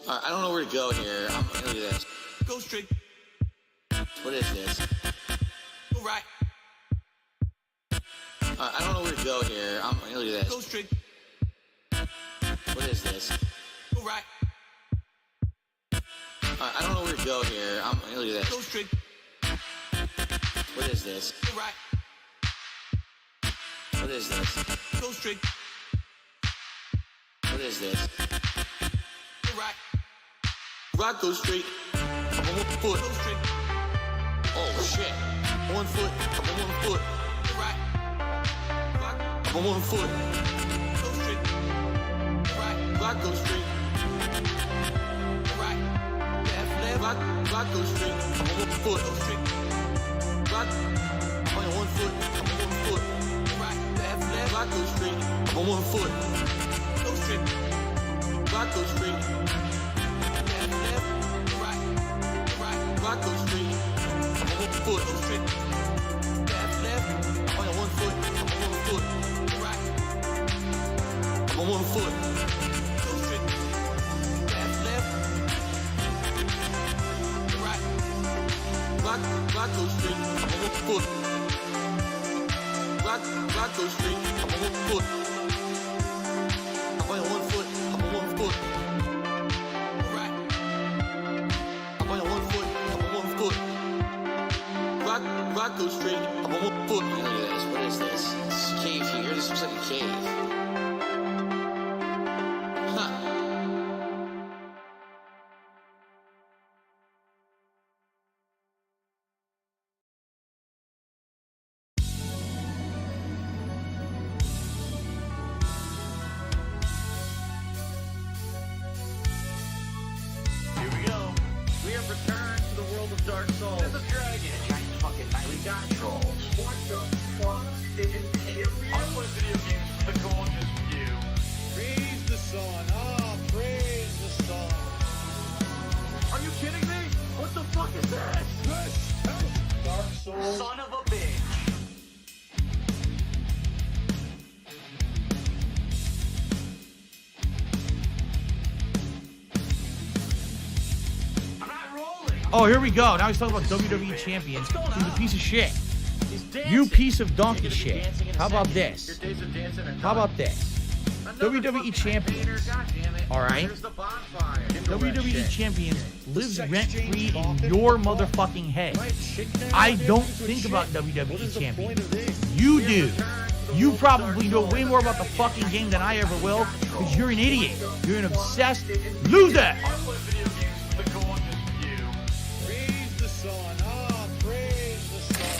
I don't know where to go here. I'm gonna do this. Go straight. What is this? Go right. I don't know where to go here. I'm gonna do this. Go straight. What is this? Go right. I don't know where to go here. I'm gonna do this. Go straight. What is this? Go right. What is this? Go straight. What is this? Go right. Rock, go straight. I'm on 1 foot. Go straight. Oh shit. 1 foot. I'm on 1 foot. Right. Rock. I'm on 1 foot. Go straight. Right. Rock, go straight. Right. Left, left. Rock, go straight. I'm on 1 foot. Go straight. Rock. I'm on 1 foot. I'm on 1 foot. Right. Left, left. Rock, go straight. I'm on 1 foot. Go straight. Rock, go straight. Rock, go straight. I'm on 1 foot. Go straight. Left, left. I'm on 1 foot. I'm on 1 foot. Right. I'm on 1 foot. Go straight. Left, left. Right. Rock, go straight. I'm on 1 foot. Rock, go straight. I'm on 1 foot. I'm on 1 foot. I'm on 1 foot. Right. I'm on 1 foot. Rock, go straight. I'm on 1 foot. Look at this. What is this? This is a cave here. This looks like a cave. Huh. Here we go. We have returned to the world of Dark Souls. There's a dragon. We got trolls. What the fuck did you I play video games for the gorgeous view. Praise the sun. Ah, praise the sun. Are you kidding me? What the fuck is this? This Dark Souls. Son of a bitch. I'm not rolling. Oh, here we go. Now he's talking about WWE champions. He's a piece of shit. You piece of donkey shit. How about this? How about this? WWE champions. Alright? WWE champions lives rent-free in your motherfucking head. I don't think about WWE champions. You do. You probably know way more about the fucking game than I ever will, because you're an idiot. You're an obsessed loser. Praise the sun. Ah, praise the sun.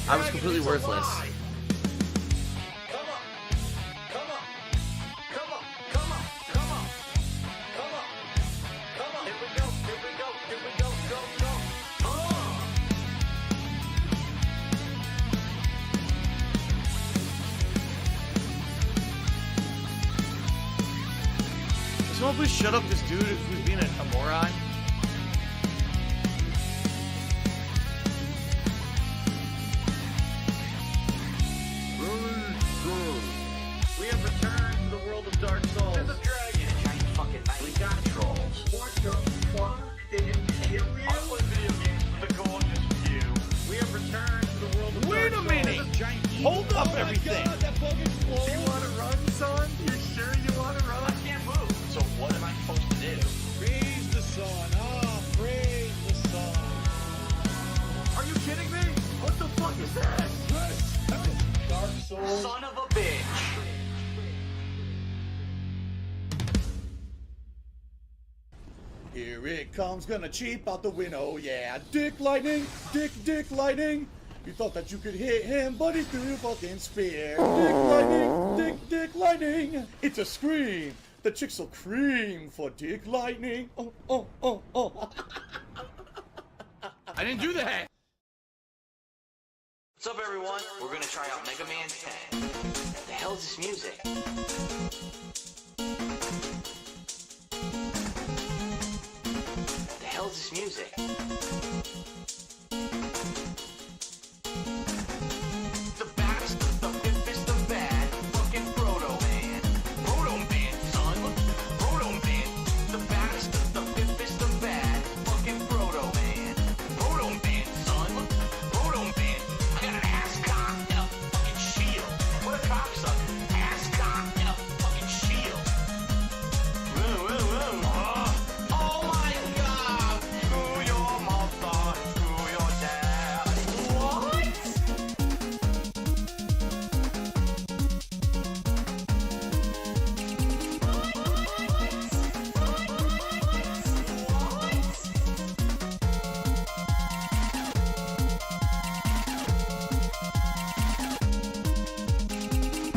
I was completely worthless. Someone please shut up this dude who's being a moron. We have returned to the world of Dark Souls. There's a dragon. Giant fucking knight. We got trolls. What the fuck did you kill you? I play video games for the gorgeous view. We have returned to the world of Wait Dark a minute. Hold up everything. God, that fucking Souls. Do you want to run, son? You sure you want to run? I can't move. So what am I supposed to do? Praise the sun. Ah, praise the sun. Are you kidding me? What the fuck is this? Dark Souls. Son of a bitch. Here it comes, gonna cheap out the window, yeah. Dick lightning, dick lightning. You thought that you could hit him, but he threw you fucking spear. Dick lightning, dick lightning. It's a scream. The chicks will cream for Dick Lightning. Oh, oh, oh, oh. I didn't do that. What's up, everyone? We're gonna try out Mega Man 10. The hell is this music? The hell is this music? The baddest, the biggest, the bad, fucking Proto Man. Proto Man, son. Proto Man. The baddest, the biggest, the bad, fucking Proto Man. Proto Man, son. Proto Man. I got an ass cock and a fucking shield. What a cocksucker. Ass cock and a fucking shield. Woo, woo, woo. Oh my god. Screw your mother. Screw your dad. What?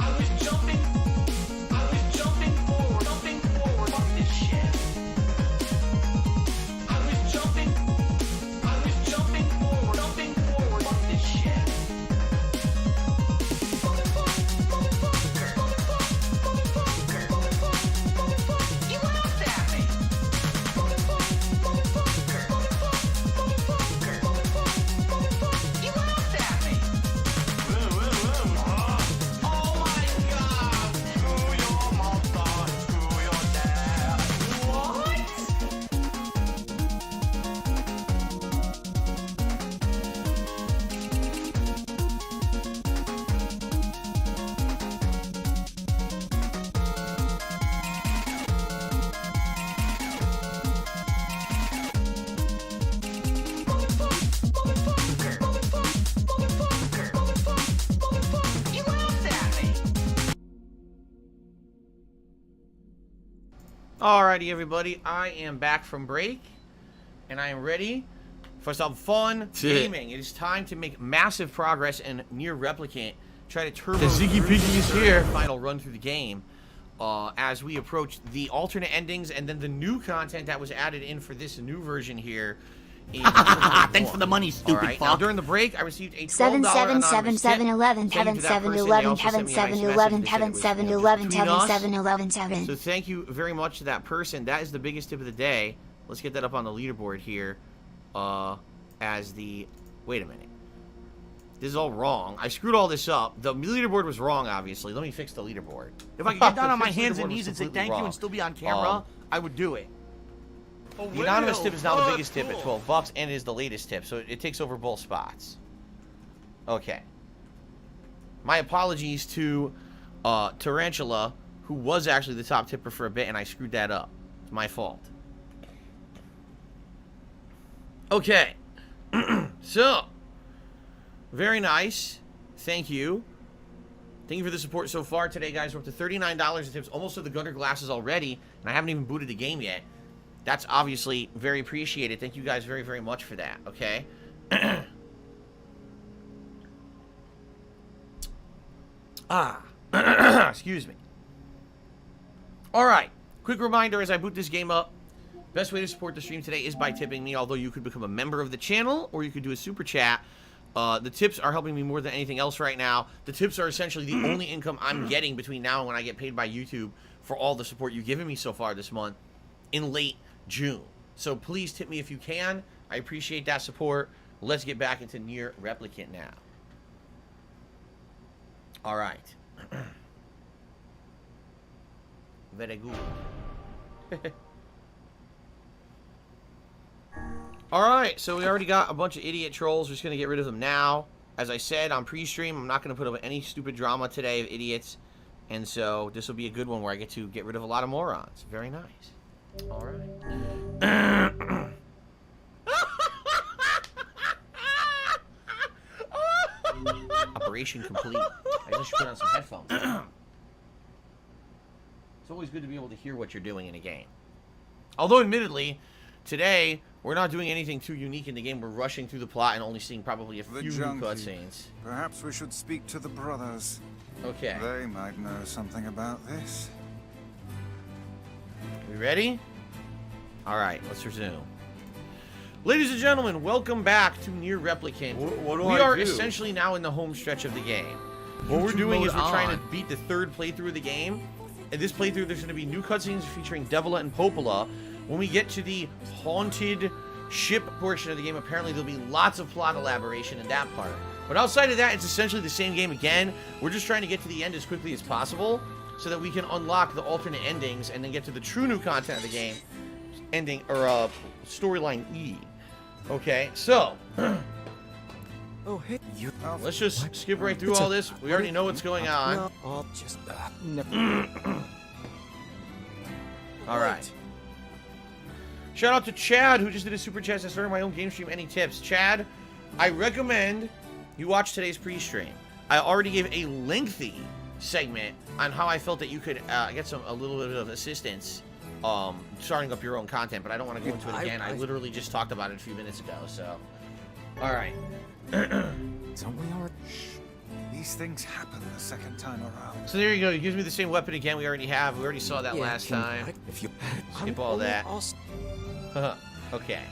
I was jumping forward, fuck this shit. I was jumping forward, fuck this shit. You laughed at me. You laughed at me. Oh my god! Screw your mother, screw your dad. What? You laughed at me. Alrighty, everybody. I am back from break, and I am ready for some fun gaming. It is time to make massive progress in Near Replicant. Try to turbo. The Ziggy Piggy is here. Final run through the game as we approach the alternate endings and then the new content that was added in for this new version here. Thanks for the money, stupid Alright, now fuck. during the break, I received a $12 Seven seven anonymous seven tip. 711 Thank you heaven to that 7 person. They 11 also heaven sent me a 7 nice 11 message. heaven They said 7 it was, 11 between heaven us. 7 11 7. So thank you very much to that person. That is the biggest tip of the day. Let's get that up on the leaderboard here. As the... Wait a minute. This is all wrong. I screwed all this up. The leaderboard was wrong, obviously. Let me fix the leaderboard. If I could get down on my Fix the hands leaderboard and was knees and say completely thank you wrong. and still be on camera, Um, I would do it. The anonymous tip is now the biggest tip at $12, and it is the latest tip, so it takes over both spots. Okay. My apologies to Tarantula, who was actually the top tipper for a bit, and I screwed that up. It's my fault. Okay. So, very nice. Thank you. Thank you for the support so far today, guys. We're up to $39 in tips, almost to the Gunner glasses already, and I haven't even booted the game yet. That's obviously very appreciated. Thank you guys very, very much for that, okay? Excuse me. Alright, quick reminder as I boot this game up. Best way to support the stream today is by tipping me, although you could become a member of the channel, or you could do a super chat. The tips are helping me more than anything else right now. The tips are essentially the only income I'm getting between now and when I get paid by YouTube for all the support you've given me so far this month in late June. So please tip me if you can. I appreciate that support. Let's get back into Near Replicant now. All right. Very good. Alright, so we already got a bunch of idiot trolls. We're just going to get rid of them now. As I said on pre-stream, I'm not going to put up any stupid drama today of idiots. And so this will be a good one where I get to get rid of a lot of morons. Very nice. Alright. Operation complete. I just put on some headphones. It's always good to be able to hear what you're doing in a game. Although, admittedly, today, We're not doing anything too unique in the game. We're rushing through the plot and only seeing probably a The few new junkie. cutscenes. Perhaps we should speak to the brothers. Okay. They might know something about this. We ready? All right, let's resume. Ladies and gentlemen, welcome back to Near Replicant. What do we I are do? essentially now in the home stretch of the game. What we're YouTube doing is mode we're trying to on. beat the third playthrough of the game. In this playthrough, there's going to be new cutscenes featuring Devila and Popola. When we get to the haunted ship portion of the game, apparently there'll be lots of plot elaboration in that part. But outside of that, it's essentially the same game again. We're just trying to get to the end as quickly as possible so that we can unlock the alternate endings and then get to the true new content of the game, ending or storyline E. Okay, so Oh, hey, you. let's just skip right through all this. We already know what's going on. No, I'll just never. All right. Shout out to Chad, who just did a super chat. I started my own game stream. Any tips? Chad, I recommend you watch today's pre-stream. I already gave a lengthy segment on how I felt that you could get a little bit of assistance starting up your own content, but I don't want to go into it again. I literally just talked about it a few minutes ago, so. All right. Don't we all? These things happen the second time around. So there you go. He gives me the same weapon again we already have. We already saw that last time. If you Skip all that. I'll Okay.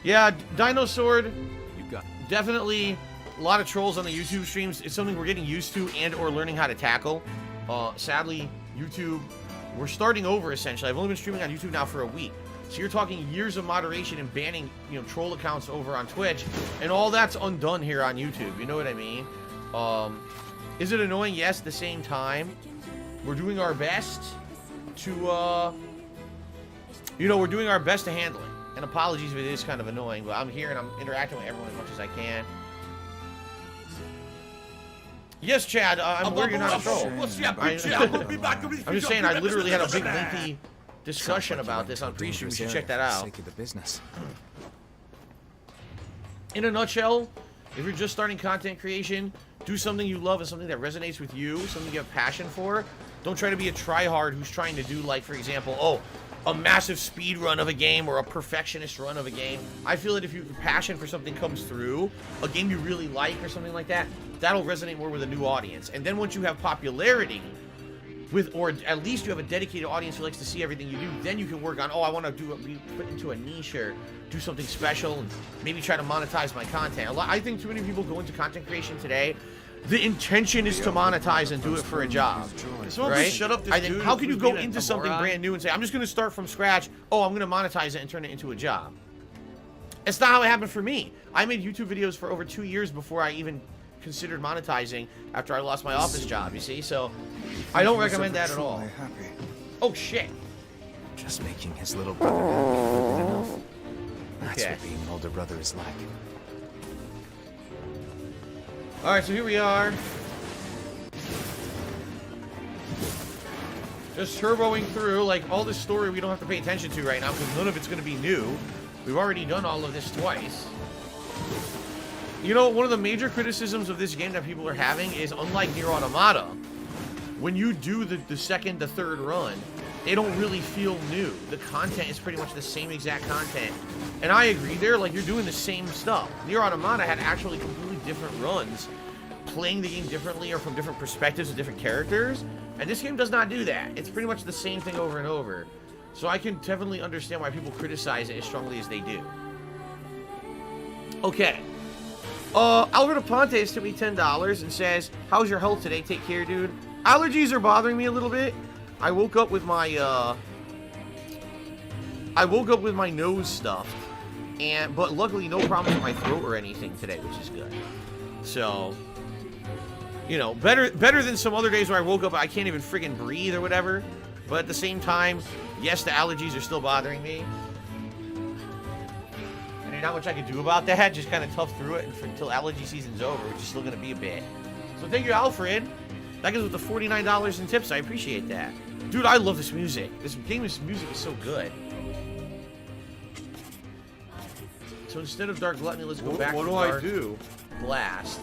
Yeah, Dino Sword, you got. definitely a lot of trolls on the YouTube streams. It's something we're getting used to and or learning how to tackle. Sadly, YouTube, we're starting over essentially. I've only been streaming on YouTube now for a week. So you're talking years of moderation and banning, troll accounts over on Twitch, and all that's undone here on YouTube. You know what I mean? Is it annoying? Yes. At the same time, we're doing our best to, we're doing our best to handle it. And apologies if it is kind of annoying, but I'm here and I'm interacting with everyone as much as I can. Yes, Chad, I'm aware you're not a troll. I'm just saying, I literally had a big lengthy discussion about this on pre-stream. You should check that out. Sake of the business. In a nutshell, if you're just starting content creation, do something you love and something that resonates with you, something you have passion for. Don't try to be a tryhard who's trying to do, like, for example, a massive speed run of a game or a perfectionist run of a game. I feel that if your passion for something comes through, a game you really like or something like that, that'll resonate more with a new audience. And then once you have popularity, or at least you have a dedicated audience who likes to see everything you do, then you can work on, I want to be put into a niche or do something special and maybe try to monetize my content. I think too many people go into content creation today. The intention is to monetize and do it for a job, right? Shut up, this dude how can you who's go being a into something moron? brand new and say, I'm just going to start from scratch, I'm going to monetize it and turn it into a job? It's not how it happened for me. I made YouTube videos for over 2 years before I even considered monetizing after I lost my office job, you see? So I don't recommend that at all. Happy. Oh, shit. Just making his little brother happy would be enough. That's Okay. what being an older brother is like. All right, so here we are. Just turboing through, like, all this story we don't have to pay attention to right now because none of it's going to be new. We've already done all of this twice. One of the major criticisms of this game that people are having is, unlike Nier Automata, when you do the second, the third run, they don't really feel new. The content is pretty much the same exact content. And I agree there, like, you're doing the same stuff. Nier Automata had actually completely different runs, playing the game differently or from different perspectives of different characters. And this game does not do that. It's pretty much the same thing over and over. So I can definitely understand why people criticize it as strongly as they do. Okay. Alvaro Ponte sent me $10 and says, how's your health today? Take care, dude. Allergies are bothering me a little bit. I woke up with my nose stuffed, but luckily no problems with my throat or anything today, which is good. So, better than some other days where I woke up I can't even friggin' breathe or whatever. But at the same time, yes, the allergies are still bothering me. And there's not much I can do about that. Just kind of tough through it until allergy season's over, which is still gonna be a bit. So thank you, Alfred. That goes with the $49 in tips. I appreciate that. Dude, I love this music. This music is so good. So instead of Dark Gluttony, let's go back to What do Dark I do? Blast.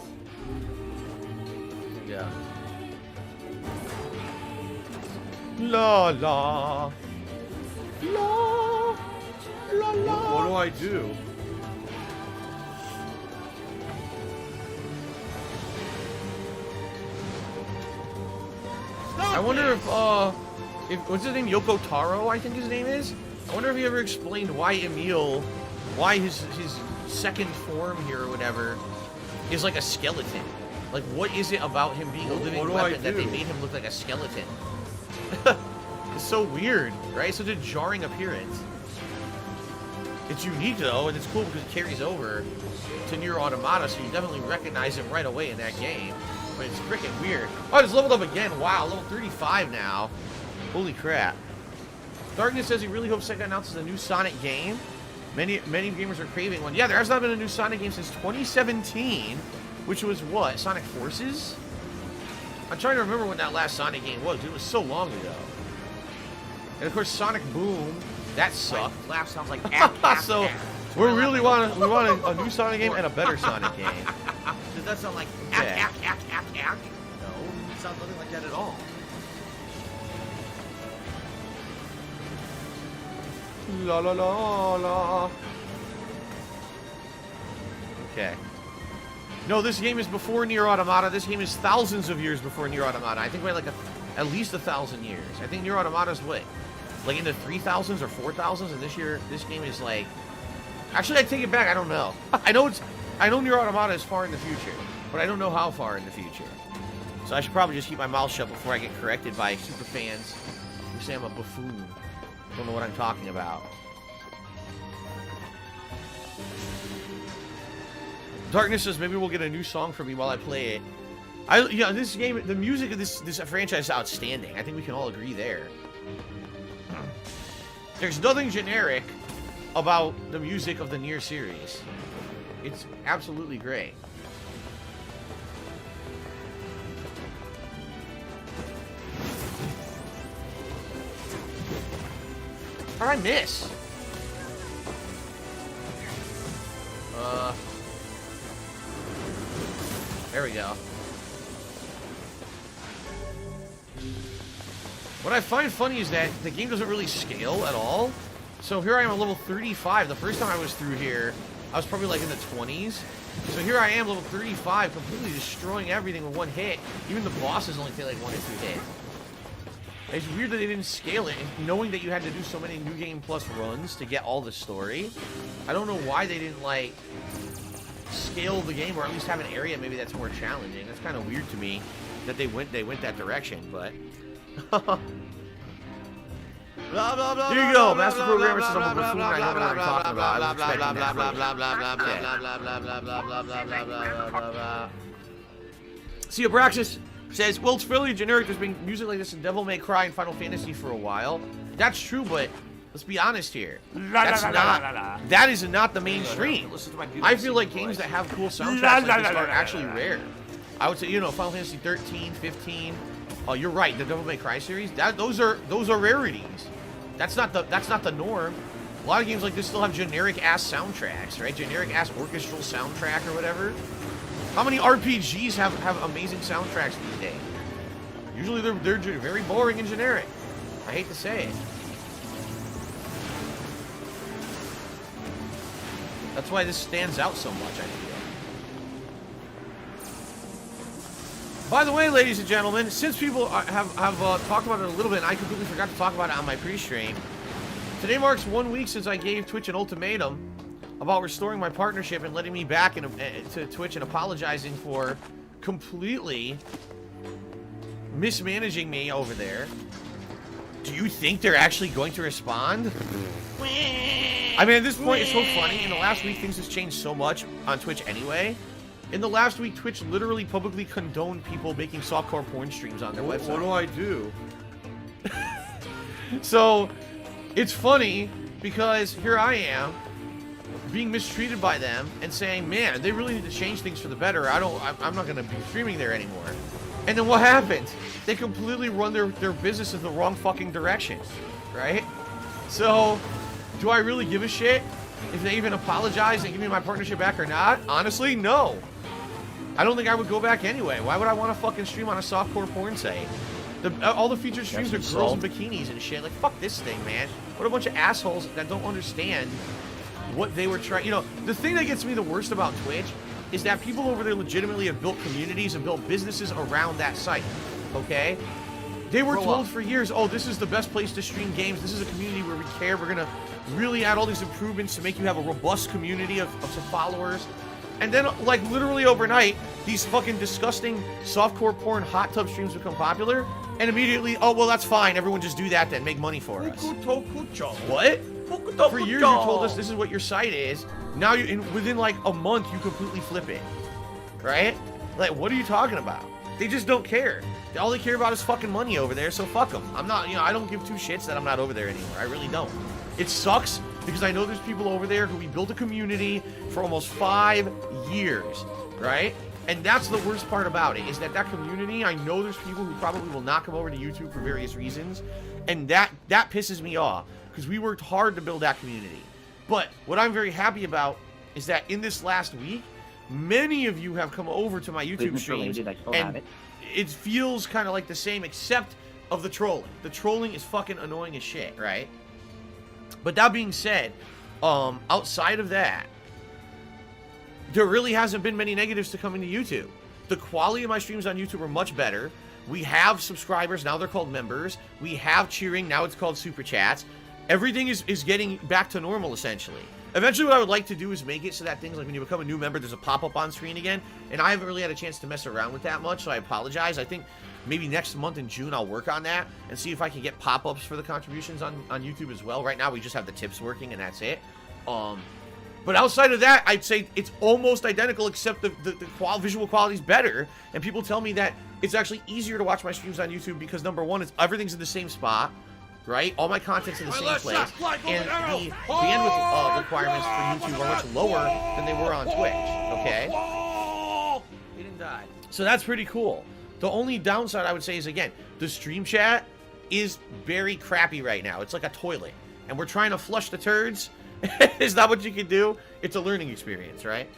Yeah. La la. La. La la. What do do I do? I wonder if what's his name? Yoko Taro, I think his name is. I wonder if he ever explained why why his second form here or whatever is like a skeleton. Like, what is it about him being a living weapon that they made him look like a skeleton? It's so weird, right? Such a jarring appearance. It's unique though, and it's cool because it carries over to Nier Automata, so you definitely recognize him right away in that game. But it's freaking weird. Oh, it's leveled up again. Wow, level 35 now. Holy crap. Darkness says he really hopes Sega announces a new Sonic game. Many gamers are craving one. Yeah, there has not been a new Sonic game since 2017, which was what? Sonic Forces? I'm trying to remember when that last Sonic game was. It was so long ago. And of course, Sonic Boom. That sucked. Laugh sounds like so we really want a new Sonic game and a better Sonic game. Does that sound like Yeah. No, it sounds nothing like that at all. La la la la. Okay. No, this game is before Nier Automata. This game is thousands of years before Nier Automata. I think we're like at least 1,000 years. I think Nier Automata's what? Like in the 3,000s or 4,000s, and this game is like... Actually, I take it back. I don't know. I know Nier Automata is far in the future, but I don't know how far in the future. So I should probably just keep my mouth shut before I get corrected by super fans who say I'm a buffoon. Don't know what I'm talking about. Darkness says maybe we'll get a new song from me while I play it. This game, the music of this franchise is outstanding. I think we can all agree there. There's nothing generic about the music of the Nier series. It's absolutely great. How'd I miss? There we go. What I find funny is that the game doesn't really scale at all. So here I am at level 35. The first time I was through here, I was probably like in the 20s. So here I am, level 35, completely destroying everything with one hit. Even the bosses only take like 1 or 2 hits. It's weird that they didn't scale it, and knowing that you had to do so many New Game Plus runs to get all the story. I don't know why they didn't, like, scale the game, or at least have an area maybe that's more challenging. That's kind of weird to me that they went that direction, but... Here you go, Master Programmer says I'm a buffoon, I know what I'm talking about. I was expecting that. See, Abraxas says, well, it's fairly generic. There's been music like this in Devil May Cry and Final Fantasy for a while. That's true, but let's be honest here. That is not the mainstream. I feel like games that have cool soundtracks like this are actually rare. I would say, you know, Final Fantasy 13, 15. Oh, you're right. The Devil May Cry series. Those are rarities. That's not the norm. A lot of games like this still have generic ass soundtracks, right? Generic ass orchestral soundtrack or whatever. How many RPGs have amazing soundtracks these days? Usually they're very boring and generic. I hate to say it. That's why this stands out so much, I feel. By the way, ladies and gentlemen, since people have talked about it a little bit, and I completely forgot to talk about it on my pre-stream, today marks 1 week since I gave Twitch an ultimatum about restoring my partnership and letting me back to Twitch and apologizing for completely mismanaging me over there. Do you think they're actually going to respond? I mean, at this point, it's so funny. In the last week, things have changed so much on Twitch anyway. In the last week, Twitch literally publicly condoned people making softcore porn streams on their website. What do I do? So, it's funny because here I am being mistreated by them and saying, man, they really need to change things for the better. I'm not going to be streaming there anymore. And then what happened? They completely run their business in the wrong fucking direction, right? So, do I really give a shit if they even apologize and give me my partnership back or not? Honestly, no. I don't think I would go back anyway. Why would I want to fucking stream on a softcore porn site? All the featured streams are girls in bikinis and shit. Like, fuck this thing, man. What a bunch of assholes that don't understand what they were trying. You know, the thing that gets me the worst about Twitch is that people over there legitimately have built communities and built businesses around that site, okay? They were told for years, oh, this is the best place to stream games. This is a community where we care. We're going to really add all these improvements to make you have a robust community of some followers. And then, like, literally overnight, these fucking disgusting softcore porn hot tub streams become popular. And immediately, oh, well, that's fine. Everyone just do that then. Make money for us. What? For years, you told us this is what your site is. Now, within, like, a month, you completely flip it. Right? Like, what are you talking about? They just don't care. All they care about is fucking money over there, so fuck them. I'm not, you know, I don't give two shits that I'm not over there anymore. I really don't. It sucks because I know there's people over there who we built a community for almost 5 years, right? And that's the worst part about it, is that community, I know there's people who probably will not come over to YouTube for various reasons, and that pisses me off because we worked hard to build that community. But what I'm very happy about is that in this last week, many of you have come over to my YouTube streams, and it feels kind of like the same, except of the trolling. The trolling is fucking annoying as shit, right? But that being said, outside of that, there really hasn't been many negatives to coming to YouTube. The quality of my streams on YouTube are much better. We have subscribers, now they're called members. We have cheering, now it's called super chats. Everything is getting back to normal, essentially. Eventually, what I would like to do is make it so that things like when you become a new member, there's a pop-up on screen again. And I haven't really had a chance to mess around with that much, so I apologize. I think maybe next month in June, I'll work on that and see if I can get pop-ups for the contributions on YouTube as well. Right now, we just have the tips working, and that's it. But outside of that, I'd say it's almost identical, except the visual quality is better. And people tell me that it's actually easier to watch my streams on YouTube because, number one, everything's in the same spot. Right? All my content's in the same place. And the bandwidth requirements for YouTube are much lower than they were on Twitch. Okay? He didn't die. So that's pretty cool. The only downside I would say is, again, the stream chat is very crappy right now. It's like a toilet. And we're trying to flush the turds. Is that what you can do? It's a learning experience, right?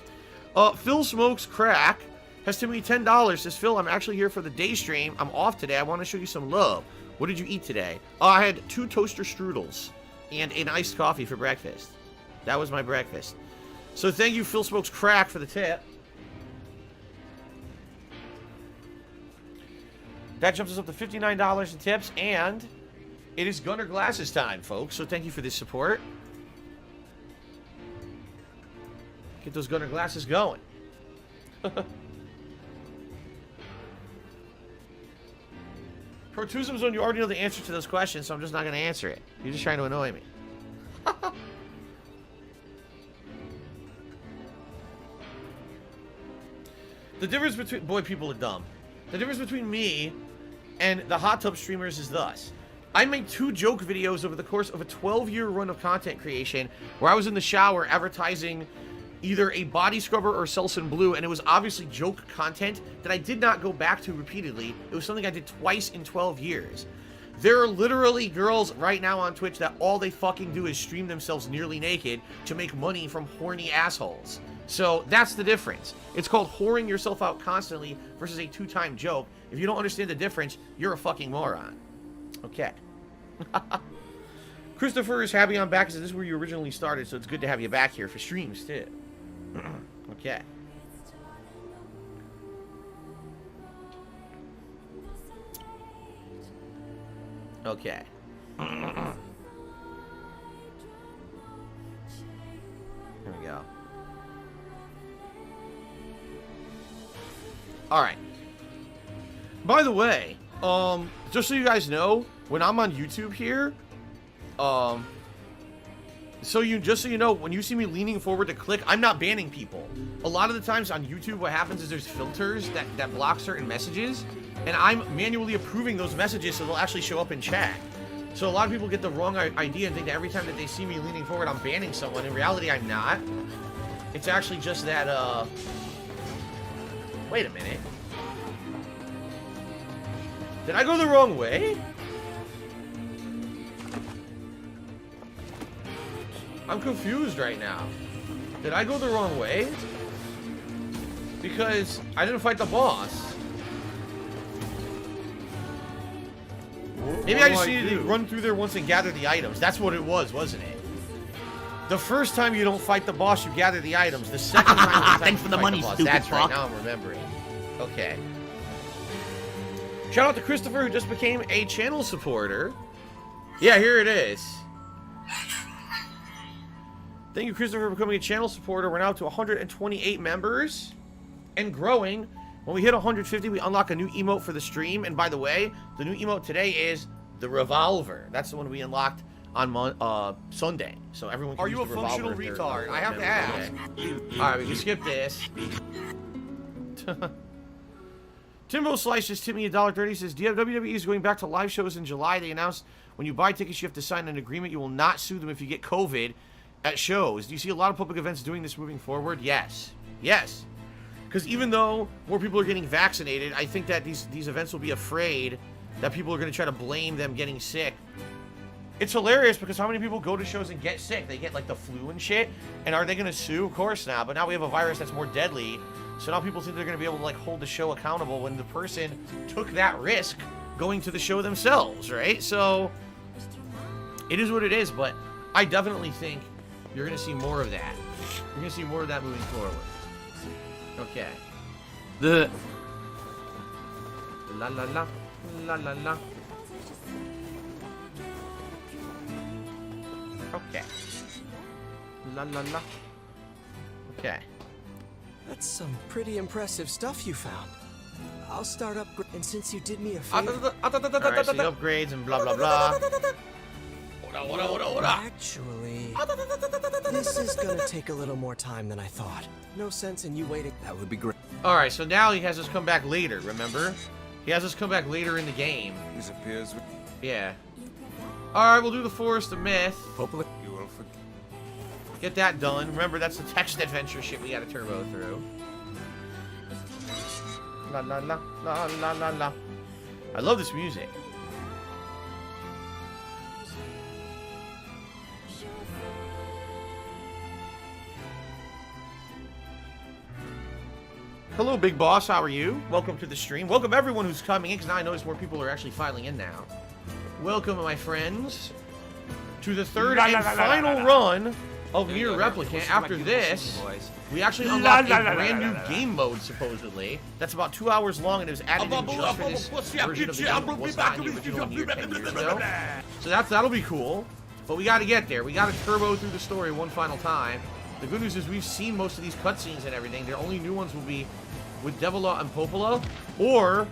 Phil Smokes Crack has to me $10. Says, Phil, I'm actually here for the day stream. I'm off today. I want to show you some love. What did you eat today? I had 2 toaster strudels and an iced coffee for breakfast. That was my breakfast. So thank you, Phil Smokes Crack, for the tip. That jumps us up to $59 in tips, and it is Gunner Glasses time, folks. So thank you for this support. Get those Gunner Glasses going. Protusum Zone, you already know the answer to those questions, so I'm just not going to answer it. You're just trying to annoy me. The difference between... Boy, people are dumb. The difference between me and the hot tub streamers is thus. I made 2 joke videos over the course of a 12-year run of content creation where I was in the shower advertising either a body scrubber or Selsun Blue, and it was obviously joke content that I did not go back to repeatedly. It was something I did twice in 12 years. There are literally girls right now on Twitch that all they fucking do is stream themselves nearly naked to make money from horny assholes. So that's the difference. It's called whoring yourself out constantly versus a 2-time joke. If you don't understand the difference, you're a fucking moron. Okay. Christopher is happy I'm back because this is where you originally started, so it's good to have you back here for streams too. Okay. Okay. Here we go. Alright. By the way, just so you guys know, when I'm on YouTube here, just so you know, when you see me leaning forward to click, I'm not banning people. A lot of the times on YouTube, what happens is there's filters that block certain messages, and I'm manually approving those messages so they'll actually show up in chat. So a lot of people get the wrong idea and think that every time that they see me leaning forward, I'm banning someone. In reality, I'm not. It's actually just that, wait a minute. Did I go the wrong way? I'm confused right now. Did I go the wrong way? Because I didn't fight the boss. Maybe I just needed to run through there once and gather the items. That's what it was, wasn't it? The first time you don't fight the boss, you gather the items. The second time, Thanks for the fight money, boss. stupid That's right. fuck. Now I'm remembering. Okay. Shout out to Christopher, who just became a channel supporter. Yeah, here it is. Thank you, Christopher, for becoming a channel supporter. We're now to 128 members and growing. When we hit 150, we unlock a new emote for the stream. And by the way, the new emote today is the revolver. That's the one we unlocked on Sunday. So everyone can Are use you a the revolver functional in their- retard? I have to Okay. ask. Alright, we can skip this. Timbo Slice just tipped me $1.30. Says, WWE is going back to live shows in July. They announced when you buy tickets, you have to sign an agreement. You will not sue them if you get COVID at shows. Do you see a lot of public events doing this moving forward? Yes. Yes. Because even though more people are getting vaccinated, I think that these events will be afraid that people are going to try to blame them getting sick. It's hilarious because how many people go to shows and get sick? They get like the flu and shit. And are they going to sue? Of course not. But now we have a virus that's more deadly. So now people think they're going to be able to like hold the show accountable when the person took that risk going to the show themselves, right? So it is what it is. But I definitely think you're going to see more of that. You're going to see more of that moving forward. Okay. The la la la la la la. Okay. La la la. Okay. That's some pretty impressive stuff you found. I'll start up, and since you did me a Alright, favor, so the upgrades and blah blah blah. actually, this is gonna take a little more time than I thought. No sense in you waiting. That would be great. Alright, so now he has us come back later, remember? He has us come back later in the game. Disappears with Yeah. Alright, we'll do the Forest of Myth. hopefully. you will forget. Get that done. Remember, that's the text adventure shit we gotta turbo through. La la la la la la la. I love this music. Hello, Big Boss. How are you? Welcome to the stream. Welcome everyone who's coming in, because now I notice more people are actually filing in now. Welcome, my friends, to the third and final run of Nier Replicant. After this, we actually unlocked a brand new game mode, supposedly. That's about 2 hours long, and it was added in just for this version of the game. It was not in the original Nier 10 years ago. So that'll be cool. But we got to get there. We got to turbo through the story one final time. The good news is we've seen most of these cutscenes and everything. The only new ones will be with Devila and Popola, or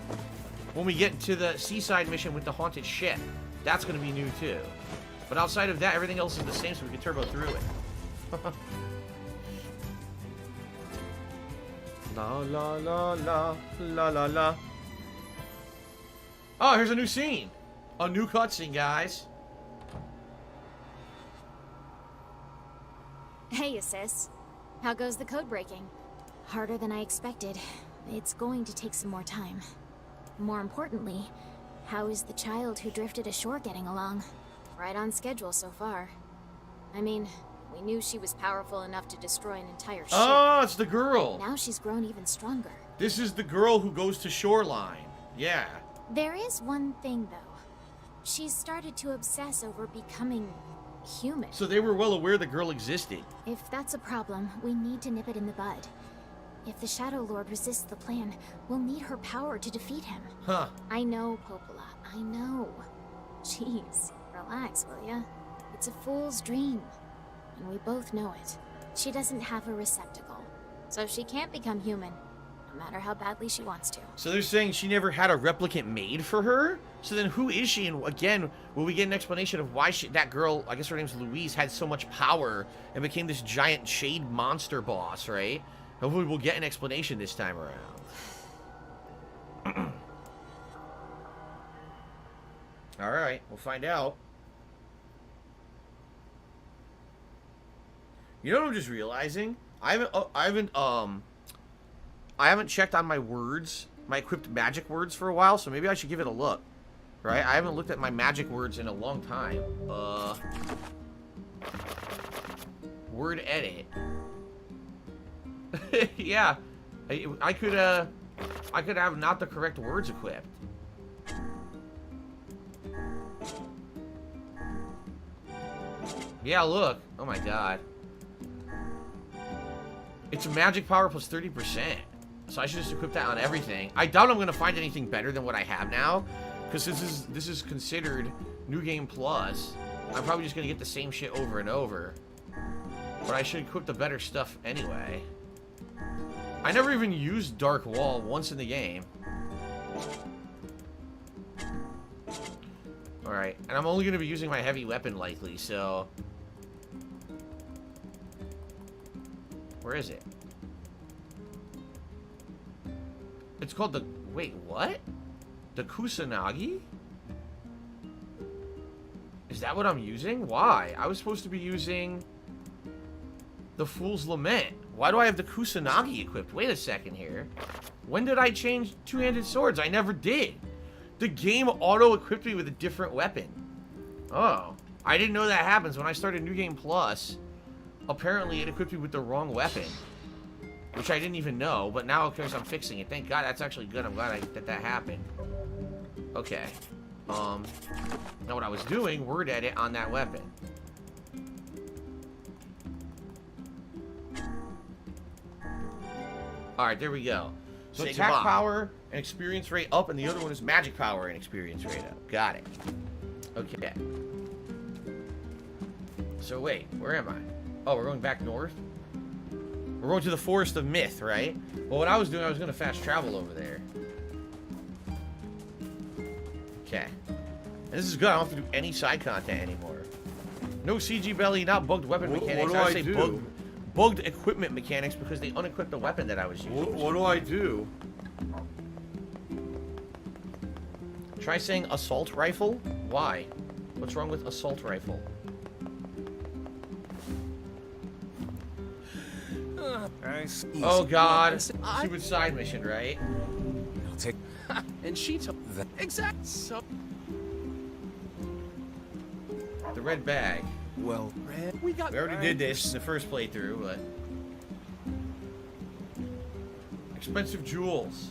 when we get to the seaside mission with the haunted ship. That's going to be new too. But outside of that, everything else is the same, so we can turbo through it. La la la la la la la. Oh, here's a new scene. A new cutscene, guys. Hey, Sis. How goes the code breaking? Harder than I expected. It's going to take some more time. More importantly, how is the child who drifted ashore getting along? Right on schedule so far. I mean, we knew she was powerful enough to destroy an entire ship. Oh, it's the girl. Now she's grown even stronger. This is the girl who goes to Shoreline. Yeah. There is one thing, though. She's started to obsess over becoming human. So they were well aware the girl existed. If that's a problem, we need to nip it in the bud. If the Shadow Lord resists the plan, we'll need her power to defeat him. Huh. I know, Popola. I know. Jeez, relax, will ya? It's a fool's dream. And we both know it. She doesn't have a receptacle. So she can't become human, no matter how badly she wants to. So they're saying she never had a replicant made for her? So then who is she? And again, will we get an explanation of why that girl, I guess her name's Louise, had so much power and became this giant shade monster boss, right? Hopefully we'll get an explanation this time around. Alright, we'll find out. You know what I'm just realizing? I haven't checked on my words, my equipped magic words for a while, so maybe I should give it a look. Right? I haven't looked at my magic words in a long time. Word edit. Yeah. I could have not the correct words equipped. Yeah, look. Oh my god. It's a magic power plus 30%. So I should just equip that on everything. I doubt I'm gonna find anything better than what I have now, because this is considered New Game Plus. I'm probably just gonna get the same shit over and over. But I should equip the better stuff anyway. I never even used Dark Wall once in the game. Alright, and I'm only gonna be using my heavy weapon likely, so... Where is it? It's called the... Wait, what? The Kusanagi? Is that what I'm using? Why? I was supposed to be using... the Fool's Lament. Why do I have the Kusanagi equipped? Wait a second here. When did I change two-handed swords? I never did. The game auto-equipped me with a different weapon. Oh. I didn't know that happens. When I started New Game Plus, apparently it equipped me with the wrong weapon. Which I didn't even know, but now of course I'm fixing it. Thank God, that's actually good. I'm glad that happened. Okay. Now what I was doing, word edit on that weapon. Alright, there we go. So Say attack goodbye. power and experience rate up, and the other one is magic power and experience rate up. Got it. Okay. So wait, where am I? Oh, we're going back north? We're going to the Forest of Myth, right? Well, what I was doing, I was going to fast travel over there. Okay. And this is good. I don't have to do any side content anymore. No CG belly, not bugged weapon mechanics. What do I would I say do? bugged equipment mechanics because they unequipped the weapon that I was using. What do I do? Try saying assault rifle? Why? What's wrong with assault rifle? Oh god. Stupid side mission, right? I'll take And she took that. exact so The red bag. Well, we got We already did this in the first playthrough, but... Expensive jewels.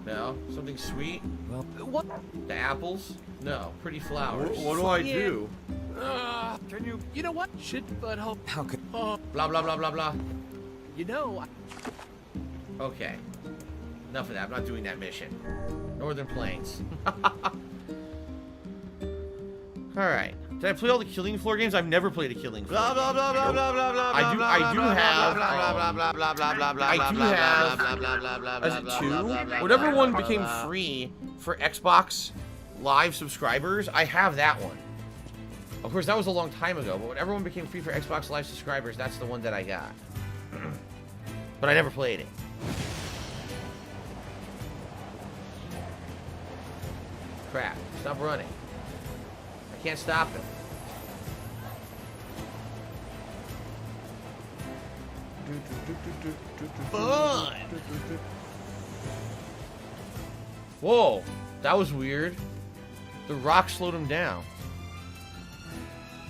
No? Something sweet? well, what? The apples? No. Pretty flowers. What do I do? Can you know what? Should but hope. how could Blah, blah, blah, blah, blah. You know, Okay. Enough of that. I'm not doing that mission. Northern Plains. Alright. Did I play all the Killing Floor games? I've never played a Killing Floor game. I do have... Is it 2? Whatever one became free for Xbox Live subscribers, I have that one. Of course, that was a long time ago, but whatever one became free for Xbox Live subscribers, that's the one that I got. But I never played it. Crap. Stop running. I can't stop him. Fun! Whoa. That was weird. The rock slowed him down.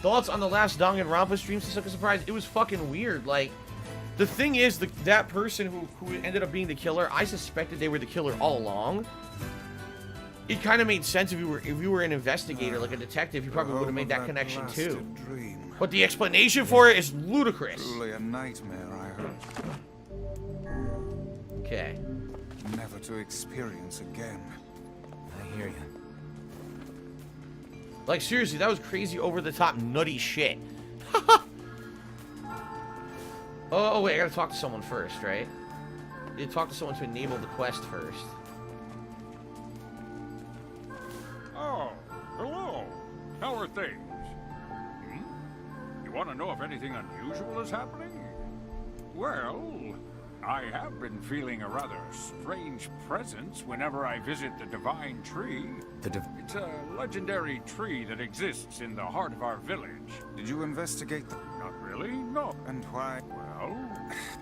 Thoughts on the last Danganronpa stream? Such a surprise. It was fucking weird. Like, the thing is, that person who ended up being the killer, I suspected they were the killer all along. It kind of made sense if you were an investigator, like a detective, you probably would have made that connection too. Dream. But the explanation for it is ludicrous. Truly a nightmare, I heard. Okay. Never to experience again. I hear you. Like, seriously, that was crazy over-the-top nutty shit. Oh, wait, I gotta talk to someone first, right? You talk to someone to enable the quest first. Oh, hello. How are things? You want to know if anything unusual is happening? Well, I have been feeling a rather strange presence whenever I visit the Divine Tree. It's a legendary tree that exists in the heart of our village. Did you investigate the... Not really, no. And why? Well...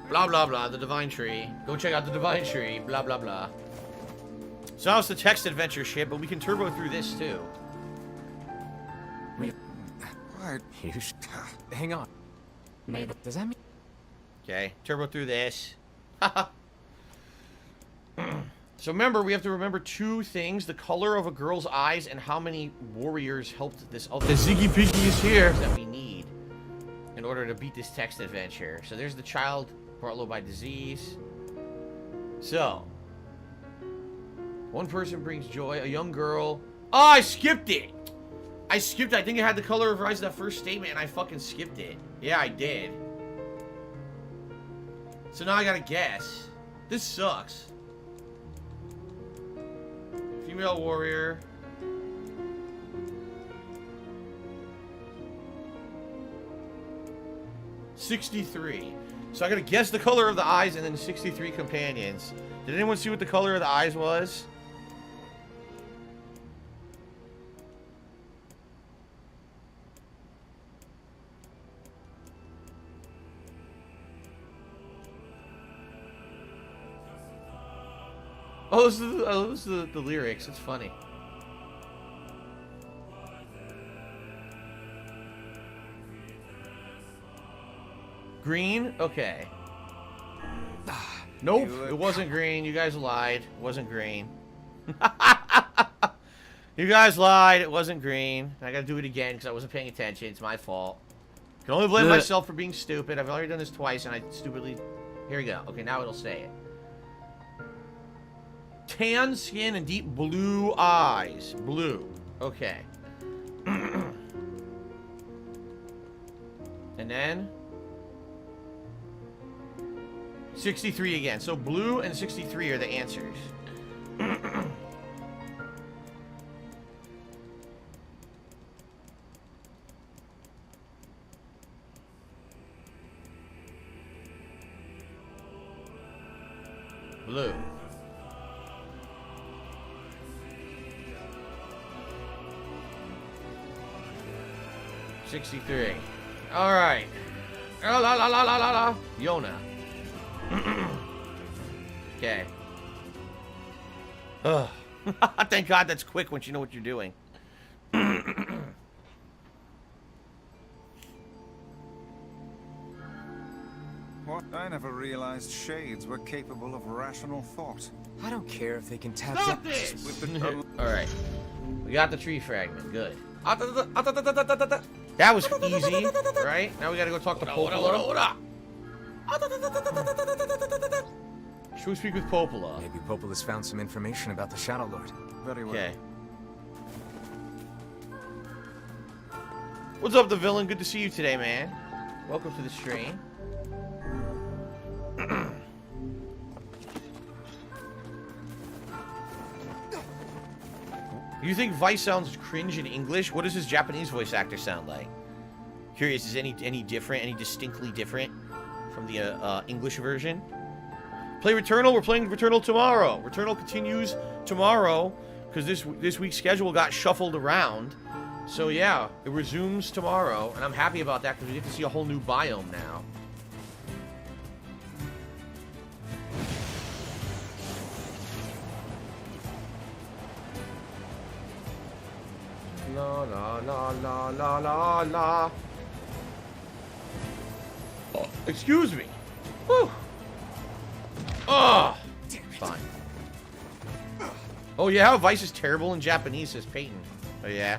Blah, blah, blah, the Divine Tree. Go check out the Divine Tree, blah, blah, blah. So now it's the text adventure shit, but we can turbo through this too. Why? You hang on. Does that mean? Okay, turbo through this. So remember, we have to remember 2 things: the color of a girl's eyes and how many warriors helped this other. The Ziggy Piggy is here that we need in order to beat this text adventure. So there's the child brought low by disease. So, one person brings joy, a young girl. Oh, I skipped it. I skipped it. I think it had the color of her eyes in that first statement, and I fucking skipped it. Yeah, I did. So now I gotta guess. This sucks. Female warrior. $63. So I gotta guess the color of the eyes and then 63 companions. Did anyone see what the color of the eyes was? Oh, this is the lyrics. It's funny. Green? Okay. Nope, it wasn't green. You guys lied. It wasn't green. You guys lied. It wasn't green. I gotta do it again because I wasn't paying attention. It's my fault. I can only blame myself for being stupid. I've already done this twice and I stupidly... Here we go. Okay, now it'll say it. Tan skin and deep blue eyes. Blue. Okay. And then 63 again. So blue and 63 are the answers. Blue. $63. All right. La la la la la la. Yona. Okay. Ugh. Thank God that's quick once you know what you're doing. What? I never realized shades were capable of rational thought. I don't care if they can tap Stop that. this! Alright. We got the tree fragment. Good. That was easy, right? Now we gotta go talk to Popola. Should we speak with Popola? Maybe Popola's found some information about the Shadow Lord. Very well. Okay. What's up, the villain? Good to see you today, man. Welcome to the stream. You think Vice sounds cringe in English? What does his Japanese voice actor sound like? Curious, is any different, any distinctly different from the English version? Play Returnal. We're playing Returnal tomorrow. Returnal continues tomorrow because this week's schedule got shuffled around. So yeah, it resumes tomorrow, and I'm happy about that because we get to see a whole new biome now. La la la la la la la. Oh, excuse me. Whew. Oh, fine. Oh yeah, Vice is terrible in Japanese, says Peyton. Oh yeah.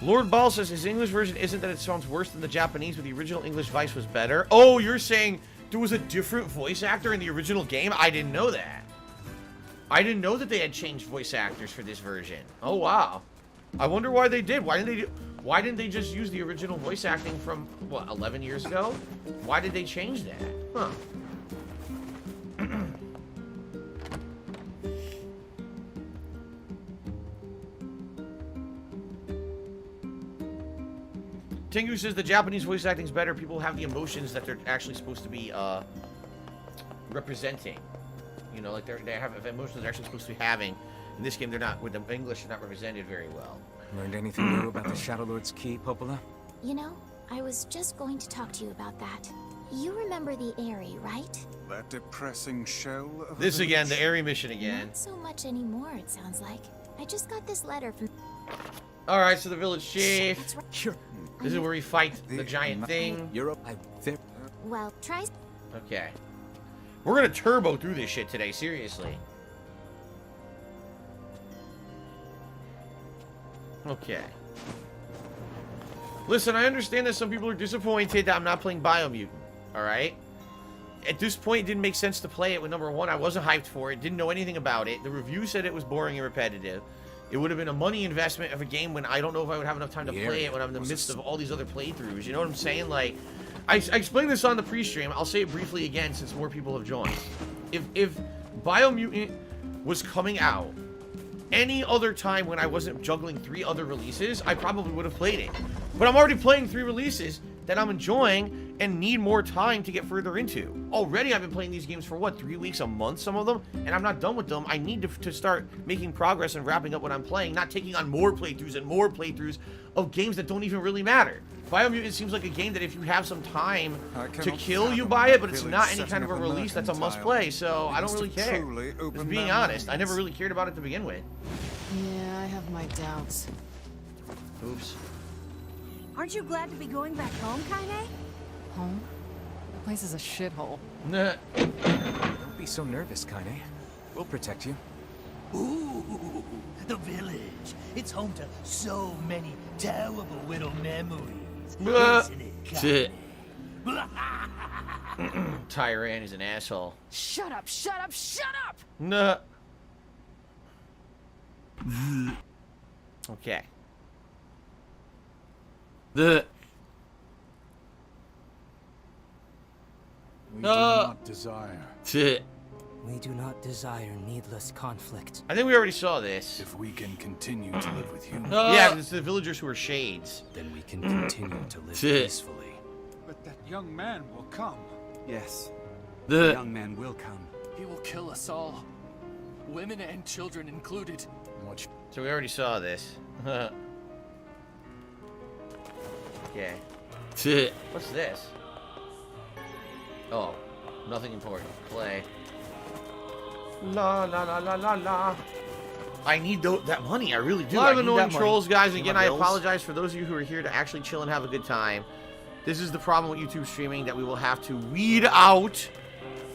Lord Ball says his English version isn't that it sounds worse than the Japanese, but the original English Vice was better. Oh, you're saying there was a different voice actor in the original game? I didn't know that. I didn't know that they had changed voice actors for this version. Oh wow. I wonder why they did. Why didn't they just use the original voice acting from what, 11 years ago? Why did they change that? Huh. Tengu says the Japanese voice acting is better. People have the emotions that they're actually supposed to be representing. You know, like they have emotions they're actually supposed to be having. In this game, they're not. With the English, they're not represented very well. Learned anything new about the Shadow Lord's key, Popola? You know, I was just going to talk to you about that. You remember the Airy, right? That depressing shell of This again, the Airy mission again. Not so much anymore, it sounds like. I just got this letter from... Alright, so the village chief. That's right. Sure. This is where we fight the giant thing. You're up. Well, try... Okay. We're gonna turbo through this shit today, seriously. Okay. Listen, I understand that some people are disappointed that I'm not playing Biomutant, alright? At this point, it didn't make sense to play it with number one. I wasn't hyped for it, didn't know anything about it. The review said it was boring and repetitive. It would have been a money investment of a game when I don't know if I would have enough time to play it when I'm in the midst of all these other playthroughs. You know what I'm saying? Like, I explained this on the pre-stream. I'll say it briefly again since more people have joined. If Biomutant was coming out any other time when I wasn't juggling 3 other releases, I probably would have played it. But I'm already playing 3 releases that I'm enjoying and need more time to get further into. Already I've been playing these games for what, 3 weeks, a month, some of them, and I'm not done with them. I need to start making progress and wrapping up what I'm playing, not taking on more playthroughs of games that don't even really matter. Biomutant seems like a game that if you have some time to kill, you buy it, but it's not any kind of a release that's a must-play, so I don't really care. Just being honest, I never really cared about it to begin with. Yeah, I have my doubts. Oops. Aren't you glad to be going back home, Kaine? Home? The place is a shithole. Nah. Don't be so nervous, Kaine. We'll protect you. Ooh, the village. It's home to so many terrible little memories. Isn't it, Shit. Tyran is an asshole. Shut up, shut up, shut up! Nah. Okay. We do not desire. Shit. We do not desire needless conflict. I think we already saw this. If we can continue to live with humans. Yeah, it's the villagers who are shades. Then we can continue to live Shit. peacefully. But that young man will come. Yes. The young man will come. He will kill us all. Women and children included. So we already saw this. Okay. What's this? Oh, nothing important. Play. La la la la la la. I need that money. I really do. A lot of annoying trolls, guys. Again, I apologize for those of you who are here to actually chill and have a good time. This is the problem with YouTube streaming that we will have to weed out.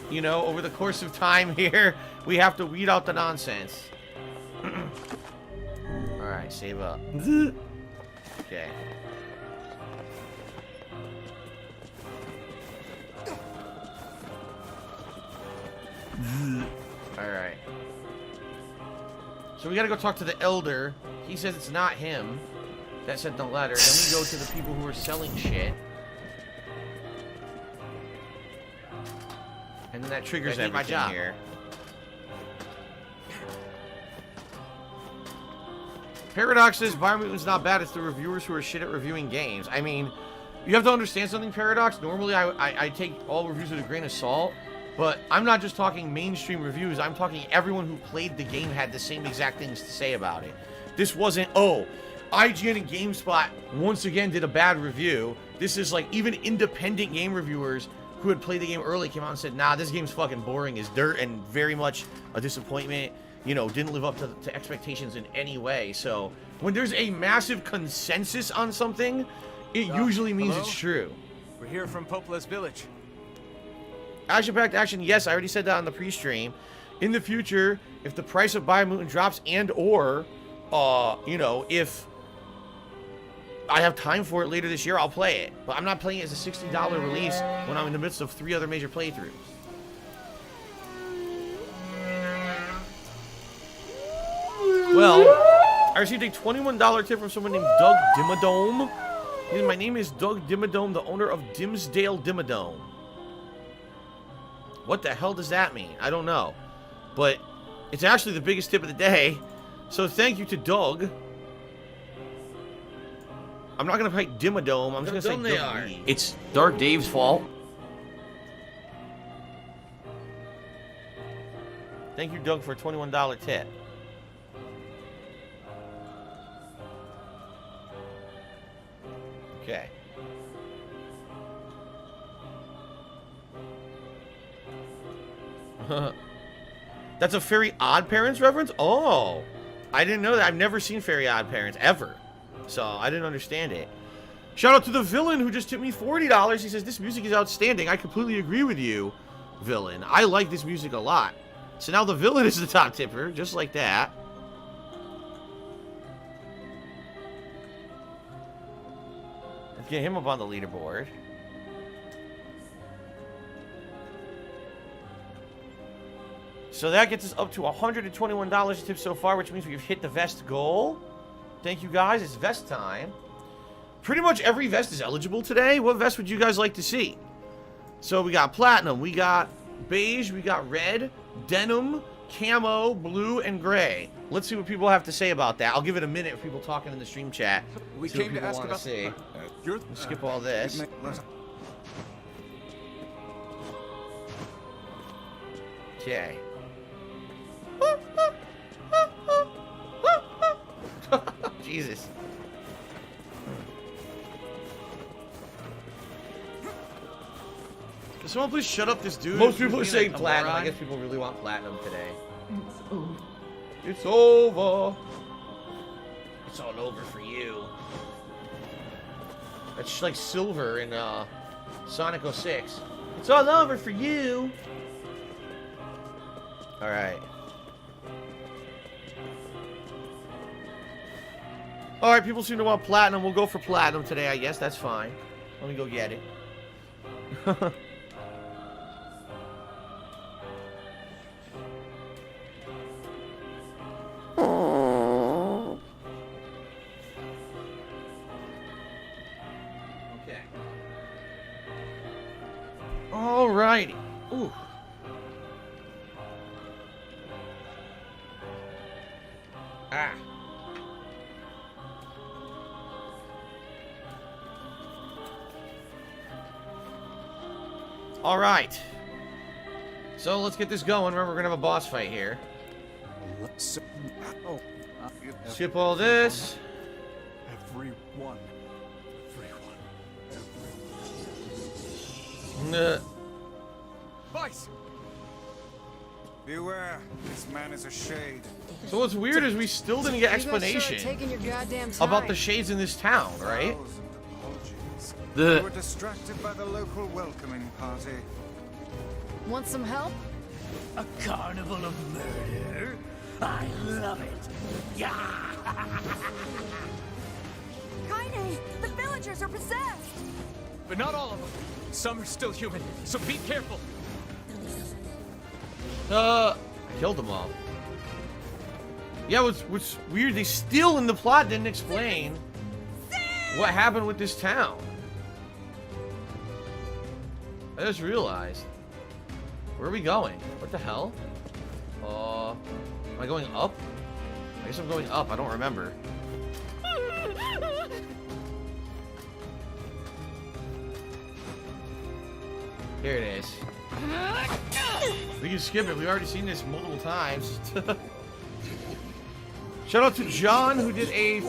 You know, over the course of time here, we have to weed out the nonsense. All right, save up. Okay. Alright. So we gotta go talk to the elder. He says it's not him that sent the letter. Then we go to the people who are selling shit. And then that triggers everything here. Paradox says Biomutant's not bad, it's the reviewers who are shit at reviewing games. I mean, you have to understand something, Paradox. Normally I take all reviews with a grain of salt. But I'm not just talking mainstream reviews. I'm talking everyone who played the game had the same exact things to say about it. This wasn't, oh, IGN and GameSpot once again did a bad review. This is like even independent game reviewers who had played the game early came out and said, nah, this game's fucking boring as dirt and very much a disappointment. You know, didn't live up to expectations in any way. So when there's a massive consensus on something, it usually means it's true. We're here from Poplar's village. Action-packed action, yes, I already said that on the pre-stream. In the future, if the price of Biomutant drops and or, you know, if I have time for it later this year, I'll play it. But I'm not playing it as a $60 release when I'm in the midst of 3 other major playthroughs. Well, I received a $21 tip from someone named Doug Dimmadome. My name is Doug Dimmadome, the owner of Dimsdale Dimmadome. What the hell does that mean? I don't know. But it's actually the biggest tip of the day. So thank you to Doug. I'm not going to write Dimmadome. I'm just going to say Doug Lee. It's Dark Dave's fault. Thank you, Doug, for a $21 tip. Okay. That's a Fairy Odd Parents reference? Oh, I didn't know that. I've never seen Fairy Odd Parents ever, so I didn't understand it. Shout out to the villain who just tipped me $40. He says, this music is outstanding. I completely agree with you, villain. I like this music a lot. So now the villain is the top tipper, just like that. Let's get him up on the leaderboard. So that gets us up to $121 tipped so far, which means we've hit the vest goal. Thank you guys. It's vest time. Pretty much every vest is eligible today. What vest would you guys like to see? So we got platinum, we got beige, we got red, denim, camo, blue, and gray. Let's see what people have to say about that. I'll give it a minute for people talking in the stream chat. We see what came to people ask wanna about. see. Let's skip all this. Okay. Jesus. Can someone please shut up this dude? Most people are He's saying being a platinum. I moron. guess people really want platinum today. It's over. It's all over for you. That's like silver in Sonic 06. It's all over for you. Alright. Alright, people seem to want platinum. We'll go for platinum today, I guess. That's fine. Let me go get it. Okay. Alrighty. Ooh. Ah. All right. So let's get this going. Remember, we're gonna have a boss fight here. Skip all this. Everyone. Vice! Beware, this man is a shade. So what's weird is we still didn't get You guys sure are explanation taking your goddamn time. about the shades in this town, right? Apologies. The- We were distracted by the local welcoming party. Want some help? A carnival of murder? I love it. Yeah! Kaine, the villagers are possessed! But not all of them. Some are still human, so be careful. I killed them all. Yeah, what's weird, they still in the plot didn't explain what happened with this town. I just realized. Where are we going? What the hell? Am I going up? I guess I'm going up, I don't remember. Here it is. We can skip it. We've already seen this multiple times. Shout out to John who did a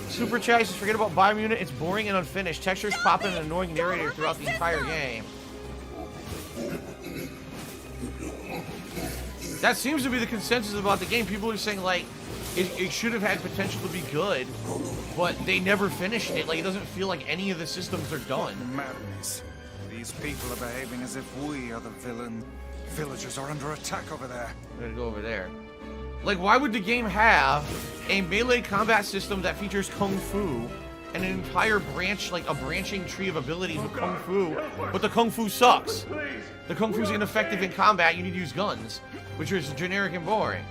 super chat. He says, forget about Biomutant. It's boring and unfinished. Textures pop in an annoying narrator throughout the entire game. That seems to be the consensus about the game. People are saying, like, it should have had potential to be good, but they never finished it. Like, it doesn't feel like any of the systems are done. Madness. These people are behaving as if we are the villain. Villagers are under attack over there. I'm gonna go over there. Like, why would the game have a melee combat system that features Kung Fu and an entire branch, like a branching tree of abilities with Kung Fu, but the Kung Fu sucks? The Kung Fu's ineffective in combat, you need to use guns, which is generic and boring.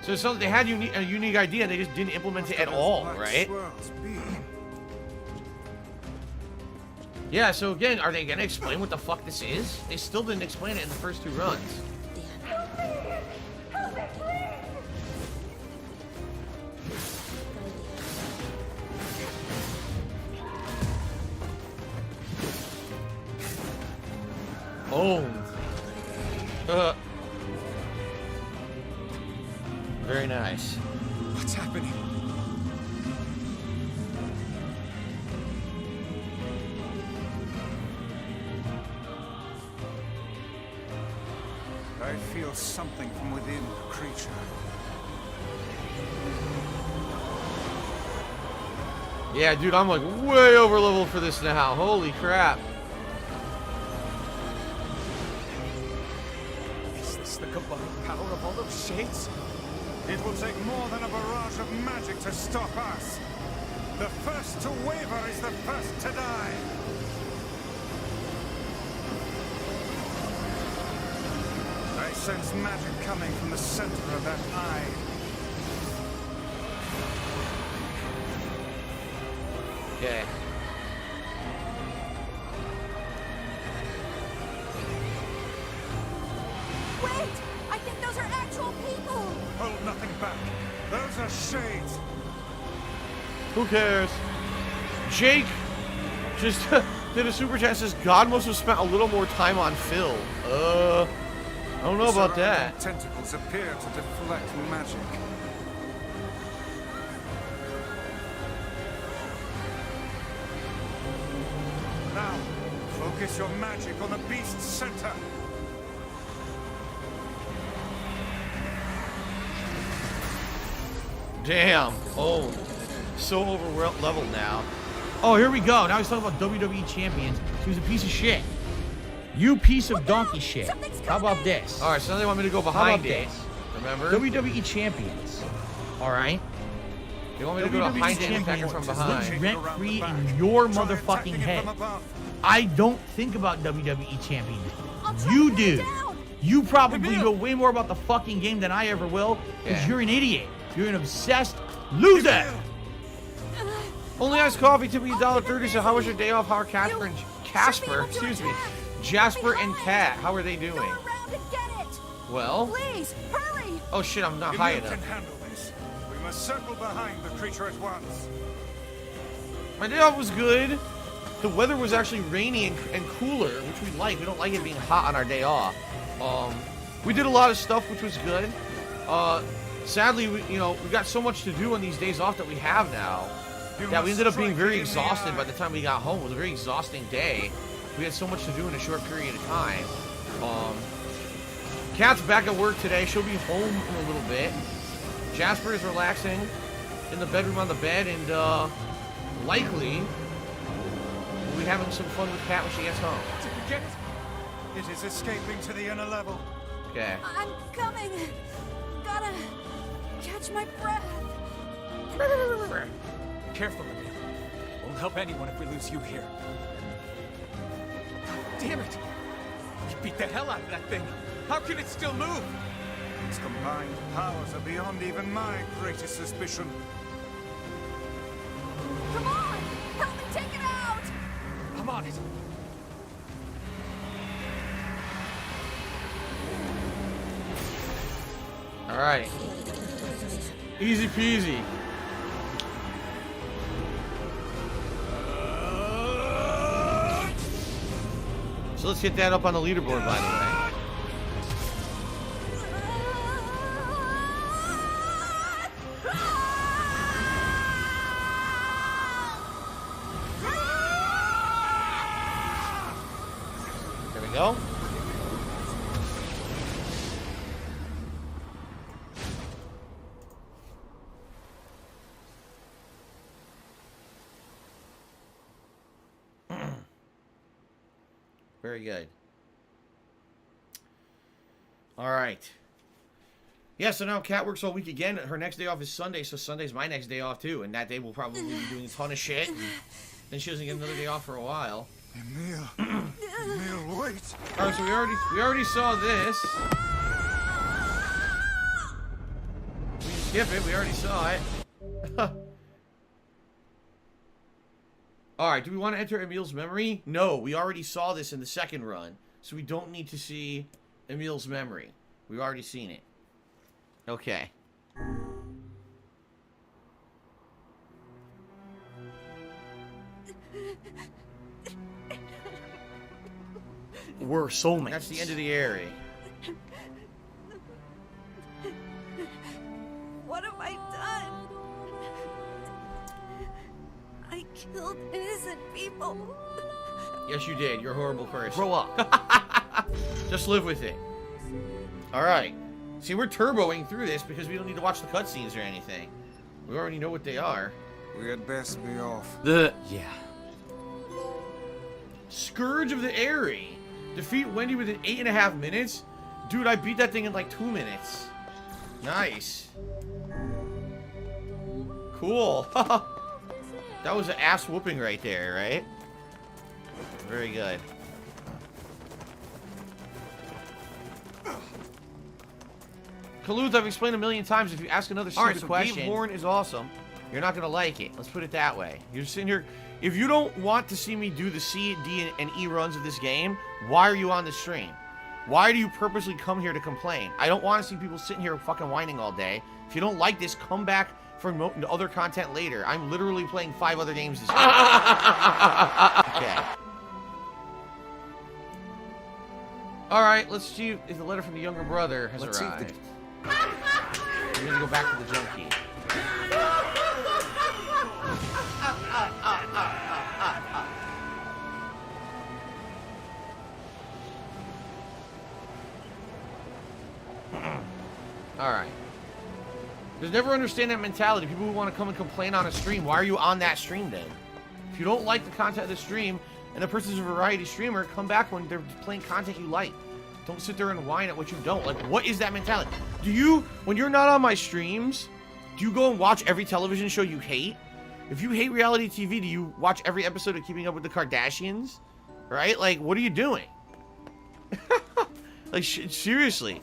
So it's something, they had a unique idea and they just didn't implement it at all, right? Yeah, so again, are they gonna explain what the fuck this is? They still didn't explain it in the first two runs. Oh. Very nice. What's happening? I feel something from within the creature. Yeah, dude, I'm like way over level for this now. Holy crap. Is this the combined power of all those shades? It will take more than a barrage of magic to stop us. The first to waver is the first to die. I sense magic coming from the center of that eye. Okay. Wait! I think those are actual people! Hold nothing back. Those are shades. Who cares? Jake just did a super chat. Says God must have spent a little more time on Phil. I don't know about that. Tentacles appear to deflect magic. Now, focus your magic on the beast's center. Damn. Oh, so over leveled now. Oh, here we go. Now he's talking about WWE champions. He was a piece of shit. You piece of donkey shit. How about this? All right, so now they want me to go behind it. Remember? WWE champions. All right. They want me to go behind it and attack her from behind. Rent free in your motherfucking head. I don't think about WWE champions. You do. You probably know way more about the fucking game than I ever will, because you're an idiot. You're an obsessed loser. Only iced coffee tipped me $1.30. So how was your day off? How are Casper, excuse me, Jasper and Kat? How are they doing? Well, please hurry. Oh shit, I'm not high enough. Can handle this. We must circle behind the creature at once. My day off was good. The weather was actually rainy and cooler, which we like. We don't like it being hot on our day off. We did a lot of stuff, which was good. Sadly, we got so much to do on these days off that we have now that we ended up being very exhausted by the time we got home. It was a very exhausting day. We had so much to do in a short period of time. Kat's back at work today. She'll be home in a little bit. Jasper is relaxing in the bedroom on the bed, and likely we'll be having some fun with Kat when she gets home. It is escaping to the inner level. Okay. I'm coming. Gotta catch my breath. Careful, Emil. Won't help anyone if we lose you here. Damn it! You beat the hell out of that thing. How can it still move? Its combined powers are beyond even my greatest suspicion. Come on! Help me take it out! I'm on it. All right. Easy peasy. So let's get that up on the leaderboard, by the way. There we go. Very good. All right. Yeah, so now Kat works all week again. Her next day off is Sunday, so Sunday's my next day off too. And that day we'll probably be doing a ton of shit. And then she doesn't get another day off for a while. Emil, Emil, wait. All right, so we already saw this. We can skip it. We already saw it. All right, do we want to enter Emil's memory? No, we already saw this in the second run, so we don't need to see Emil's memory. We've already seen it. Okay. We're soulmates. That's the end of the area. What have I done? I killed innocent people. Yes, you did. You're a horrible person. Grow up. Just live with it. All right. See, we're turboing through this because we don't need to watch the cutscenes or anything. We already know what they are. We had best be off. Yeah. Scourge of the Airy. Defeat Wendy within 8.5 minutes? Dude, I beat that thing in like 2 minutes. Nice. Cool. That was an ass whooping right there, right? Very good. Kaluth, I've explained a million times, if you ask another stupid question... Game Horn is awesome. You're not going to like it. Let's put it that way. You're sitting here... If you don't want to see me do the C, D, and E runs of this game, why are you on the stream? Why do you purposely come here to complain? I don't want to see people sitting here fucking whining all day. If you don't like this, come back for other content later. I'm literally playing 5 other games this week. Okay. Alright, let's see if the letter from the younger brother has arrived. We're gonna go back to the junkie. Alright. Just never understand that mentality. People who want to come and complain on a stream. Why are you on that stream then? If you don't like the content of the stream and the person's a variety streamer, come back when they're playing content you like. Don't sit there and whine at what you don't. Like, what is that mentality? Do you, when you're not on my streams, do you go and watch every television show you hate? If you hate reality TV, do you watch every episode of Keeping Up with the Kardashians? Right? Like, what are you doing? Like, seriously.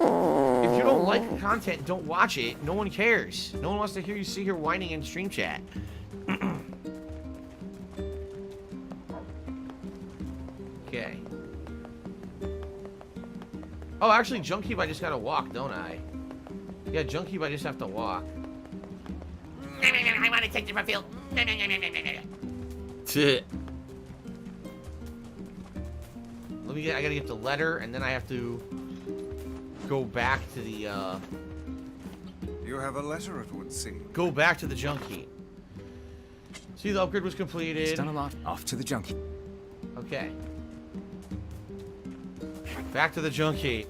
If you don't like the content, don't watch it. No one cares. No one wants to hear you sit here whining in stream chat. Okay. Oh, actually, Junkie, I just gotta walk, don't I? Yeah, Junkie, I just have to walk. I want to take the field. I gotta get the letter, and then I have to go back to the, You have a letter, it would seem. Go back to the junkie. See, the upgrade was completed. It's done a lot. Off to the junkie. Okay. Back to the junkie.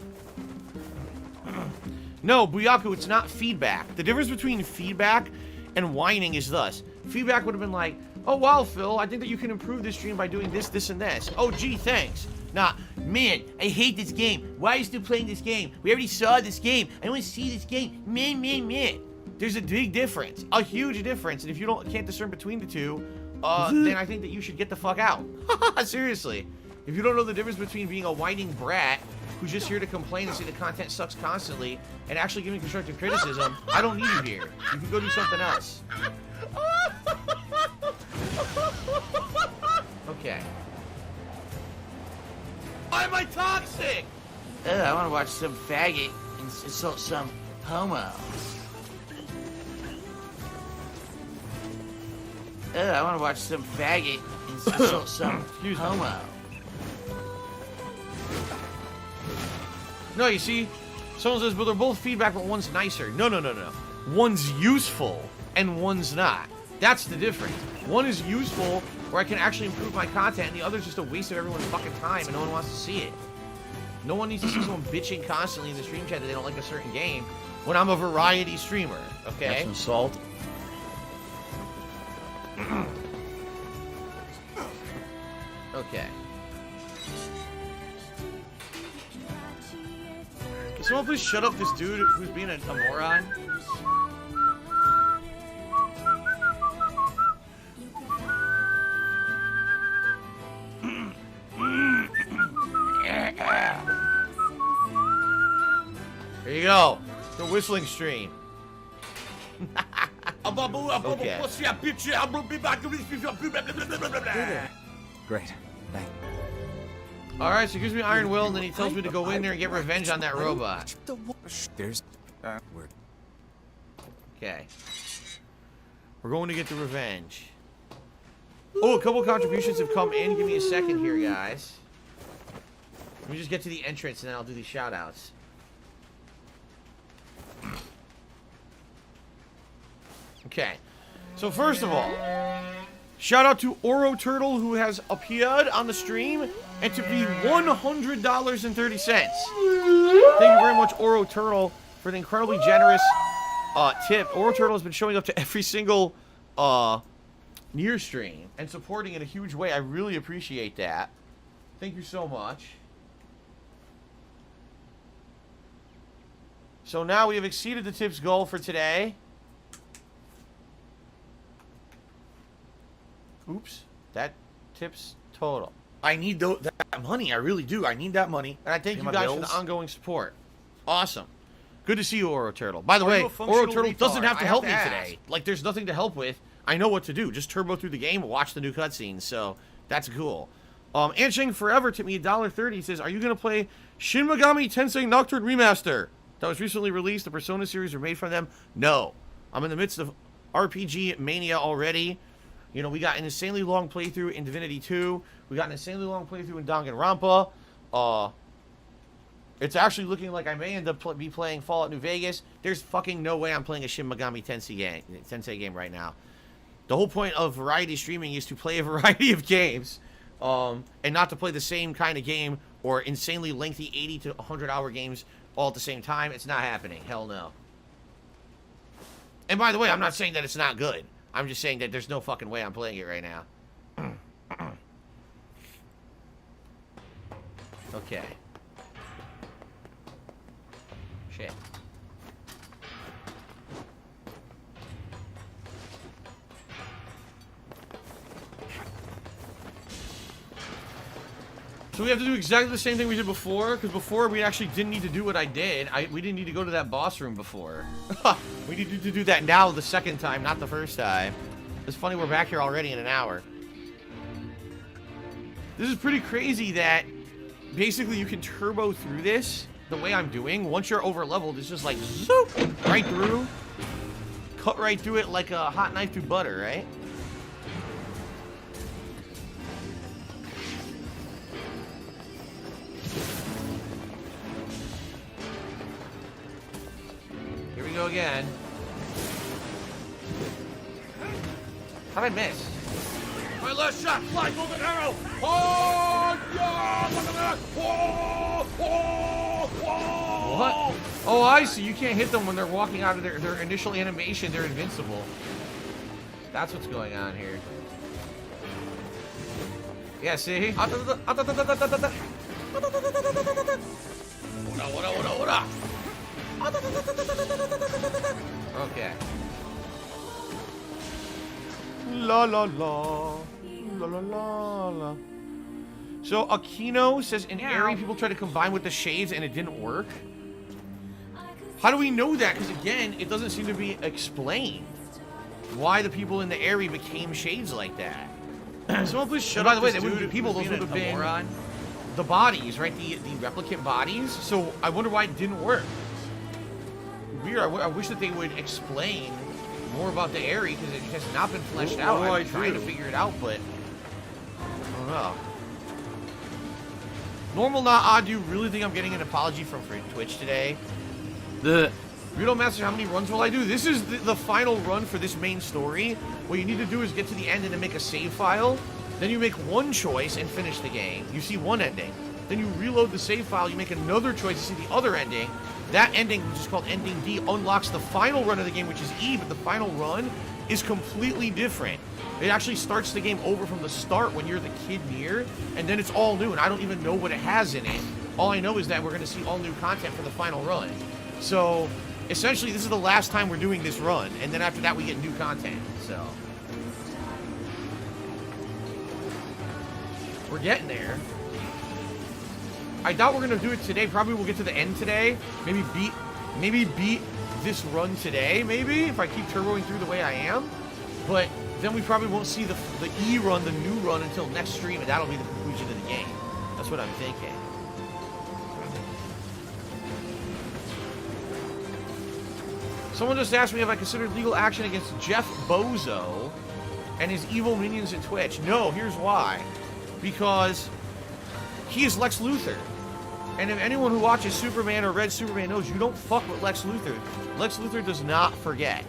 No, Buyaku, it's not feedback. The difference between feedback and whining is thus. Feedback would have been like, oh, wow, Phil, I think that you can improve this stream by doing this, this, and this. Oh, gee, thanks. Nah, man, I hate this game. Why are you still playing this game? We already saw this game. I don't want to see this game. Man. There's a big difference. A huge difference. And if you can't discern between the two, then I think that you should get the fuck out. Seriously. If you don't know the difference between being a whining brat who's just here to complain and say the content sucks constantly and actually giving constructive criticism, I don't need you here. You can go do something else. Okay. Why am I toxic? I want to watch some faggot insult some homo. I want to watch some faggot insult some homo. No, you see, someone says, but they're both feedback, but one's nicer. No. One's useful, and one's not. That's the difference. One is useful, where I can actually improve my content, and the other's just a waste of everyone's fucking time, and no one wants to see it. No one needs to see someone bitching constantly in the stream chat that they don't like a certain game, when I'm a variety streamer, okay? Have some salt. Okay. Can someone please shut up this dude who's being a moron? There you go. The whistling stream. Okay. Great. Thank you. Alright, so he gives me Iron Will, and then he tells me to go in there and get revenge on that robot. There's... Okay. We're going to get the revenge. Oh, a couple contributions have come in. Give me a second here, guys. Let me just get to the entrance, and then I'll do these shout-outs. Okay. So first of all, shout out to Oro Turtle, who has appeared on the stream and to be $100.30. Thank you very much, Oro Turtle, for the incredibly generous tip. Oro Turtle has been showing up to every single Nier stream and supporting in a huge way. I really appreciate that. Thank you so much. So now we have exceeded the tips goal for today. Oops. That tips total. I need that money. I really do. I need that money. And I thank Pay you my guys for bills. the ongoing support. Awesome. Good to see you, Oro Turtle. By the Are way, you a Oro functional Turtle doesn't retard? have to I help have me to today. Like, there's nothing to help with. I know what to do. Just turbo through the game, watch the new cutscenes. So, that's cool. Ansheng Forever tipped me $1.30. He says, are you going to play Shin Megami Tensei Nocturne Remaster? That was recently released. The Persona series were made from them. No. I'm in the midst of RPG Mania already. You know, we got an insanely long playthrough in Divinity 2. We got an insanely long playthrough in Danganronpa. It's actually looking like I may end up be playing Fallout New Vegas. There's fucking no way I'm playing a Shin Megami Tensei game right now. The whole point of variety streaming is to play a variety of games, and not to play the same kind of game or insanely lengthy 80 to 100 hour games all at the same time. It's not happening. Hell no. And by the way, I'm not saying that it's not good. I'm just saying that there's no fucking way I'm playing it right now. Okay. Shit. So we have to do exactly the same thing we did before, because before we actually didn't need to do what I did. We didn't need to go to that boss room before. We need to do that now the second time, not the first time. It's funny we're back here already in an hour. This is pretty crazy that basically you can turbo through this the way I'm doing. Once you're over leveled, it's just like zoop, right through. Cut right through it like a hot knife through butter, right? Here we go again. How'd I miss? My last shot, fly, golden arrow! Oh, yeah! Look at that! Oh, oh, oh. What? Oh, I see. You can't hit them when they're walking out of their initial animation. They're invincible. That's what's going on here. Yeah, see? Okay. La la la. La la la la. So Aquino says in Airy people try to combine with the shades and it didn't work. How do we know that? Because again, it doesn't seem to be explained why the people in the Airy became shades like that. Someone please shut by up. the way, this they wouldn't be dude people, who's those would being have a been moron. the bodies, right? The replicant bodies. So I wonder why it didn't work. Weird. I wish that they would explain more about the Airy because it has not been fleshed out. I'm trying to figure it out, but I don't know. Normal, not odd. Do you really think I'm getting an apology from Twitch today? The Rito Master, how many runs will I do? This is the final run for this main story. What you need to do is get to the end and then make a save file. Then you make one choice and finish the game. You see one ending. Then you reload the save file. You make another choice to see the other ending. That ending, which is called Ending D, unlocks the final run of the game, which is E, but the final run is completely different. It actually starts the game over from the start when you're the kid Nier, and then it's all new, and I don't even know what it has in it. All I know is that we're going to see all new content for the final run. So, essentially, this is the last time we're doing this run, and then after that we get new content, so. We're getting there. I doubt we're gonna do it today. Probably we'll get to the end today. Maybe beat this run today, maybe, if I keep turboing through the way I am. But then we probably won't see the E run, the new run, until next stream, and that'll be the conclusion of the game. That's what I'm thinking. Someone just asked me if I considered legal action against Jeff Bozo and his evil minions at Twitch. No, here's why. Because he is Lex Luthor. And if anyone who watches Superman or read Superman knows, you don't fuck with Lex Luthor. Lex Luthor does not forget.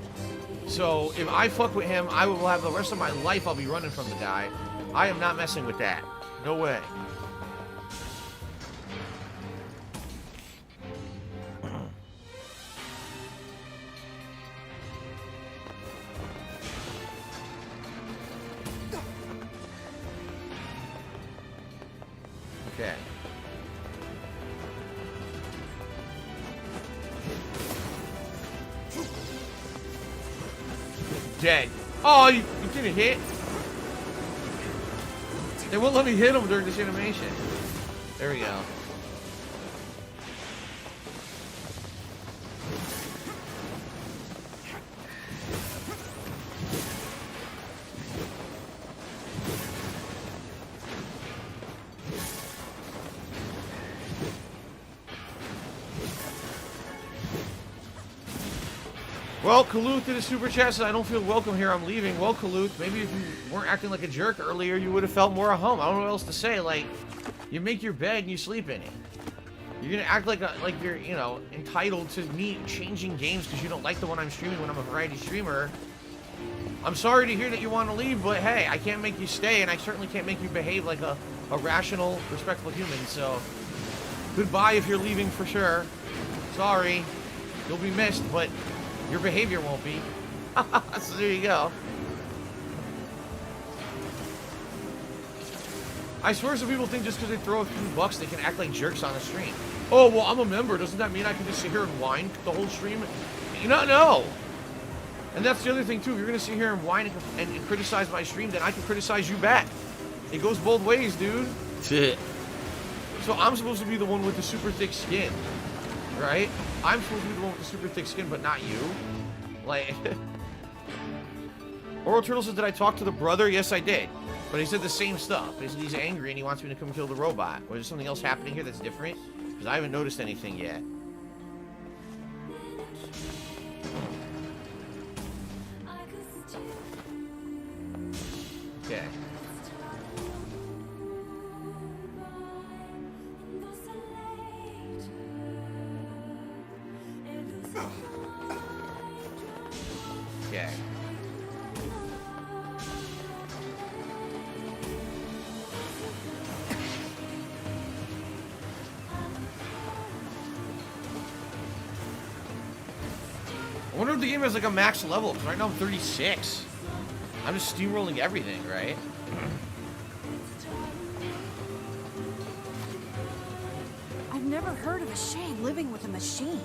So if I fuck with him, I will have the rest of my life I'll be running from the guy. I am not messing with that. No way. dead. Oh, you didn't hit? They won't let me hit him during this animation. There we go. Well, Kaluth did a super chat, so I don't feel welcome here. I'm leaving. Well, Kaluth, maybe if you weren't acting like a jerk earlier, you would have felt more at home. I don't know what else to say. Like, you make your bed and you sleep in it. You're gonna act like you're, you know, entitled to me changing games because you don't like the one I'm streaming when I'm a variety streamer. I'm sorry to hear that you want to leave, but hey, I can't make you stay, and I certainly can't make you behave like a rational, respectful human. So, goodbye if you're leaving for sure. Sorry, you'll be missed, but your behavior won't be. So there you go. I swear some people think just because they throw a few bucks they can act like jerks on a stream. Oh, well, I'm a member. Doesn't that mean I can just sit here and whine the whole stream? You know, no. And that's the other thing, too. If you're going to sit here and whine and criticize my stream, then I can criticize you back. It goes both ways, dude. So I'm supposed to be the one with the super thick skin, right? I'm supposed to be the one with the super thick skin, but not you. Like, Oral Turtle says, did I talk to the brother? Yes, I did. But he said the same stuff. Basically, he's angry and he wants me to come kill the robot. Or is there something else happening here that's different? Because I haven't noticed anything yet. Okay. Okay. I wonder if the game has like a max level, because right now I'm 36. I'm just steamrolling everything, right? I've never heard of a shade living with a machine.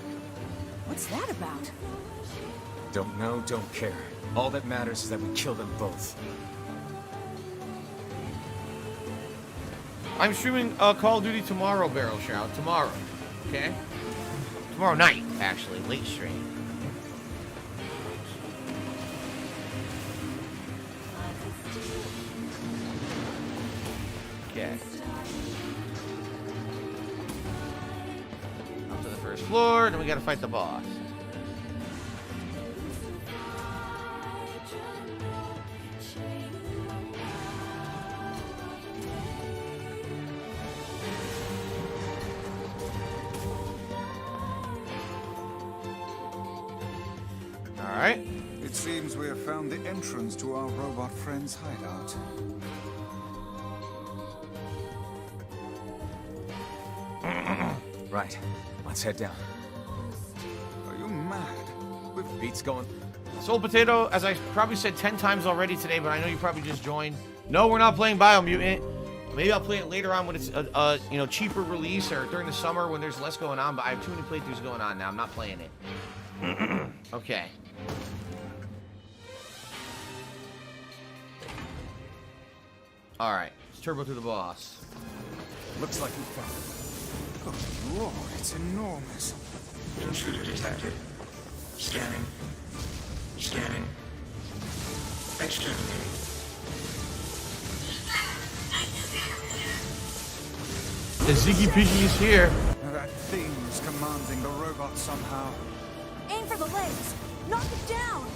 What's that about? Don't know, don't care. All that matters is that we kill them both. I'm streaming Call of Duty tomorrow, Barrel Shroud. Tomorrow, okay? Tomorrow night, actually. Late stream. Okay. Up to the first floor, then we gotta fight the boss. Alright. It seems we have found the entrance to our robot friend's hideout. Right. Let's head down. Are you mad? With beats going. Soul Potato, as I probably said 10 times already today, but I know you probably just joined. No, we're not playing Biomutant. Maybe I'll play it later on when it's a you know, cheaper release or during the summer when there's less going on, but I have too many playthroughs going on now. I'm not playing it. Okay. Alright, let's turbo through the boss. Looks like we found it. Good lord, it's enormous. Intruder detected. Scanning. Scanning. Exterminating. The Ziggy Piggy is here. That thing's commanding the robot somehow. Aim for the legs! Knock it down!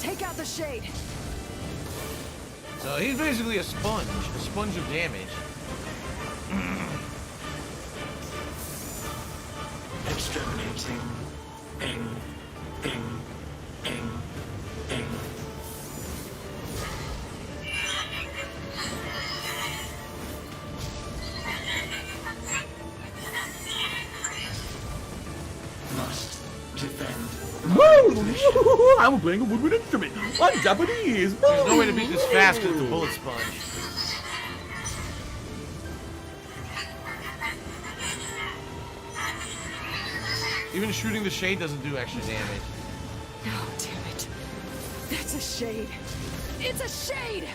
Take out the shade! So he's basically a sponge of damage. Exterminating. Ing. Ing. Ing. Ing. Must defend. Woo! I'm playing a woodwind instrument. I'm Japanese. There's no way to beat this fast because it's a bullet sponge. Even shooting the shade doesn't do extra damage. No, damn it. It's a shade. It's a shade!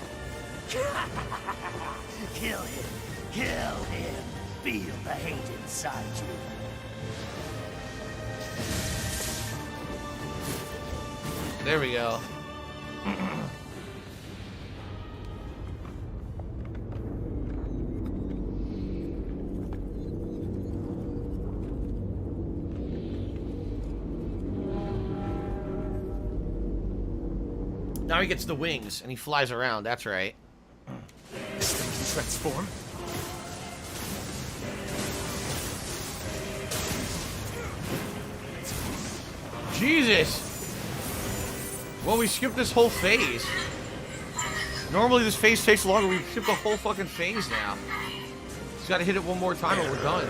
Kill him. Kill him. Feel the hate inside you. There we go. Now he gets the wings and he flies around. That's right. This thing can transform? Jesus! Well, we skipped this whole phase. Normally this phase takes longer. We skipped the whole fucking phase now. Just gotta hit it one more time and we're done.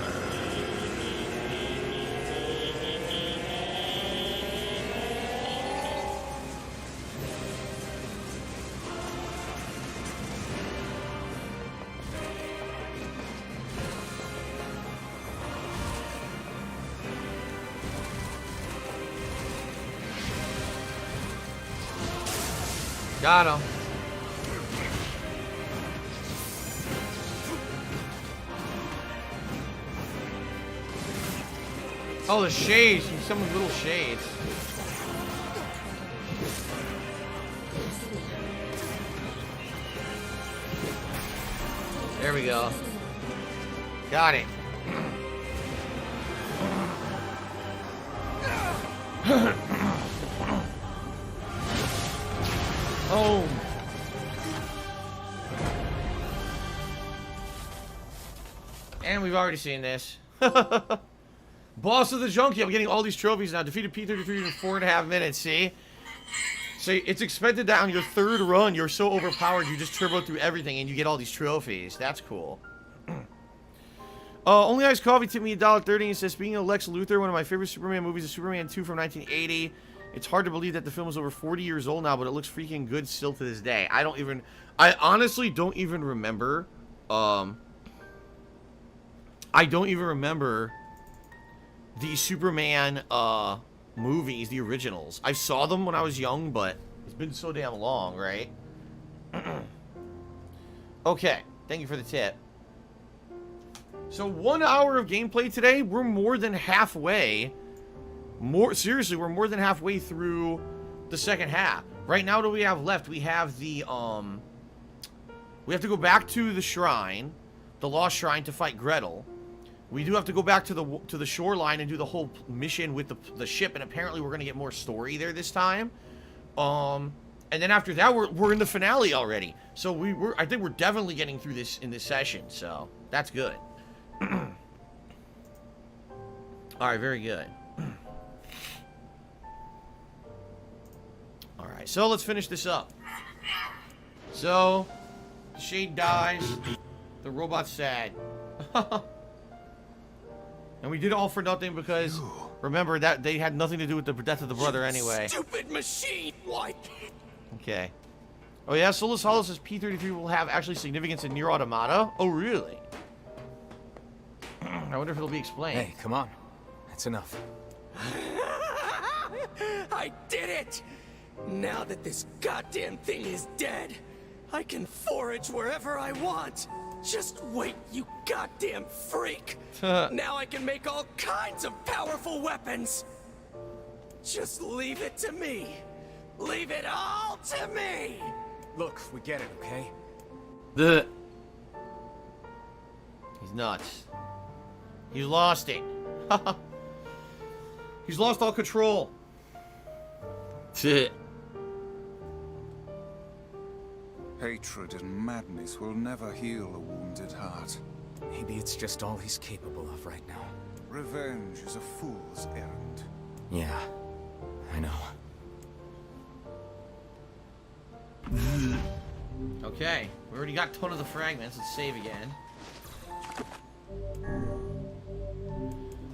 Got him. Oh, the shades. Some of the little shades. There we go. Got it. Oh. And we've already seen this. Boss of the Junkie. I'm getting all these trophies now. Defeated P-33 in 4.5 minutes. See? So it's expected that on your third run, you're so overpowered, you just turbo through everything and you get all these trophies. That's cool. Only Ice Coffee tipped me $1.30 and says, speaking of Lex Luthor, one of my favorite Superman movies is Superman 2 from 1980. It's hard to believe that the film is over 40 years old now, but it looks freaking good still to this day. I honestly don't even remember, I don't even remember the Superman, movies, the originals. I saw them when I was young, but it's been so damn long, right? Okay, thank you for the tip. So 1 hour of gameplay today, we're more than halfway. Seriously, we're more than halfway through the second half. Right now, what do we have left? We have the, we have to go back to the shrine, the Lost Shrine, to fight Gretel. We do have to go back to the shoreline and do the whole mission with the ship, and apparently we're going to get more story there this time. And then after that, we're in the finale already. So I think we're definitely getting through this in this session, so that's good. Alright, very good. Alright, so let's finish this up. So, the Shade dies. The robot's sad. And we did it all for nothing because, remember, that they had nothing to do with the death of the brother anyway. Stupid machine! Why? Okay. Oh yeah, Solus Hollow says P-33 will have actually significance in Nier Automata? Oh, really? I wonder if it'll be explained. Hey, come on. That's enough. I did it! Now that this goddamn thing is dead, I can forage wherever I want. Just wait, you goddamn freak! Now I can make all kinds of powerful weapons! Just leave it to me! Leave it all to me! Look, we get it, okay? He's nuts. He's lost it. He's lost all control. Hatred and madness will never heal a wounded heart. Maybe it's just all he's capable of right now. Revenge is a fool's errand. Yeah, I know. Okay, we already got a ton of the fragments. Let's save again.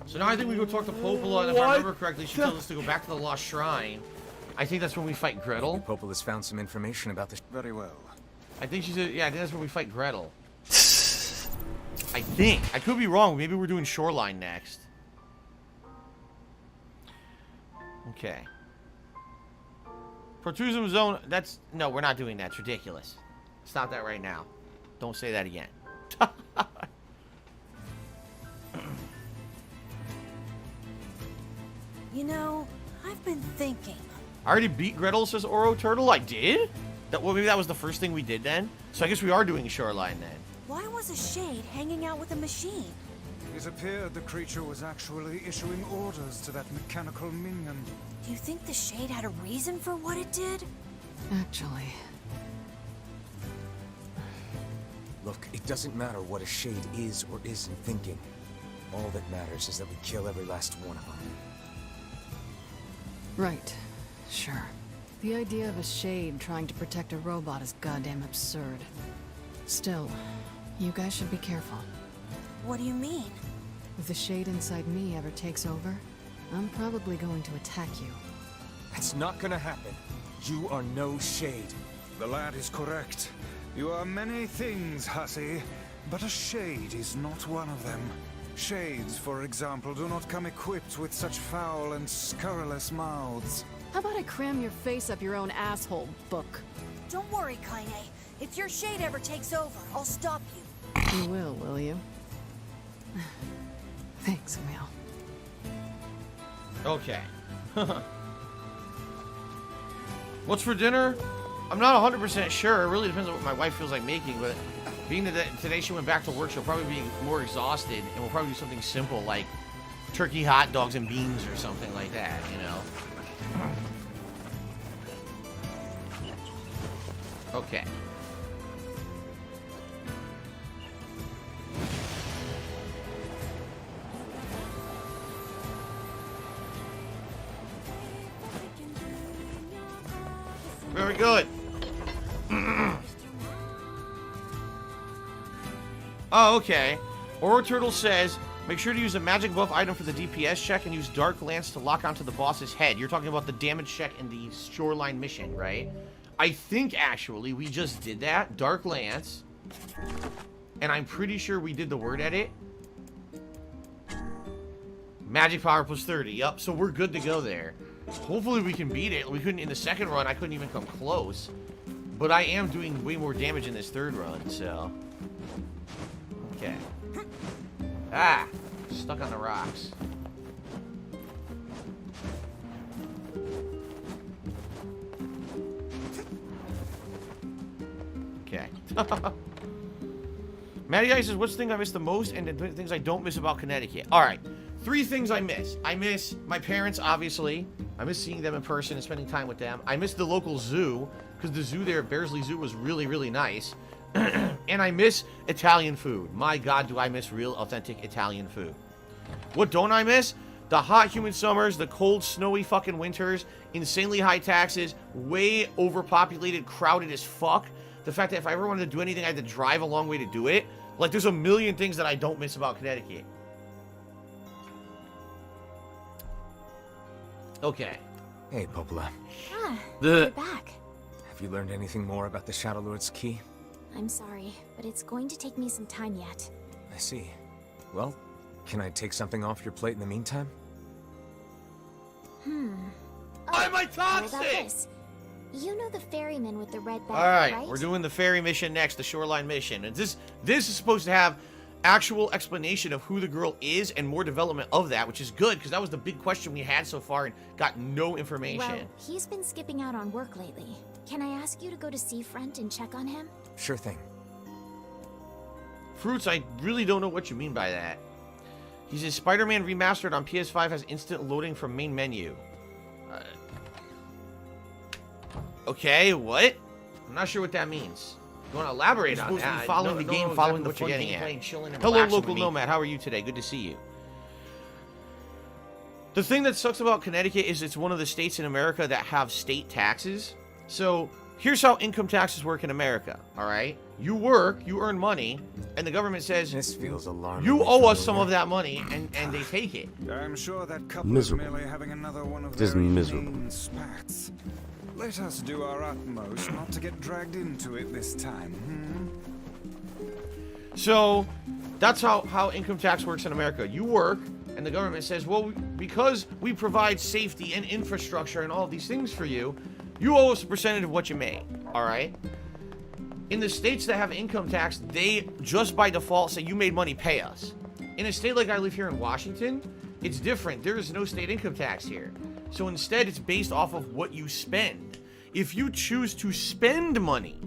So now I think we go talk to Popola, and if I remember correctly, she tells us to go back to the Lost Shrine. I think that's when we fight Gretel. Maybe Popola's found some information about this. Very well. I think she said, yeah, I think that's when we fight Gretel. I think. I could be wrong. Maybe we're doing Shoreline next. Okay. Protrusive zone. That's no, we're not doing that. It's ridiculous. Stop that right now. Don't say that again. You know, I've been thinking. I already beat Gretel, says Oro Turtle. I did? Well, maybe that was the first thing we did then? So I guess we are doing Shoreline then. Why was a shade hanging out with a machine? It appeared the creature was actually issuing orders to that mechanical minion. Do you think the shade had a reason for what it did? Actually... Look, it doesn't matter what a shade is or isn't thinking. All that matters is that we kill every last one of them. Right. Sure. The idea of a shade trying to protect a robot is goddamn absurd. Still, you guys should be careful. What do you mean? If the shade inside me ever takes over, I'm probably going to attack you. That's not gonna happen. You are no shade. The lad is correct. You are many things, hussy, but a shade is not one of them. Shades, for example, do not come equipped with such foul and scurrilous mouths. How about I cram your face up your own asshole, book? Don't worry, Kaine. If your shade ever takes over, I'll stop you. You will you? Thanks, Emil. Okay. What's for dinner? I'm not 100% sure. It really depends on what my wife feels like making, but being that today she went back to work, she'll probably be more exhausted, and we'll probably do something simple like turkey hot dogs and beans or something like that, you know? Okay. Very good. Oh, okay. Oro Turtle says, make sure to use a magic buff item for the DPS check and use Dark Lance to lock onto the boss's head. You're talking about the damage check in the Shoreline mission, right? I think, actually, we just did that. Dark Lance. And I'm pretty sure we did the word edit. Magic power plus 30. Yup, so we're good to go there. Hopefully we can beat it. We couldn't, in the second run, I couldn't even come close. But I am doing way more damage in this third run, so... Okay. Ah! Stuck on the rocks. Okay. Matty Ice says, what's the thing I miss the most and the things I don't miss about Connecticut? Alright. 3 things I miss. I miss my parents, obviously. I miss seeing them in person and spending time with them. I miss the local zoo, because the zoo there at Bearsley Zoo was really, really nice. And I miss Italian food. My God, do I miss real, authentic Italian food. What don't I miss? The hot, humid summers, the cold, snowy fucking winters, insanely high taxes, way overpopulated, crowded as fuck. The fact that if I ever wanted to do anything, I had to drive a long way to do it. Like, there's a million things that I don't miss about Connecticut. Okay. Hey, Popola. Ah, you're back. Have you learned anything more about the Shadow Lord's key? I'm sorry, but it's going to take me some time yet. I see. Well, can I take something off your plate in the meantime? Why am I What about toxic? this? You know the ferryman with the red bag, Alright, right? we're doing the ferry mission next, the Shoreline mission. And this is supposed to have actual explanation of who the girl is and more development of that, which is good, because that was the big question we had so far and got no information. Well, he's been skipping out on work lately. Can I ask you to go to Seafront and check on him? Sure thing. Fruits, I really don't know what you mean by that. He says Spider-Man Remastered on PS5 has instant loading from main menu. Okay, what? I'm not sure what that means. You want to elaborate on that? Following the game, following the fun gameplay, chilling and Hello, local nomad. How are you today? Good to see you. The thing that sucks about Connecticut is it's one of the states in America that have state taxes. So here's how income taxes work in America, all right? You work, you earn money, and the government says, this feels alarming. You owe us some of that money, and they take it. I'm sure that couple Miserable. is merely having another one of Just their miserable. inane spats. Let us do our utmost not to get dragged into it this time, So that's how income tax works in America. You work, and the government says, well, because we provide safety and infrastructure and all of these things for you, You owe us a percentage of what you make, all right? In the states that have income tax, they just by default say you made money, pay us. In a state like I live here in Washington, it's different. There is no state income tax here. So instead, it's based off of what you spend. If you choose to spend money,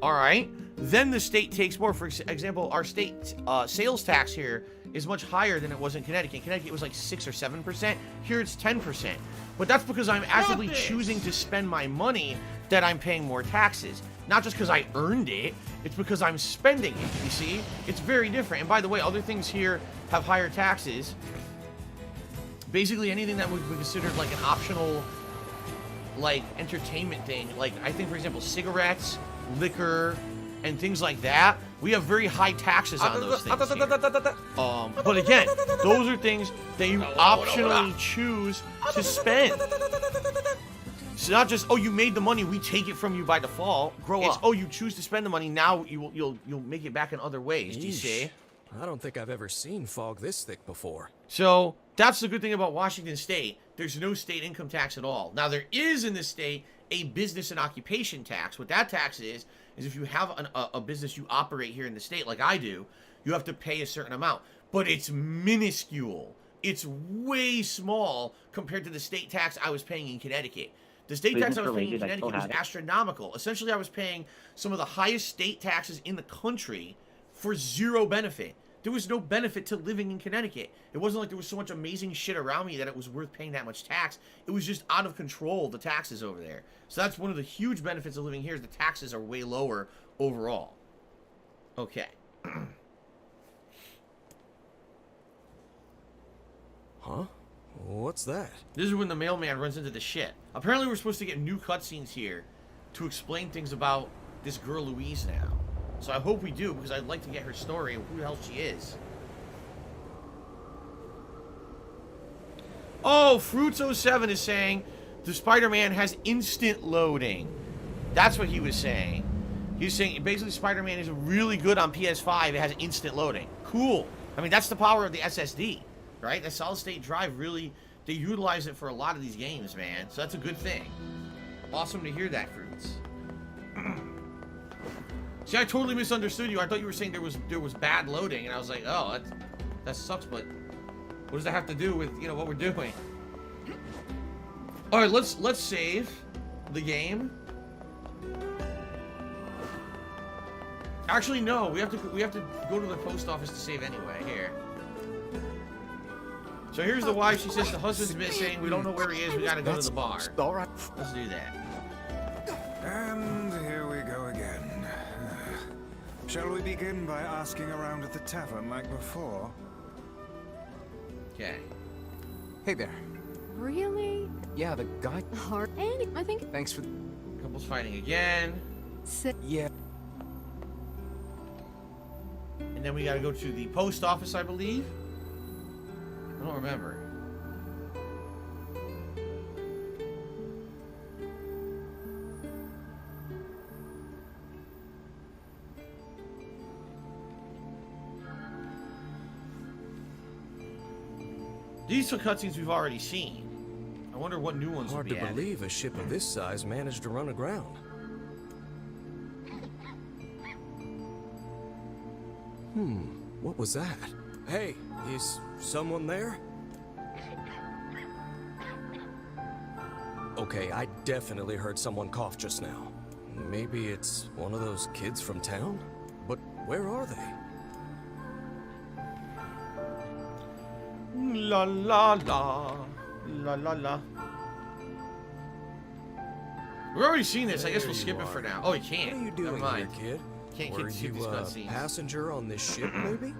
all right, then the state takes more. For example, our state sales tax here is much higher than it was in Connecticut. In Connecticut, it was like 6 or 7%. Here, it's 10%. But that's because I'm actively choosing to spend my money that I'm paying more taxes. Not just because I earned it, it's because I'm spending it, you see? It's very different. And by the way, other things here have higher taxes. Basically, anything that would be considered like an optional, like, entertainment thing. Like, I think, for example, cigarettes, liquor, and things like that, we have very high taxes on those things here. But again, those are things that you optionally choose to spend. It's not just, oh, you made the money, we take it from you by default. It's, oh, you choose to spend the money, now you'll make it back in other ways. Do you see? I don't think I've ever seen fog this thick before. So that's the good thing about Washington State. There's no state income tax at all. Now there is in this state a business and occupation tax. What that tax is if you have a business you operate here in the state, like I do, you have to pay a certain amount. But it's minuscule. It's way small compared to the state tax I was paying in Connecticut. The state tax I was paying in Connecticut was astronomical. Essentially, I was paying some of the highest state taxes in the country for zero benefit. There was no benefit to living in Connecticut. It wasn't like there was so much amazing shit around me that it was worth paying that much tax. It was just out of control, the taxes over there. So that's one of the huge benefits of living here is the taxes are way lower overall. Okay. Huh? What's that? This is when the mailman runs into the shit. Apparently we're supposed to get new cutscenes here to explain things about this girl Louise now. So I hope we do, because I'd like to get her story of who the hell she is. Oh, Fruits07 is saying the Spider-Man has instant loading. That's what he was saying. He was saying basically Spider-Man is really good on PS5. It has instant loading. Cool. I mean, that's the power of the SSD, right? The solid-state drive really, they utilize it for a lot of these games, man. So that's a good thing. Awesome to hear that, Fruits. See, I totally misunderstood you. I thought you were saying there was bad loading, and I was like, oh, that sucks. But what does that have to do with what we're doing? All right, let's save the game. Actually, no, we have to go to the post office to save anyway. Here. So here's the wife. She says the husband's missing. We don't know where he is. We gotta go to the bar. All right. Let's do that. And here we go again. Shall we begin by asking around at the tavern like before? Okay. Hey there. Really? Yeah, the guy. Hard. And I think. Thanks for. Couple's fighting again. Yeah. And then we gotta go to the post office, I believe. I don't remember. These are cutscenes we've already seen. I wonder what new ones Hard will be to added. believe a ship of this size managed to run aground. What was that? Hey, is someone there? Okay, I definitely heard someone cough just now. Maybe it's one of those kids from town? But where are they? La la la. La la la. We've already seen this. I guess we'll skip it for now. Oh, you can't. What are you doing Never mind. here, kid? Can't Were skip these you a cutscenes. passenger on this ship, maybe?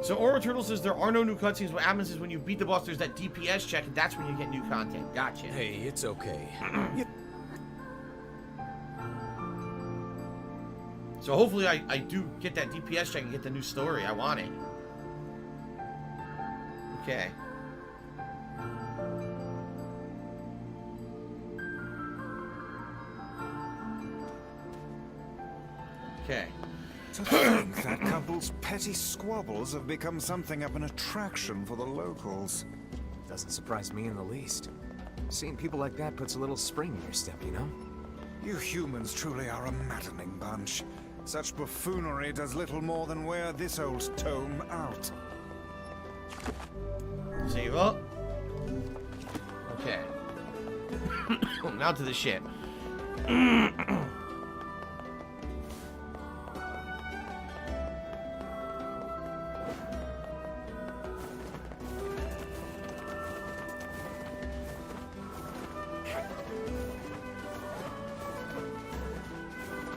So Oro Turtle says there are no new cutscenes. What happens is when you beat the boss, there's that DPS check, and that's when you get new content. Gotcha. Hey, it's okay. So hopefully I do get that DPS check and get the new story. I want it. Okay. Okay. To think that couple's petty squabbles have become something of an attraction for the locals. Doesn't surprise me in the least. Seeing people like that puts a little spring in your step, you know? You humans truly are a maddening bunch. Such buffoonery does little more than wear this old tome out. Save up. Okay. Now to the ship.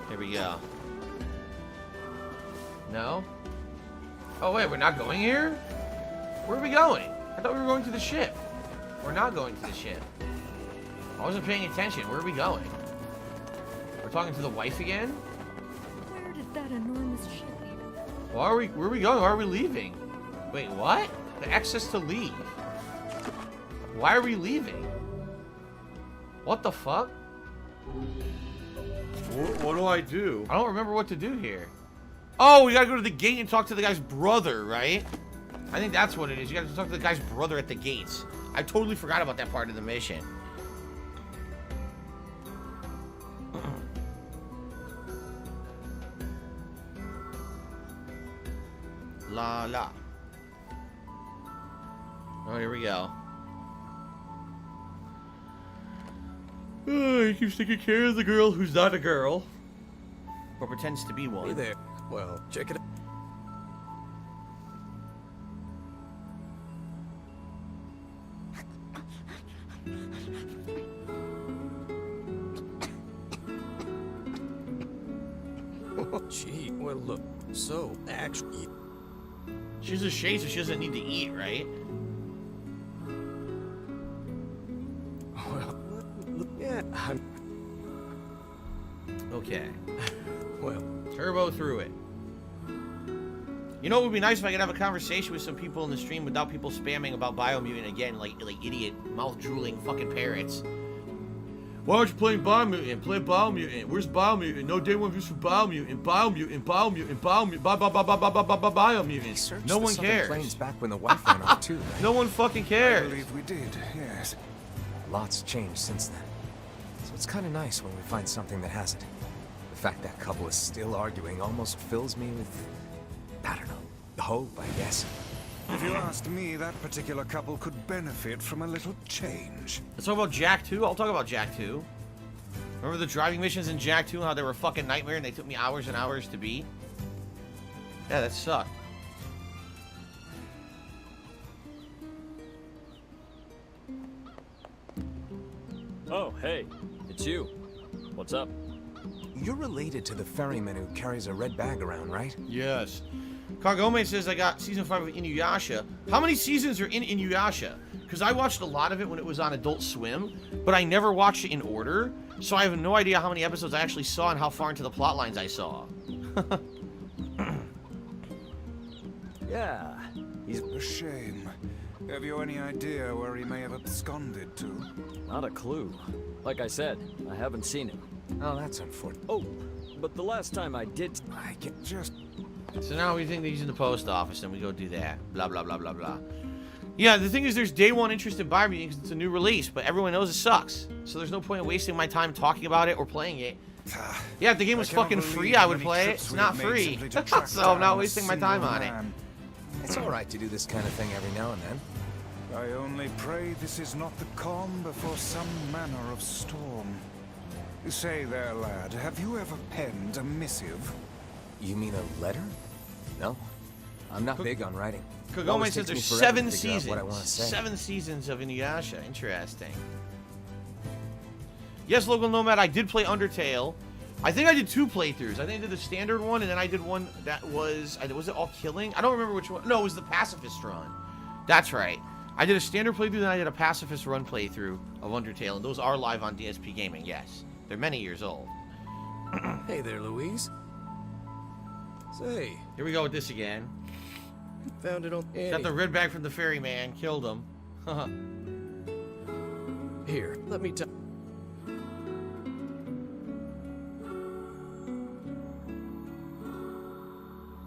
Here we go. No? Oh wait, we're not going here? Where are we going? I thought we were going to the ship. We're not going to the ship. I wasn't paying attention. Where are we going? We're talking to the wife again? Where did that enormous ship lead? Where are we going? Why are we leaving? Wait, what? The access to leave. Why are we leaving? What the fuck? What do I do? I don't remember what to do here. Oh, we gotta go to the gate and talk to the guy's brother, right? I think that's what it is. You gotta talk to the guy's brother at the gates. I totally forgot about that part of the mission. La la. Oh, here we go. Oh, he keeps taking care of the girl who's not a girl. Or pretends to be one. Hey there. Well, check it out. Gee, well look, so actually... She's a shade, so she doesn't need to eat, right? Well, yeah, Okay. Well, turbo through it. You know, it would be nice if I could have a conversation with some people in the stream without people spamming about Biomutant again, like idiot, mouth-drooling fucking parrots. Why aren't you playing Biomutant? Play Biomutant. Where's Biomutant? No day one views for Biomutant. Biomutant. Biomutant. No one cares. Planes back when the wife went off too, right? No one fucking I cares. believe we did, yes. Lots changed since then. So it's kind of nice when we find something that hasn't. The fact that couple is still arguing almost fills me with, I don't know, hope, I guess. If you asked me, that particular couple could benefit from a little change. Let's talk about Jack 2. I'll talk about Jack 2. Remember the driving missions in Jack 2 and how they were a fucking nightmare and they took me hours and hours to beat? Yeah, that sucked. Oh, hey, it's you. What's up? You're related to the ferryman who carries a red bag around, right? Yes. Kagome says I got season 5 of Inuyasha. How many seasons are in Inuyasha? Because I watched a lot of it when it was on Adult Swim, but I never watched it in order, so I have no idea how many episodes I actually saw and how far into the plot lines I saw. Yeah, he's a shame. Have you any idea where he may have absconded to? Not a clue. Like I said, I haven't seen him. Oh, that's unfortunate. Oh, but the last time I did... I can just... So now we think that he's in the post office and we go do that. Blah, blah, blah, blah, blah. Yeah, the thing is there's day one interest in Biomutant because it's a new release, but everyone knows it sucks. So there's no point in wasting my time talking about it or playing it. Yeah, if the game was fucking free, I would play it. It's not free. So I'm not wasting my time on it. It's alright to do this kind of thing every now and then. I only pray this is not the calm before some manner of storm. Say there, lad, have you ever penned a missive? You mean a letter? No. I'm not big on writing. Kagome says there's 7 seasons. 7 seasons of Inuyasha. Interesting. Yes, Local Nomad, I did play Undertale. I think I did 2 playthroughs. I think I did the standard one, and then I did one that was it all killing? I don't remember which one. No, it was the Pacifist run. That's right. I did a standard playthrough, then I did a Pacifist run playthrough of Undertale, and those are live on DSP Gaming, yes. They're many years old. Hey there, Louise. Say. Here we go with this again. Found it on Annie. Got the red bag from the ferryman. Killed him. Here, let me tell...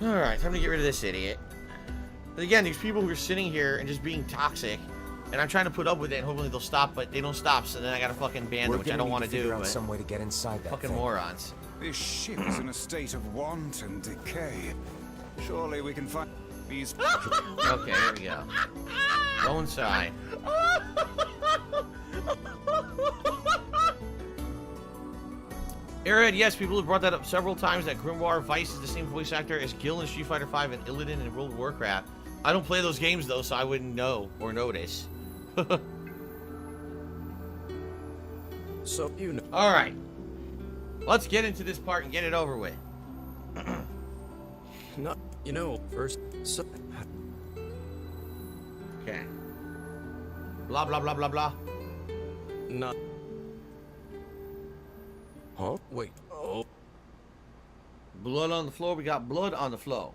Alright, time to get rid of this idiot. But again, these people who are sitting here and just being toxic, and I'm trying to put up with it and hopefully they'll stop, but they don't stop, so then I gotta fucking ban them, which I don't want to do. Out some way to get inside that fucking thing. morons. This ship is in a state of want and decay. Surely we can find these. Okay, here we go. Go inside. Airhead, yes, people have brought that up several times, that Grimoire Vice is the same voice actor as Gil in Street Fighter V and Illidan in World of Warcraft. I don't play those games, though, so I wouldn't know or notice. So, you know. Alright. Let's get into this part and get it over with. Not, you know, first, so... Okay. Blah, blah, blah, blah, blah. Not... Huh? Wait, oh. Blood on the floor. We got blood on the floor.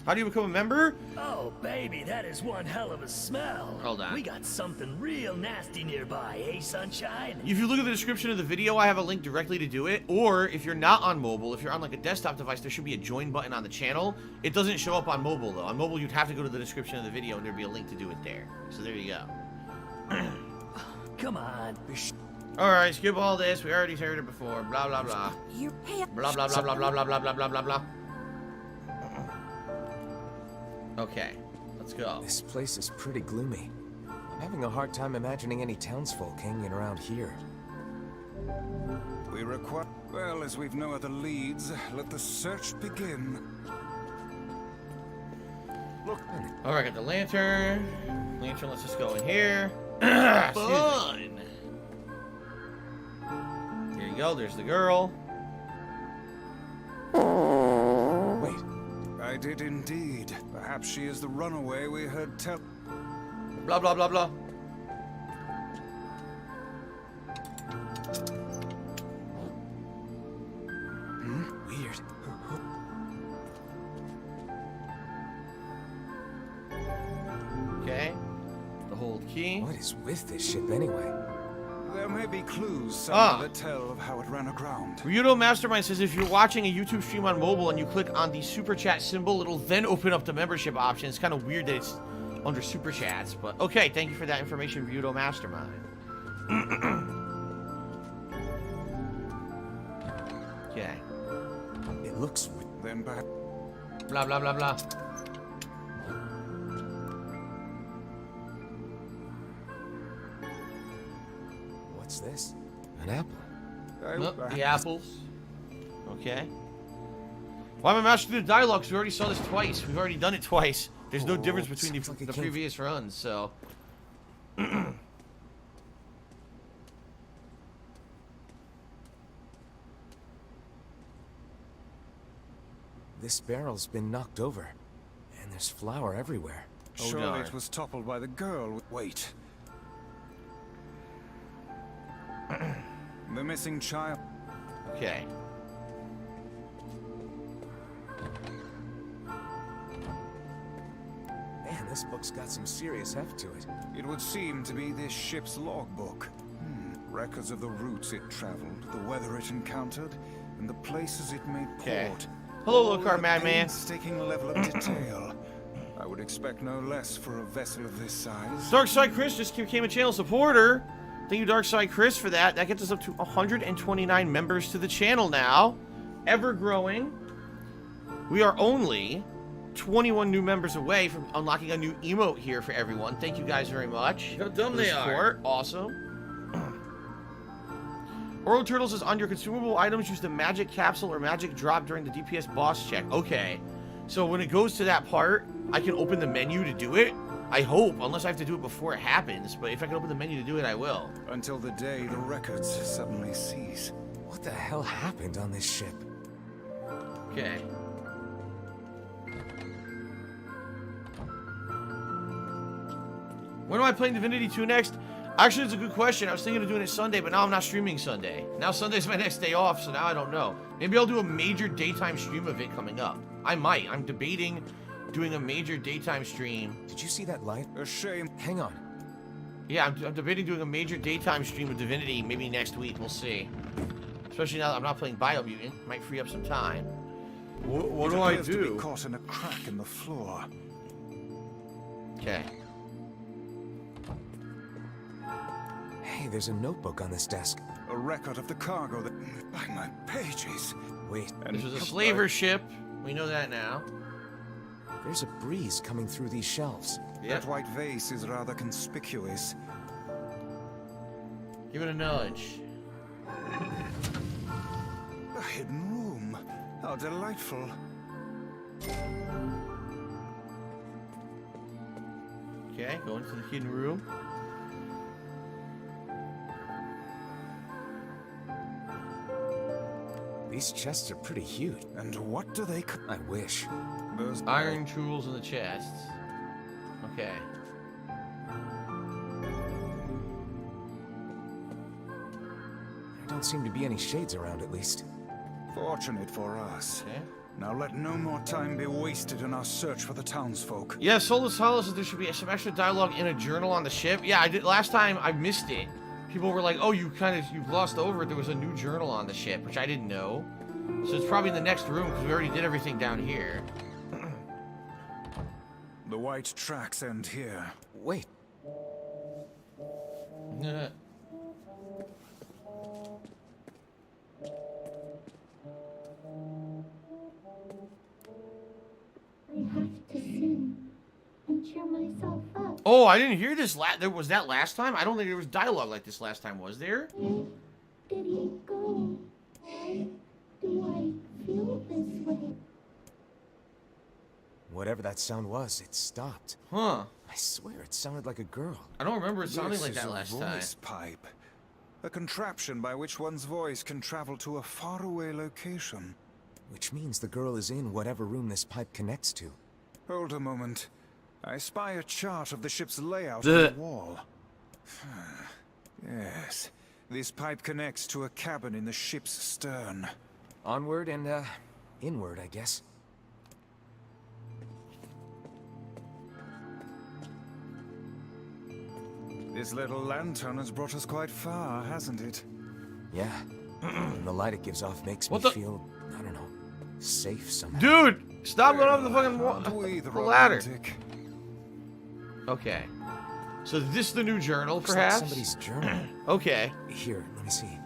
How do you become a member? Oh, baby, that is one hell of a smell. Hold on. We got something real nasty nearby, eh, sunshine? If you look at the description of the video, I have a link directly to do it. Or if you're not on mobile, if you're on like a desktop device, there should be a join button on the channel. It doesn't show up on mobile though. On mobile, you'd have to go to the description of the video and there'd be a link to do it there. So there you go. Come on. Alright, skip all this. We already heard it before. Blah, blah, blah. Blah, blah, blah, blah, blah, blah, blah, blah, blah, blah, blah. Okay, let's go. This place is pretty gloomy. I'm having a hard time imagining any townsfolk hanging around here. We require... Well, as we've no other leads, let the search begin. Look. Alright, got the lantern. Lantern, let's just go in here. Fun! Here you go, there's the girl. Wait. I did indeed. Perhaps she is the runaway we heard tell. Blah, blah, blah, blah. Weird. Okay. The hold key. What is with this ship anyway? There may be clues somewhere that tell of how it ran aground. Ryudo Mastermind says if you're watching a YouTube stream on mobile and you click on the super chat symbol, it'll then open up the membership option. It's kind of weird that it's under super chats, but okay, thank you for that information, Ryudo Mastermind. Okay. It looks... Then back. Blah, blah, blah, blah. What's this? An apple. Nope, the apples. Okay. Why am I mashing through the dialogue? Because we already saw this twice. We've already done it twice. There's no difference between the previous runs, so... This barrel's been knocked over, and there's flour everywhere. Surely it was toppled by the girl. Wait. The missing child. Okay. Man, this book's got some serious heft to it. It would seem to be this ship's logbook. Records of the routes it traveled, the weather it encountered, and the places it made port. Hello, Low Car Madman. Painstaking level of detail. I would expect no less for a vessel of this size. Darkside Chris just became a channel supporter. Thank you, Darkside Chris, for that. That gets us up to 129 members to the channel now. Ever growing. We are only 21 new members away from unlocking a new emote here for everyone. Thank you guys very much. How dumb they are. Awesome. Oro Turtle says, on your consumable items, use the magic capsule or magic drop during the DPS boss check. Okay. So when it goes to that part, I can open the menu to do it. I hope, unless I have to do it before it happens. But if I can open the menu to do it, I will. Until the day the records suddenly cease. What the hell happened on this ship? Okay. When am I playing Divinity 2 next? Actually, it's a good question. I was thinking of doing it Sunday, but now I'm not streaming Sunday. Now Sunday's my next day off, so now I don't know. Maybe I'll do a major daytime stream of it coming up. I might. I'm debating doing a major daytime stream. Did you see that light? A shame. Hang on. Yeah, I'm debating doing a major daytime stream of Divinity maybe next week. We'll see. Especially now that I'm not playing Biomutant. Might free up some time. What do I appears to be do? caught in a crack in the floor. Okay. Hey, there's a notebook on this desk. A record of the cargo that... By my pages. Wait. This was a slaver ship. We know that now. There's a breeze coming through these shelves. That white vase is rather conspicuous. Give it a nudge. A hidden room. How delightful. Okay, go into the hidden room. These chests are pretty huge. And what do they... I wish. Those iron tools in the chests. Okay. There don't seem to be any shades around, at least. Fortunate for us. Okay. Now let no more time be wasted in our search for the townsfolk. Yeah, Solus tells us that there should be some extra dialogue in a journal on the ship. Yeah, I did last time. I missed it. People were like, "Oh, you glossed over it. There was a new journal on the ship," which I didn't know. So it's probably in the next room because we already did everything down here. The white tracks end here. Wait. Oh, I didn't hear this. There was that last time. I don't think there was dialogue like this last time. Was there? Did he go? Why do I feel this way? Whatever that sound was, it stopped. Huh. I swear it sounded like a girl. I don't remember it sounding like This that is last a time. voice pipe. A contraption by which one's voice can travel to a faraway location. Which means the girl is in whatever room this pipe connects to. Hold a moment. I spy a chart of the ship's layout Duh. on the wall. Yes. This pipe connects to a cabin in the ship's stern. Onward and, inward, I guess. This little lantern has brought us quite far, hasn't it? Yeah. And the light it gives off makes me feel, I don't know, safe somehow. Dude, stop going up the fucking the ladder. Okay. So this is the new journal, Looks perhaps? like somebody's journal. Okay. Here, let me see.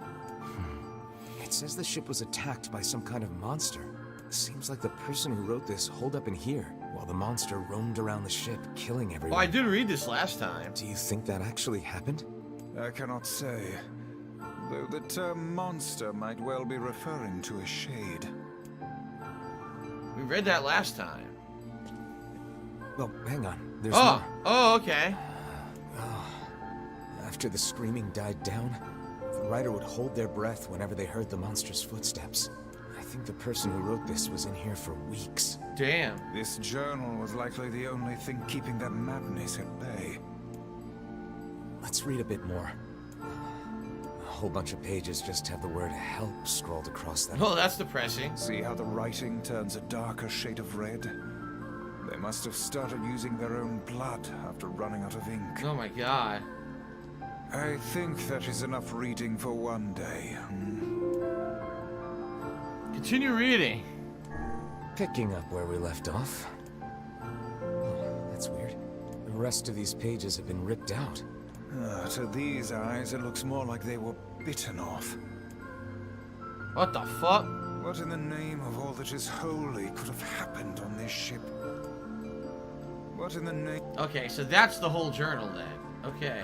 It says the ship was attacked by some kind of monster. Seems like the person who wrote this holed up in here, while the monster roamed around the ship, killing everyone. Oh, I did read this last time. Do you think that actually happened? I cannot say. Though the term monster might well be referring to a shade. We read that last time. Well, hang on. There's oh, more. oh, okay. After the screaming died down, the writer would hold their breath whenever they heard the monster's footsteps. I think the person who wrote this was in here for weeks. Damn. This journal was likely the only thing keeping that madness at bay. Let's read a bit more. A whole bunch of pages just have the word help scrolled across them. Oh, that's depressing. See how the writing turns a darker shade of red? They must have started using their own blood after running out of ink. Oh my god. I think that is enough reading for one day. Continue reading. Picking up where we left off. Oh, that's weird. The rest of these pages have been ripped out. To these eyes, it looks more like they were bitten off. What the fuck? What in the name of all that is holy could have happened on this ship? What in the name... Okay, so that's the whole journal then. Okay.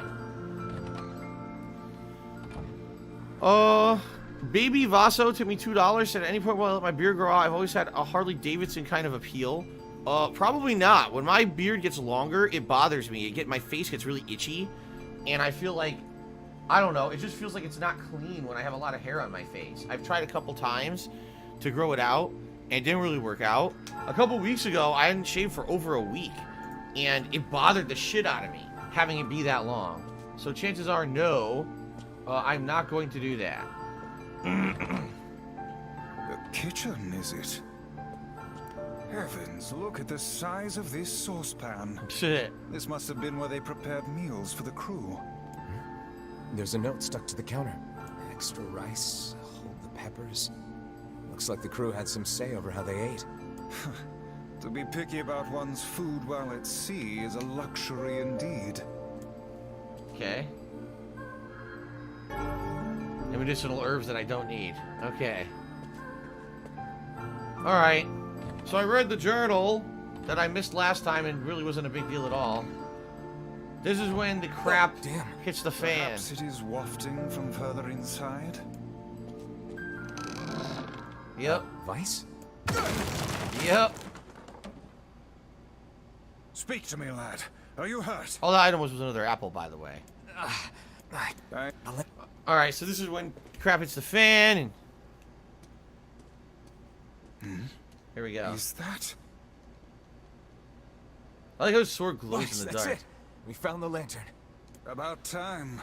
Baby Vaso took me $2. Said at any point while I let my beard grow out, I've always had a Harley Davidson kind of appeal. Probably not. When my beard gets longer, it bothers me. My face gets really itchy, and I feel like, I don't know, it just feels like it's not clean when I have a lot of hair on my face. I've tried a couple times to grow it out, and it didn't really work out. A couple weeks ago, I hadn't shaved for over a week, and it bothered the shit out of me having it be that long. So chances are, no, I'm not going to do that. The kitchen, is it? Heavens, look at the size of this saucepan. Shit. This must have been where they prepared meals for the crew. There's a note stuck to the counter. Extra rice, hold the peppers. Looks like the crew had some say over how they ate. To be picky about one's food while at sea is a luxury indeed. Okay. And medicinal herbs that I don't need. Okay. Alright. So I read the journal that I missed last time and really wasn't a big deal at all. This is when the crap hits the fan. Perhaps it is wafting from further inside? Yep. Vice? Yep. Speak to me, lad. Are you hurt? All the item was another apple, by the way. Alright, so this is when crap hits the fan and... Here we go. Is that... I like how his sword glows Vice, in the that's dark. it. We found the lantern. About time.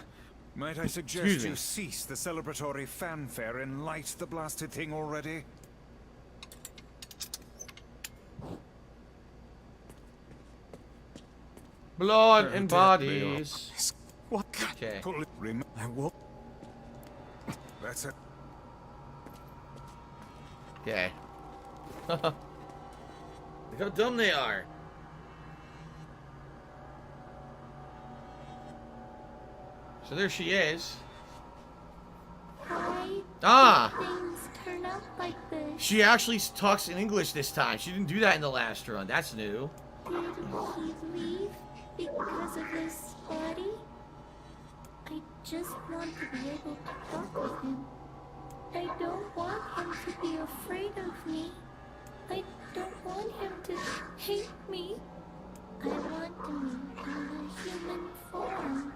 Might I suggest Excuse me. you cease the celebratory fanfare and light the blasted thing already? Blood and bodies. What? Okay. I will. That's it. Okay. Look how dumb they are. So there she is. Why Ah! do things turn out like this? She actually talks in English this time. She didn't do that in the last run. That's new. Did he leave because of this body? I just want to be able to talk with him. I don't want him to be afraid of me. I don't want him to hate me. I want to meet him in a human form.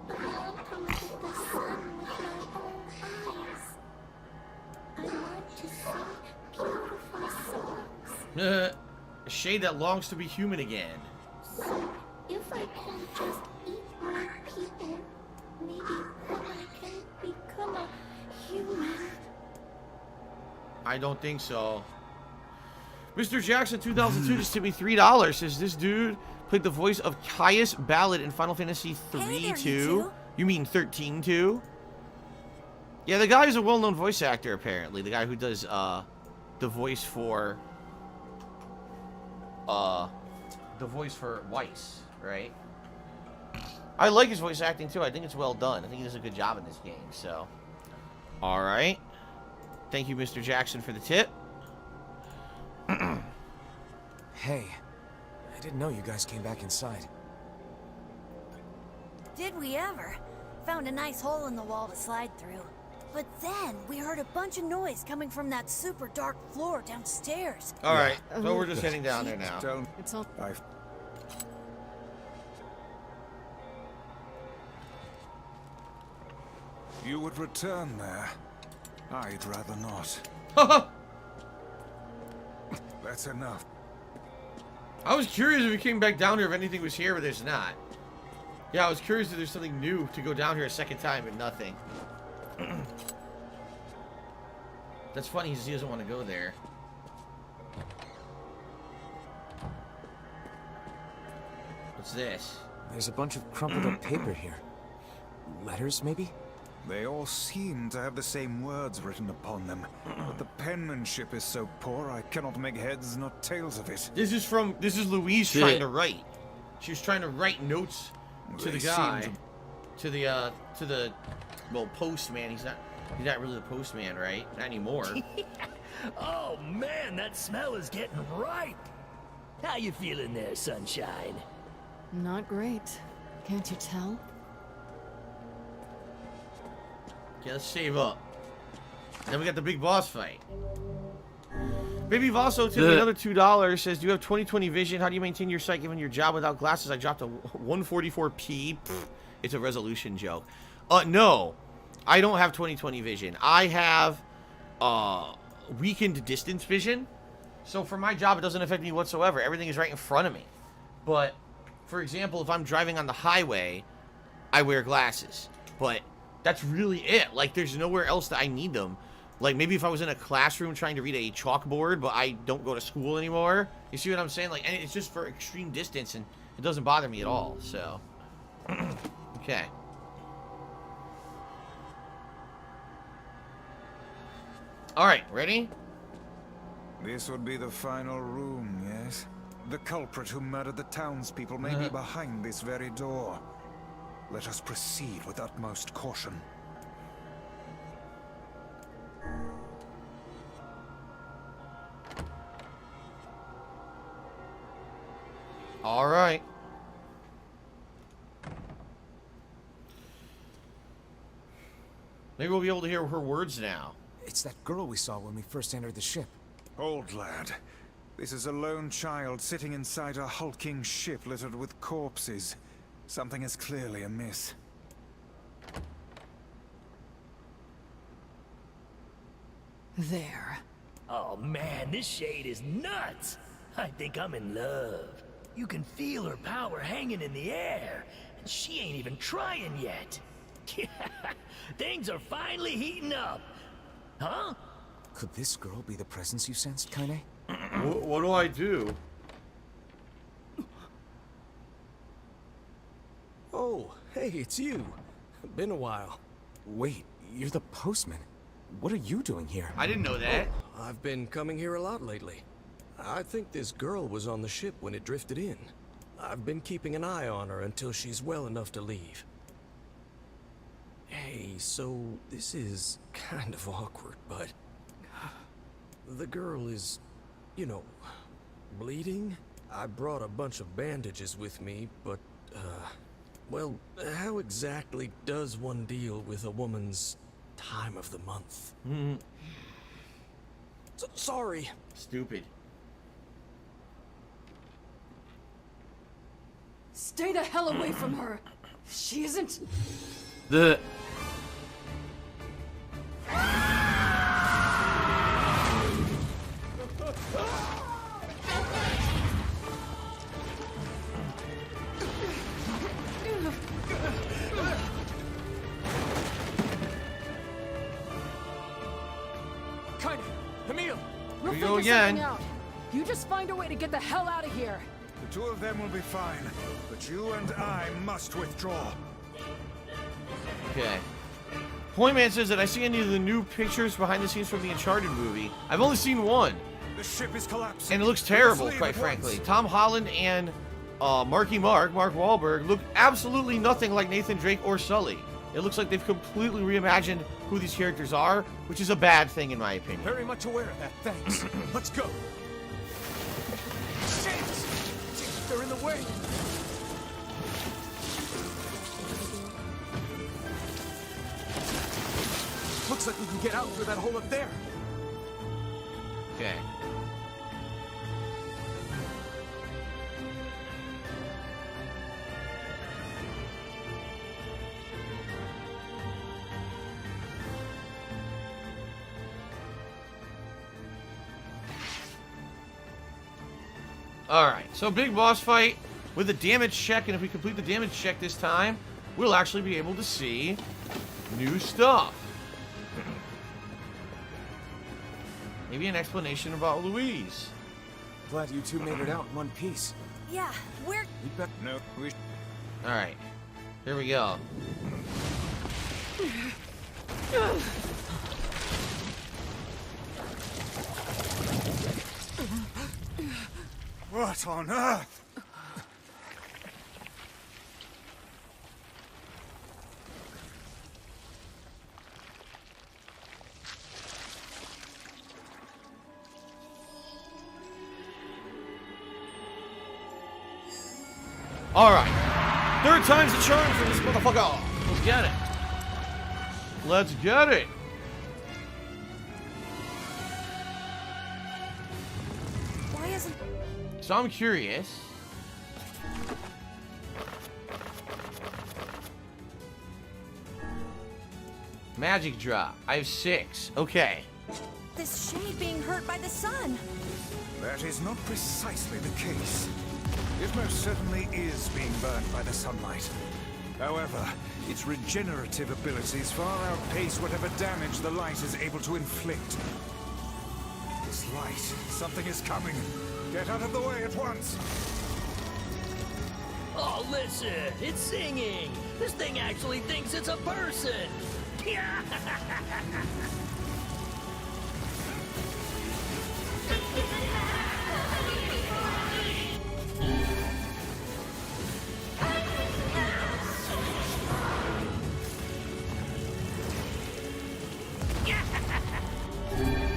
I want to look at the sun with my own eyes. I want to sing beautiful songs. A shade that longs to be human again. So, if I can just eat more people, maybe then I can become a human. I don't think so. Mr. Jackson 2002 just tipped me $3. Says this dude played the voice of Caius Ballad in Final Fantasy 3-2. You mean 13-2? Yeah, the guy is a well-known voice actor apparently. The guy who does the voice for Weiss, right? I like his voice acting too. I think it's well done. I think he does a good job in this game. So, all right. Thank you, Mr. Jackson, for the tip. Hey, I didn't know you guys came back inside. Did we ever? Found a nice hole in the wall to slide through. But then we heard a bunch of noise coming from that super dark floor downstairs. All right, so we're just heading down there now. It's all. You would return there. I'd rather not. That's enough. I was curious if we came back down here if anything was here, but there's not. Yeah, I was curious if there's something new to go down here a second time, but nothing. That's funny, he doesn't want to go there. What's this? There's a bunch of crumpled up paper here. Letters, maybe? They all seem to have the same words written upon them, but the penmanship is so poor I cannot make heads nor tails of it. This is Louise trying to write. She was trying to write notes to the guy, to the well, postman. He's not really the postman, right? Not anymore. Oh man, that smell is getting ripe. How you feeling there, sunshine? Not great. Can't you tell? Okay, let's save up. Then we got the big boss fight. Baby Vaso tipped me another $2. Says, do you have 20/20 vision? How do you maintain your sight given your job without glasses? I dropped a 144p. Pfft, it's a resolution joke. No. I don't have 20/20 vision. I have weakened distance vision. So for my job, it doesn't affect me whatsoever. Everything is right in front of me. But, for example, if I'm driving on the highway, I wear glasses. But that's really it. Like, there's nowhere else that I need them. Like, maybe if I was in a classroom trying to read a chalkboard, but I don't go to school anymore. You see what I'm saying? Like, and it's just for extreme distance, and it doesn't bother me at all, so. Okay. Alright, ready? This would be the final room, yes? The culprit who murdered the townspeople may be behind this very door. Let us proceed with utmost caution. Alright. Maybe we'll be able to hear her words now. It's that girl we saw when we first entered the ship. Old lad, this is a lone child sitting inside a hulking ship littered with corpses. Something is clearly amiss. There. Oh man, this shade is nuts. I think I'm in love. You can feel her power hanging in the air, and she ain't even trying yet. Things are finally heating up. Huh? Could this girl be the presence you sensed, Kaine? What do I do? Oh, hey, it's you. Been a while. Wait, you're the postman. What are you doing here? I didn't know that. Oh, I've been coming here a lot lately. I think this girl was on the ship when it drifted in. I've been keeping an eye on her until she's well enough to leave. Hey, so this is kind of awkward, but the girl is, you know, bleeding. I brought a bunch of bandages with me, but, well, how exactly does one deal with a woman's time of the month? Sorry. Stupid. Stay the hell away from her. She isn't. The. Kaine, Emil, we'll we go figure again. something out. You just find a way to get the hell out of here. The two of them will be fine, but you and I must withdraw. Okay. Pointman says that I see any of the new pictures behind the scenes from the Uncharted movie. I've only seen one. The ship is collapsing. And it looks terrible, quite frankly. Tom Holland and Mark Wahlberg, look absolutely nothing like Nathan Drake or Sully. It looks like they've completely reimagined who these characters are, which is a bad thing in my opinion. Very much aware of that, thanks. Let's go. Shit! They're in the way. Looks like we can get out through that hole up there. Okay. Alright, so big boss fight with a damage check, and if we complete the damage check this time, we'll actually be able to see new stuff. Maybe an explanation about Louise. Glad you two made it out in one piece. Yeah, we're... No, we... Alright, here we go. What on earth? Alright. Third time's the charm for this motherfucker. Let's get it. Let's get it. Why isn't... So I'm curious. Magic drop. I have 6. Okay. This shade being hurt by the sun. That is not precisely the case. It most certainly is being burned by the sunlight. However, its regenerative abilities far outpace whatever damage the light is able to inflict. This light, something is coming. Get out of the way at once. Oh, listen, it's singing. This thing actually thinks it's a person.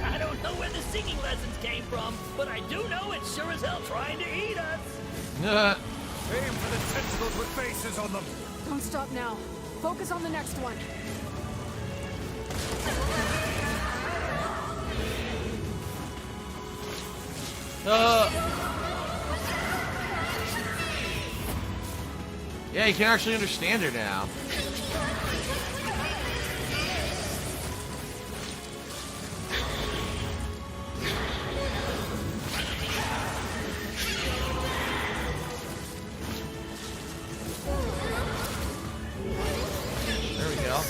I don't know where the singing lessons came from, but I do know it's sure as hell trying to eat us. Aim for the tentacles with faces on them. Don't stop now. Focus on the next one. Yeah, you can actually understand her now. There we go.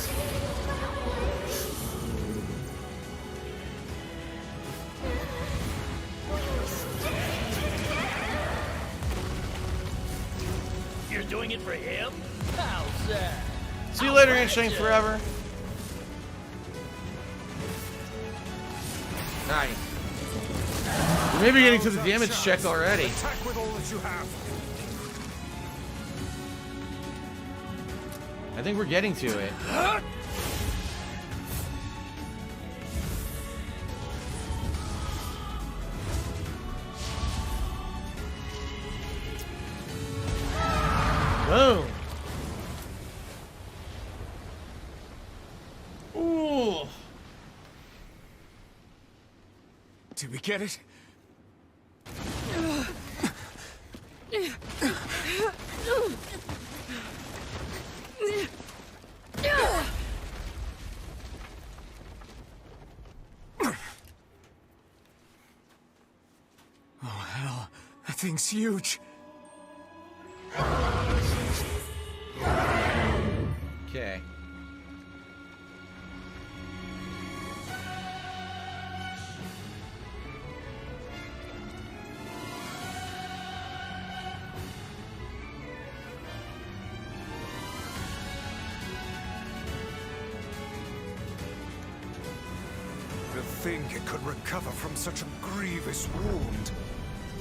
You're doing it for him? How's that? See you later, Insane Forever. Nice. We may be getting to the damage check already. Attack with all that you have. I think we're getting to it. Boom. Ooh. Did we get it? Oh, hell. That thing's huge. Okay. To think it could recover from such a grievous wound.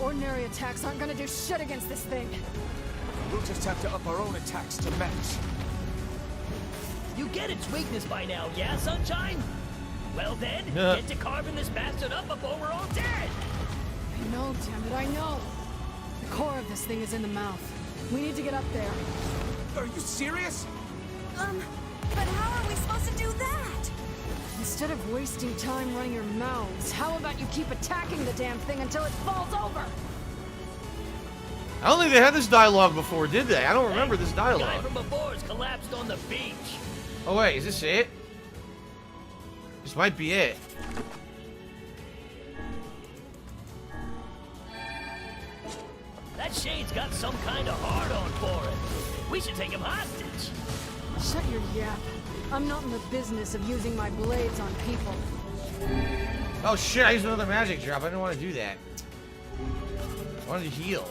Ordinary attacks aren't gonna do shit against this thing. We'll just have to up our own attacks to match. You get its weakness by now, yeah, Sunshine? Well then, get to carving this bastard up before we're all dead! I know, damn it, I know. The core of this thing is in the mouth. We need to get up there. Are you serious? But how are we supposed to do that? Instead of wasting time running your mouths, how about you keep attacking the damn thing until it falls over? I don't think they had this dialogue before, did they? I don't remember this The guy dialogue. from before's collapsed on the beach. Oh wait, is this it? This might be it. That Shade's got some kind of hard-on for it. We should take him hostage. Shut your yap. I'm not in the business of using my blades on people. Oh shit, I used another magic drop. I didn't want to do that. I wanted to heal.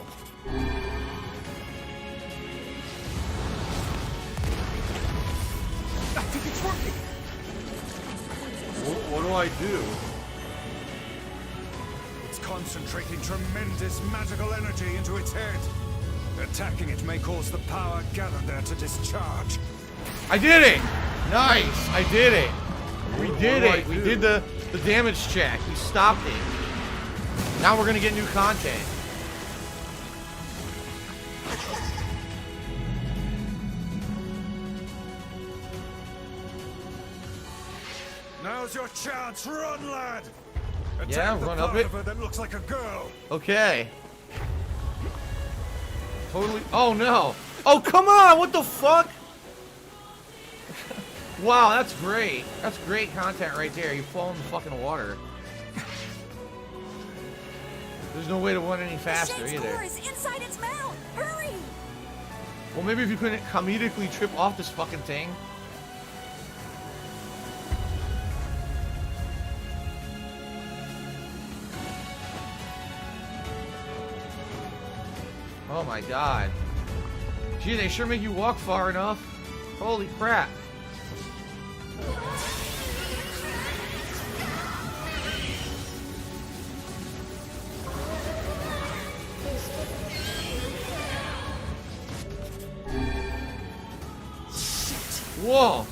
I think it's working. What do I do? It's concentrating tremendous magical energy into its head. Attacking it may cause the power gathered there to discharge. I did it! Nice! I did it! We did do I it! We do? did the damage check. We stopped it. Now we're gonna get new content. Now's your chance. Run, lad. Attack Yeah, the run part up it. of her that looks like a girl. Okay. Totally. Oh no! Oh come on! What the fuck? Wow, that's great. That's great content right there. You fall in the fucking water. There's no way to run any faster Shade's either. core is inside its mouth. Hurry! Well, maybe if you couldn't comedically trip off this fucking thing. Oh my god. Gee, they sure make you walk far enough. Holy crap. Whoa.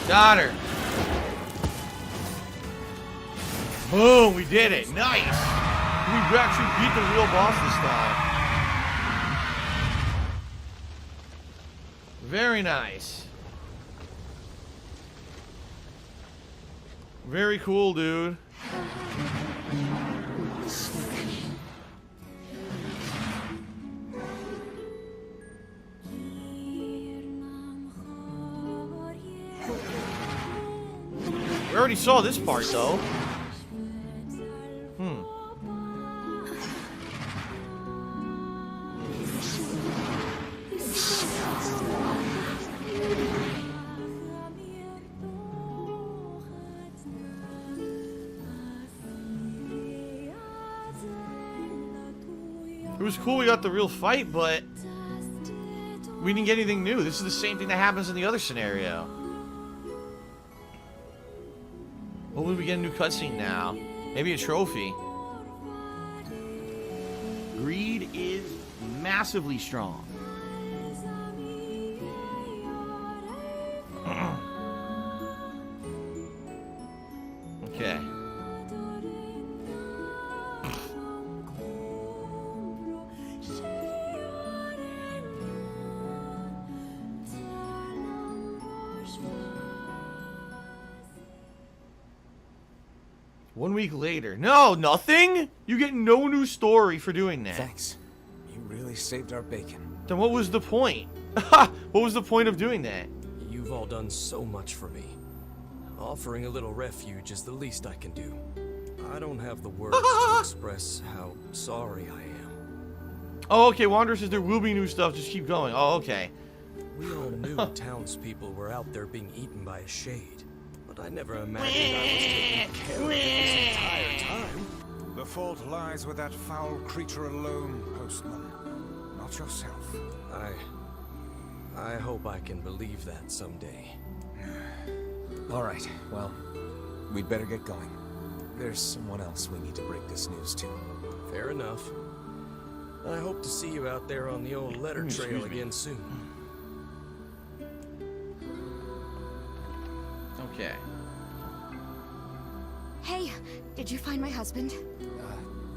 Got her. Boom, we did it. Nice. We actually beat the real boss this time. Very nice. Very cool, dude. We already saw this part, though. It was cool we got the real fight, but we didn't get anything new. This is the same thing that happens in the other scenario. Hopefully we get a new cutscene now. Maybe a trophy. Greed is massively strong. Okay. One week later. No, nothing? You get no new story for doing that. Thanks. You really saved our bacon. Then what was the point? What was the point of doing that? You've all done so much for me. Offering a little refuge is the least I can do. I don't have the words to express how sorry I am. Oh, okay. Wanderer says there will be new stuff. Just keep going. Oh, okay. We all knew townspeople were out there being eaten by a shade. But I never imagined I was taking care of it this entire time. The fault lies with that foul creature alone, Postman. Not yourself. I hope I can believe that someday. All right, well, we'd better get going. There's someone else we need to break this news to. Fair enough. I hope to see you out there on the old letter trail again soon. Okay. Hey, did you find my husband?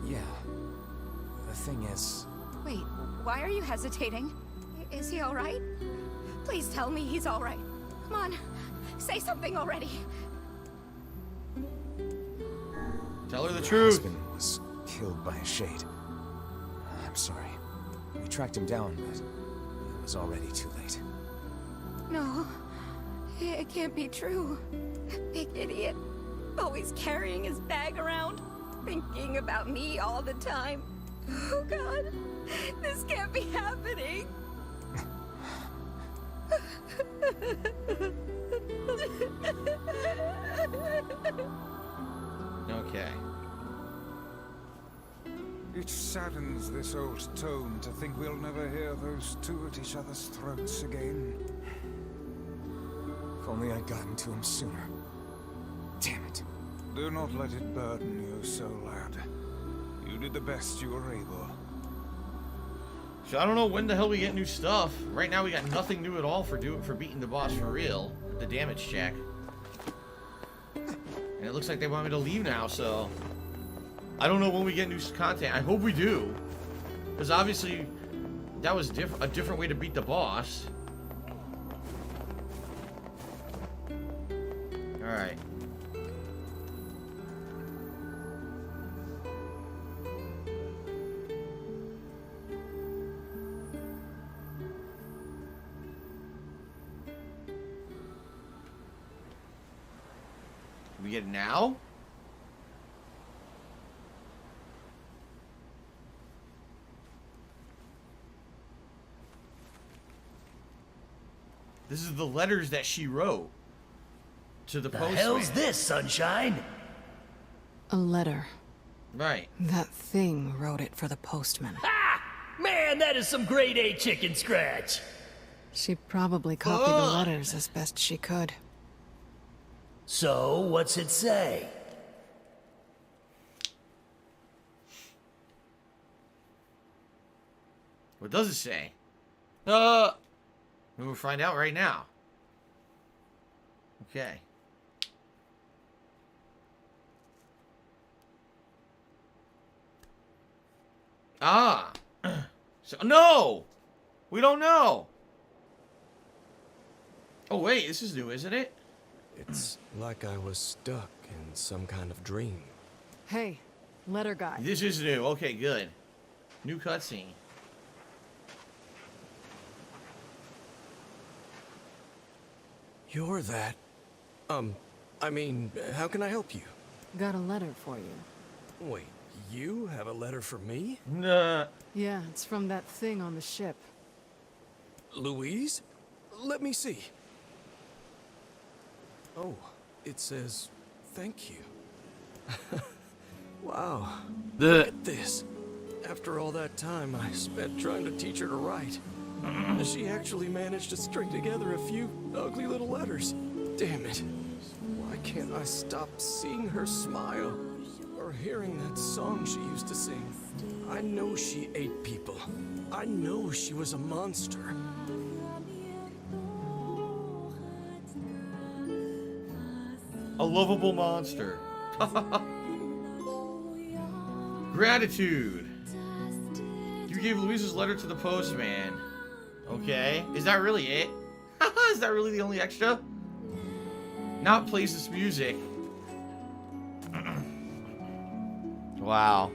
Yeah. The thing is... Wait, why are you hesitating? Is he alright? Please tell me he's alright. Come on, say something already. Tell her the My truth. husband was killed by a shade. I'm sorry. We tracked him down, but it was already too late. No, it can't be true. Big idiot. Always carrying his bag around, thinking about me all the time. Oh God, this can't be happening. Okay. It saddens this old tone to think we'll never hear those two at each other's throats again. If only I'd gotten to him sooner. Damn it. Do not let it burden you so, lad. You did the best you were able. So I don't know when the hell we get new stuff. Right now we got nothing new at all for beating the boss for real. The damage check. And it looks like they want me to leave now, so I don't know when we get new content. I hope we do. Because obviously that was a different way to beat the boss. Alright. We get it now? This is the letters that she wrote to the The postman. hell's this, Sunshine? A letter. Right. That thing wrote it for the postman. Man, that is some grade A chicken scratch. She probably copied the letters as best she could. So, what's it say? What does it say? We'll find out right now. Okay. Ah. So, no! We don't know! Oh, wait, this is new, isn't it? It's like I was stuck in some kind of dream. Hey, letter guy. This is new. Okay, good. New cutscene. You're that. I mean, how can I help you? Got a letter for you. Wait, you have a letter for me? Nah. Yeah, it's from that thing on the ship. Louise? Let me see. Oh, it says, thank you. Wow. Look at this. After all that time I spent trying to teach her to write, she actually managed to string together a few ugly little letters. Damn it. Why can't I stop seeing her smile? Or hearing that song she used to sing? I know she ate people. I know she was a monster. A lovable monster. Gratitude. You gave Louise's letter to the postman. Okay. Is that really it? Is that really the only extra? Now it plays this music. Wow.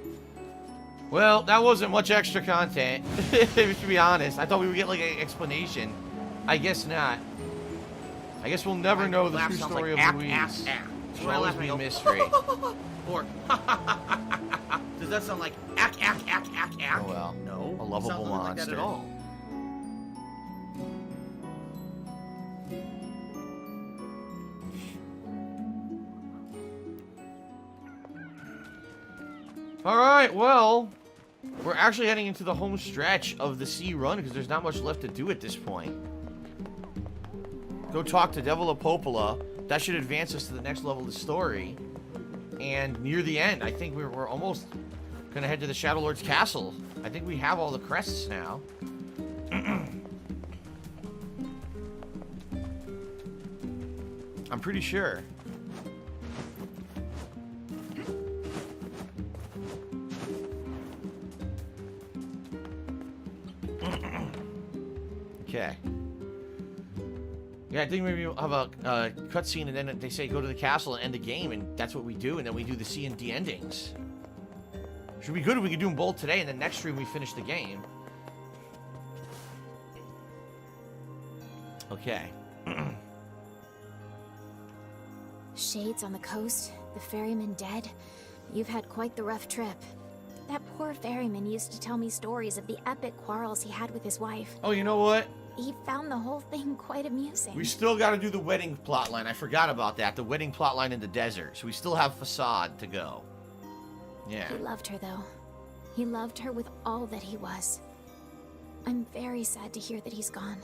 Well, that wasn't much extra content, to be honest. I thought we would get like an explanation. I guess not. I guess we'll never know the true story of Louise. It'll always be a mystery. Or does that sound like ack? Oh well. No. A lovable sounds monster. like that at all. Alright, well, we're actually heading into the home stretch of the sea run because there's not much left to do at this point. Go talk to Devil Popola. That should advance us to the next level of the story. And near the end, I think we're almost going to head to the Shadow Lord's castle. I think we have all the crests now. I'm pretty sure. Okay. Yeah, I think maybe we'll have a cutscene and then they say go to the castle and end the game, and that's what we do, and then we do the C and D endings. Should be good if we could do them both today, and then next stream we finish the game. Okay. Shades on the coast, the ferryman dead. You've had quite the rough trip. That poor ferryman used to tell me stories of the epic quarrels he had with his wife. Oh, you know what? He found the whole thing quite amusing. We still got to do the wedding plotline. I forgot about that. The wedding plotline in the desert. So we still have Facade to go. Yeah. He loved her, though. He loved her with all that he was. I'm very sad to hear that he's gone.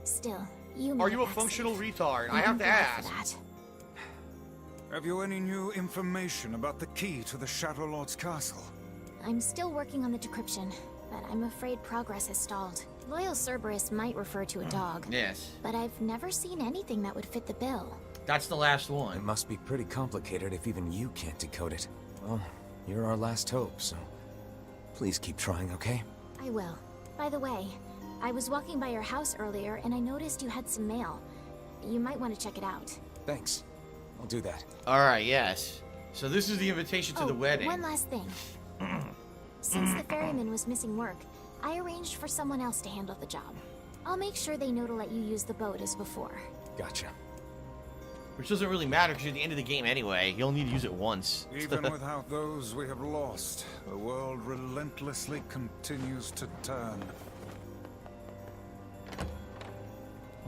Still, you made Are you a it back functional safe. retard? I I'm have to glad for ask. that. Have you any new information about the key to the Shadow Lord's castle? I'm still working on the decryption, but I'm afraid progress has stalled. Loyal Cerberus might refer to a dog. Yes. But I've never seen anything that would fit the bill. That's the last one. It must be pretty complicated if even you can't decode it. Well, you're our last hope, so please keep trying, okay? I will. By the way, I was walking by your house earlier and I noticed you had some mail. You might want to check it out. Thanks. I'll do that. All right, yes. So this is the invitation to the wedding. One last thing. Since the ferryman was missing work, I arranged for someone else to handle the job. I'll make sure they know to let you use the boat as before. Gotcha. Which doesn't really matter because you're at the end of the game anyway. You'll need to use it once. Even without those we have lost, the world relentlessly continues to turn.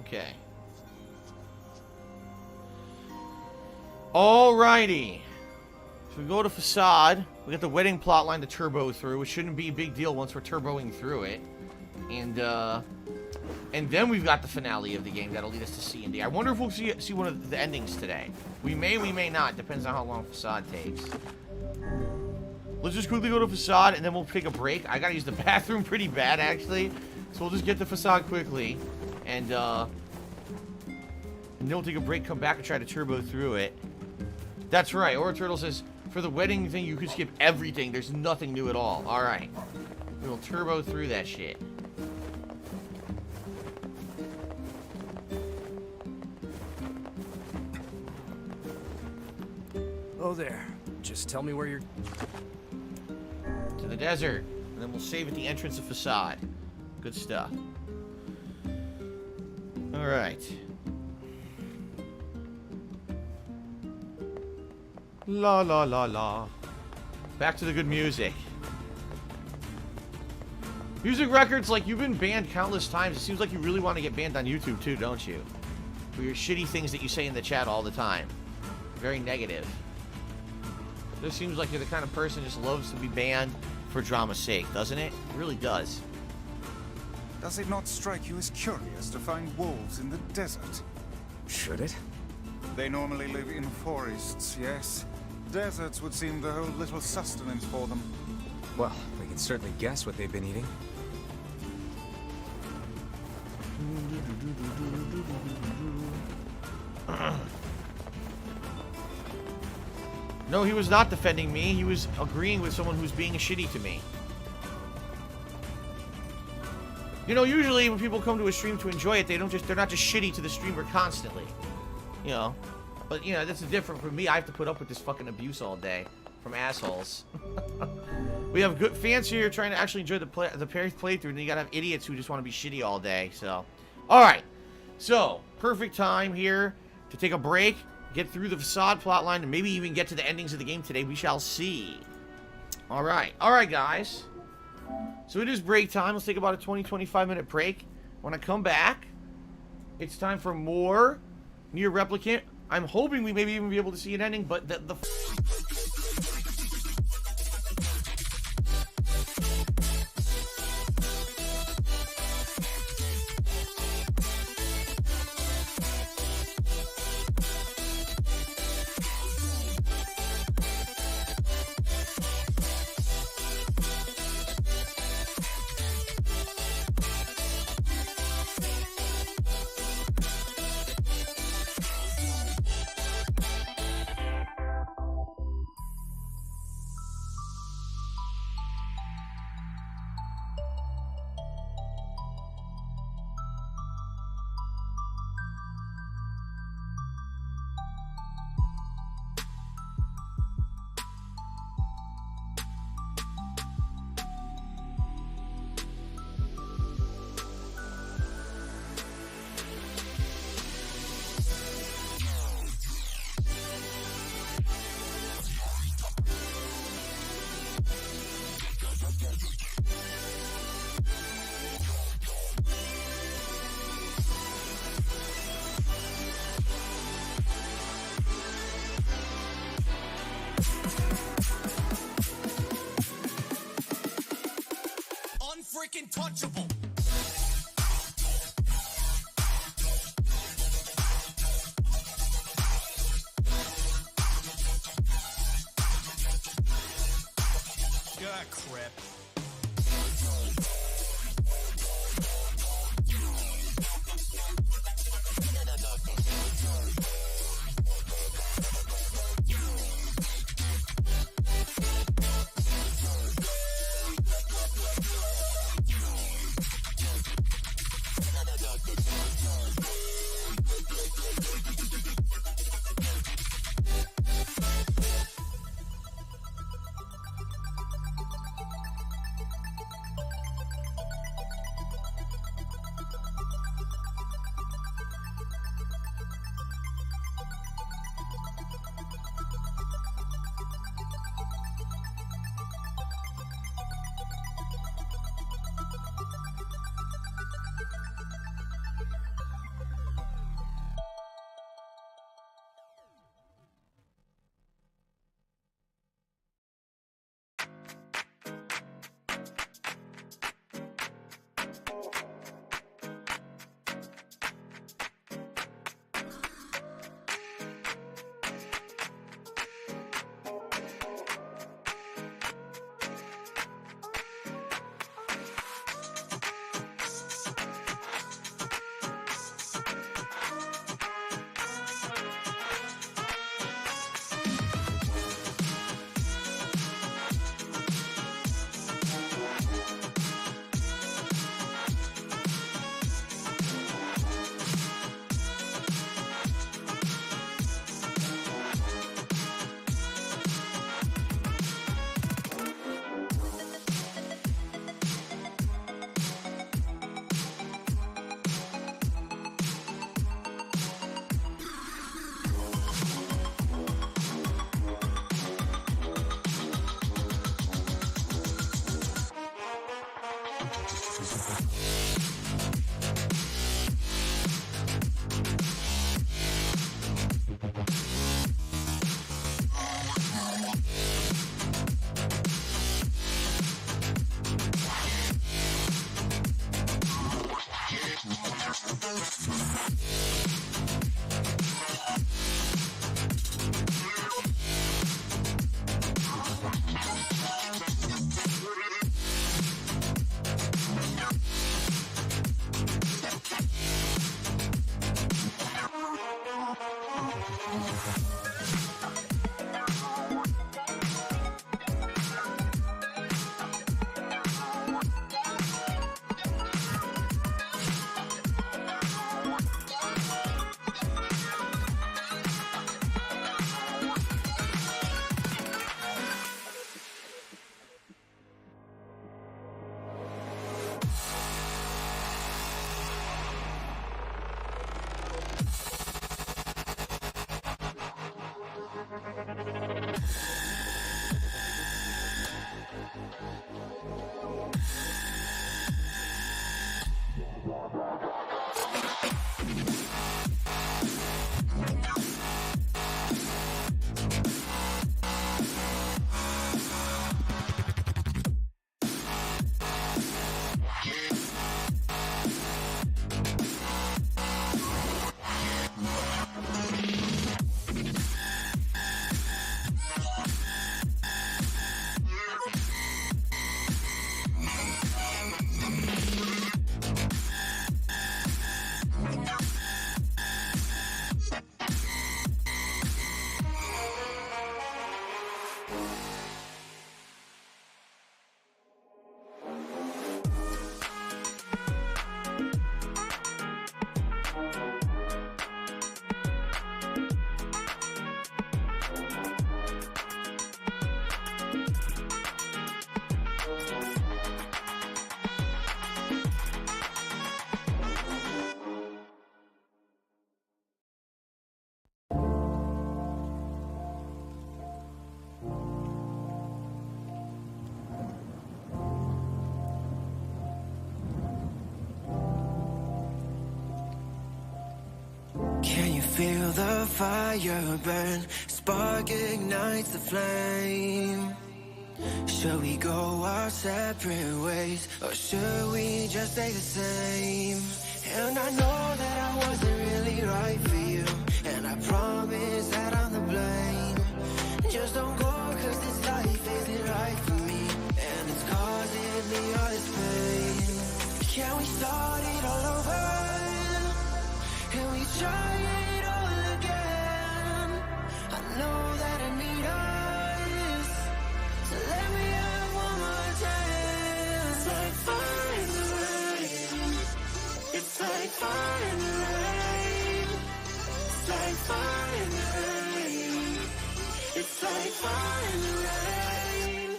Okay. Alrighty. So we go to facade. We got the wedding plot line to turbo through, which shouldn't be a big deal once we're turboing through it. And then we've got the finale of the game that'll lead us to C&D. I wonder if we'll see one of the endings today. We may not. Depends on how long facade takes. Let's just quickly go to facade, and then we'll take a break. I gotta use the bathroom pretty bad, actually. So we'll just get to facade quickly. And then we'll take a break, come back, and try to turbo through it. That's right. Aura Turtle says, for the wedding thing, you could skip everything. There's nothing new at all. Alright. We'll turbo through that shit. Oh, there. Just tell me where you're... To the desert. And then we'll save at the entrance of facade. Good stuff. Alright. La la la la. Back to the good music. Music records, like, you've been banned countless times. It seems like you really want to get banned on YouTube too, don't you? For your shitty things that you say in the chat all the time. Very negative. This seems like you're the kind of person who just loves to be banned for drama's sake, doesn't it? It really does. Does it not strike you as curious to find wolves in the desert? Should it? They normally live in forests, yes. Deserts would seem to hold little sustenance for them. Well, we can certainly guess what they've been eating. No, he was not defending me. He was agreeing with someone who's being shitty to me. You know, usually when people come to a stream to enjoy it, they're not just shitty to the streamer constantly. You know. But, you know, that's different from me. I have to put up with this fucking abuse all day from assholes. We have good fans here trying to actually enjoy the playthrough, and you gotta have idiots who just want to be shitty all day, so. Alright. So, perfect time here to take a break, get through the facade plotline, and maybe even get to the endings of the game today. We shall see. Alright. Alright, guys. So it is break time. Let's take about a 20-25 minute break. When I come back, it's time for more Nier Replicant. I'm hoping we maybe even be able to see an ending, but the feel the fire burn? Spark ignites the flame. Should we go our separate ways, or should we just stay the same? And I know that I wasn't really right for you, and I promise that I'm the blame. Just don't go, cause this life isn't right for me, and it's causing me all this pain. Can we start it all over? Can we try it all again? I know that I need us, so let me have one more chance. It's like fire in the rain. It's like fire in the rain. It's like fire in the rain. It's like fire in the rain.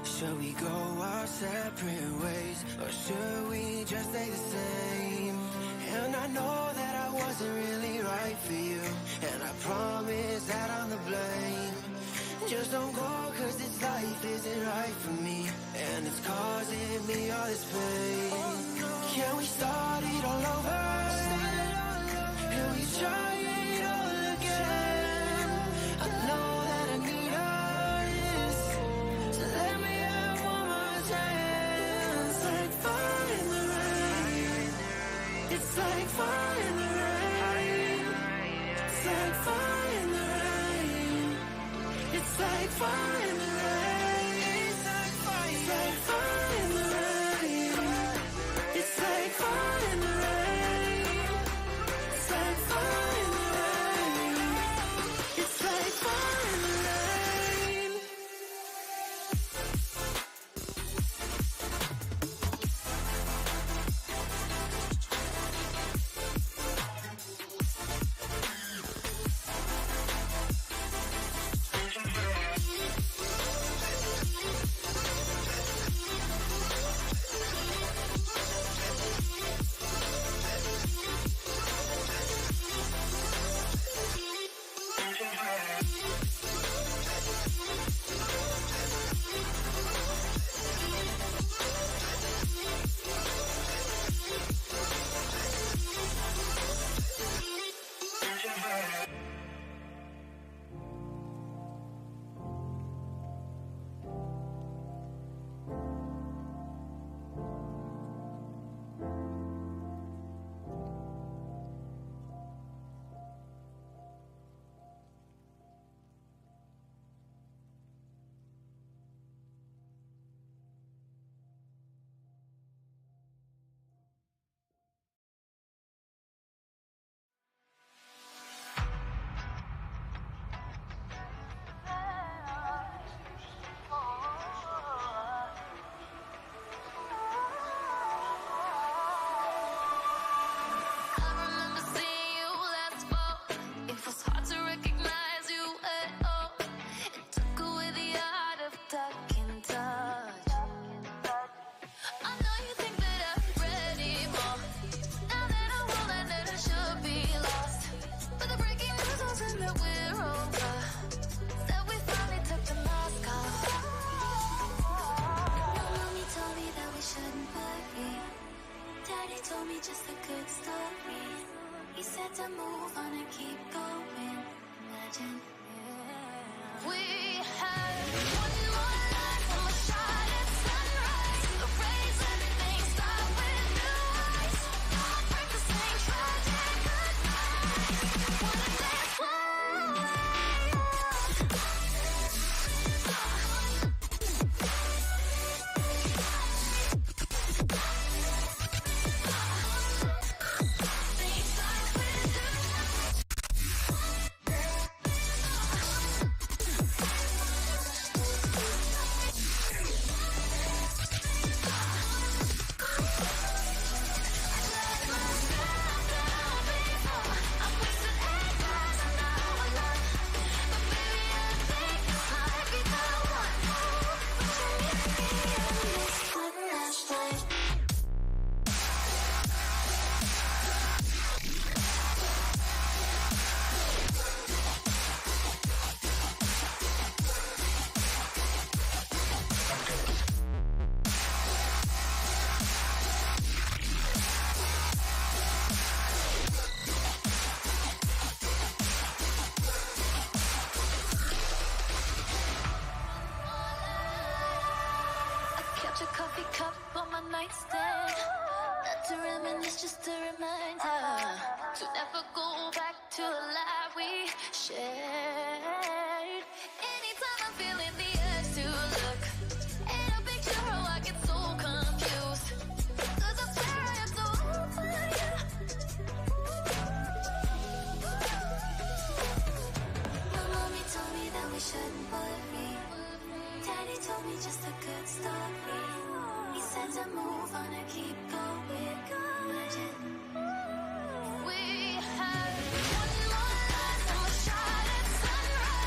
Should we go our separate ways, or should we just stay the same? And I know that I wasn't really right for you, and I promise that I'm the blame. Just don't go, cause this life isn't right for me, and it's causing me all this pain. Can we start it all over? Can we try it all again? I know that I need us, so let me have one more chance. It's like fire in the rain. It's like fire in the rain. It's like fire in the rain. It's like fire in the rain. It's like fire in the rain. It's like fire in the rain. It's like fire in the rain. It's like fire in the rain. told me just a good story. He said to move on and keep going. Imagine, yeah. We had one more life, one more shot at sunrise. The rays and things start with new eyes. Heartbreak the same tragic goodnight. coffee cup on my nightstand. Not to reminisce, just a reminder to never go back to a lie we shared. Anytime I'm feeling the urge to look at a picture, oh, I get so confused. 'Cause I swear I am so over you. My mommy told me that we shouldn't worry. Daddy told me just a good story. He said to move on and keep going. Imagine we had one more life and we'll shine at sunrise.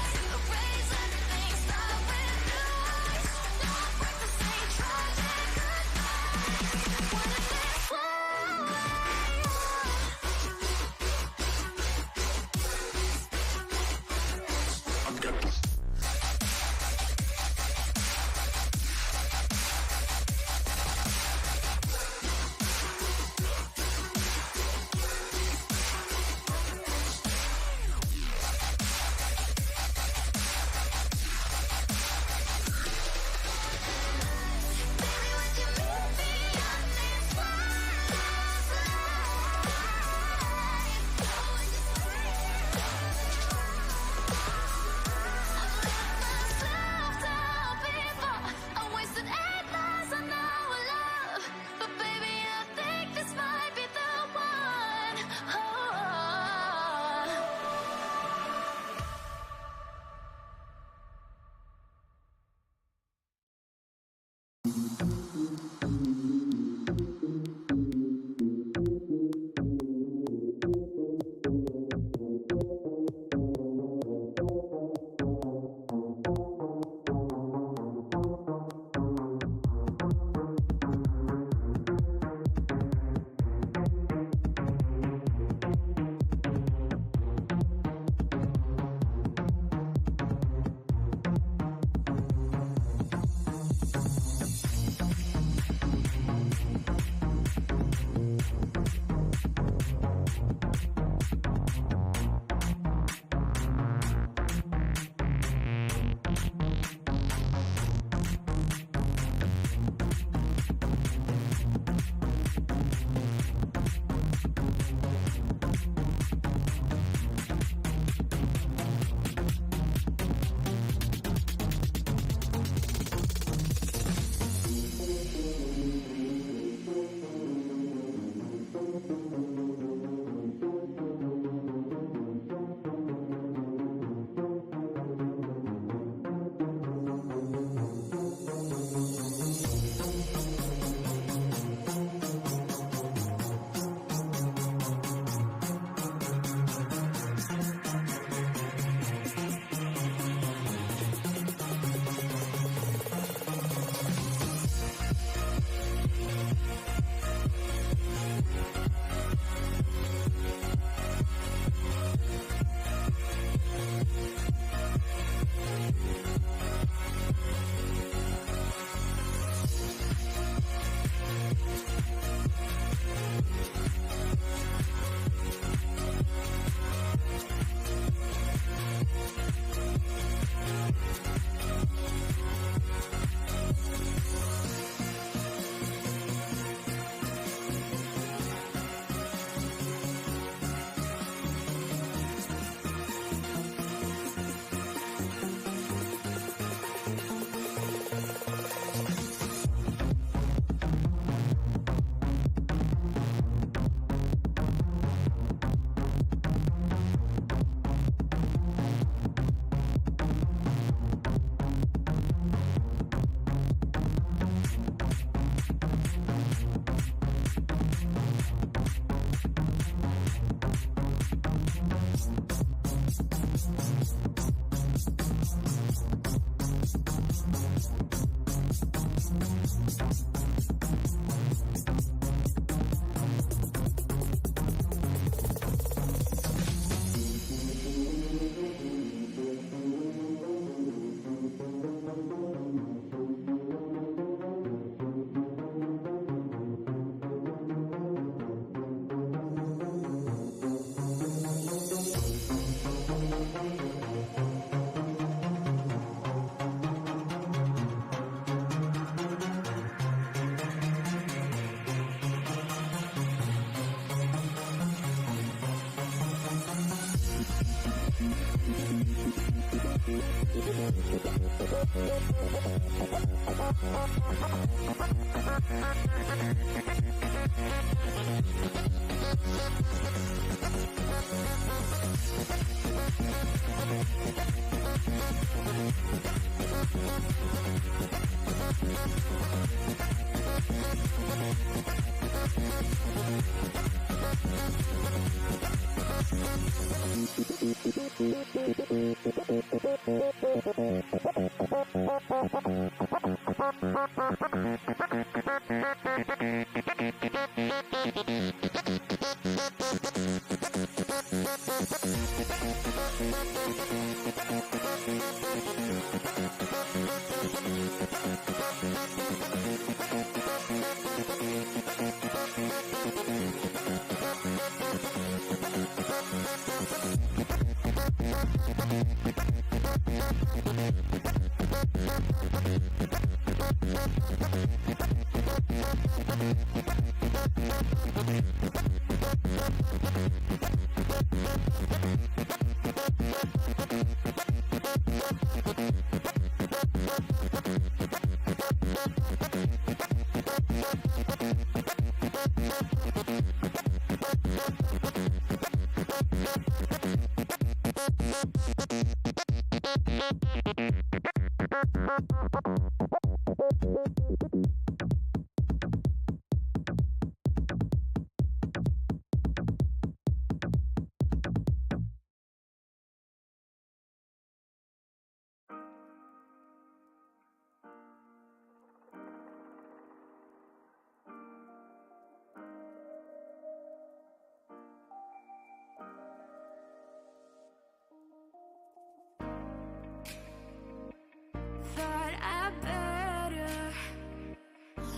Thought I better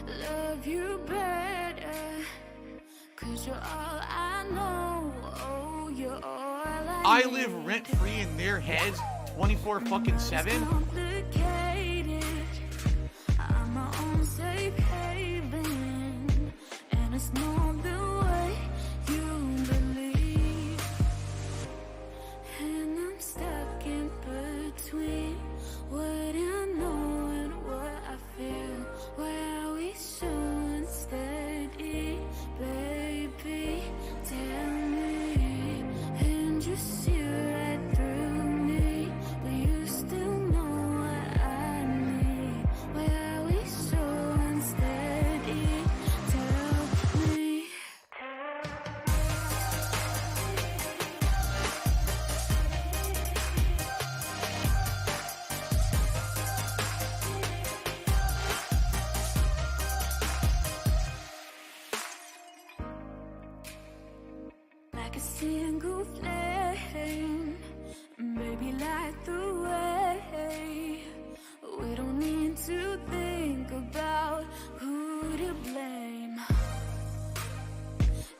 love you better, 'cause you're all I know. Oh, you're all I live rent free in their heads 24/7. Complicated. I'm my own safe haven, and it's not the way you believe. And I'm stuck in between what I know and what I feel. Why are we so unsteady, baby? Tell me, and you see right through me, but you still know what I need. Why are we so unsteady? Tell me. Like a single flame, maybe light the way. We don't need to think about who to blame.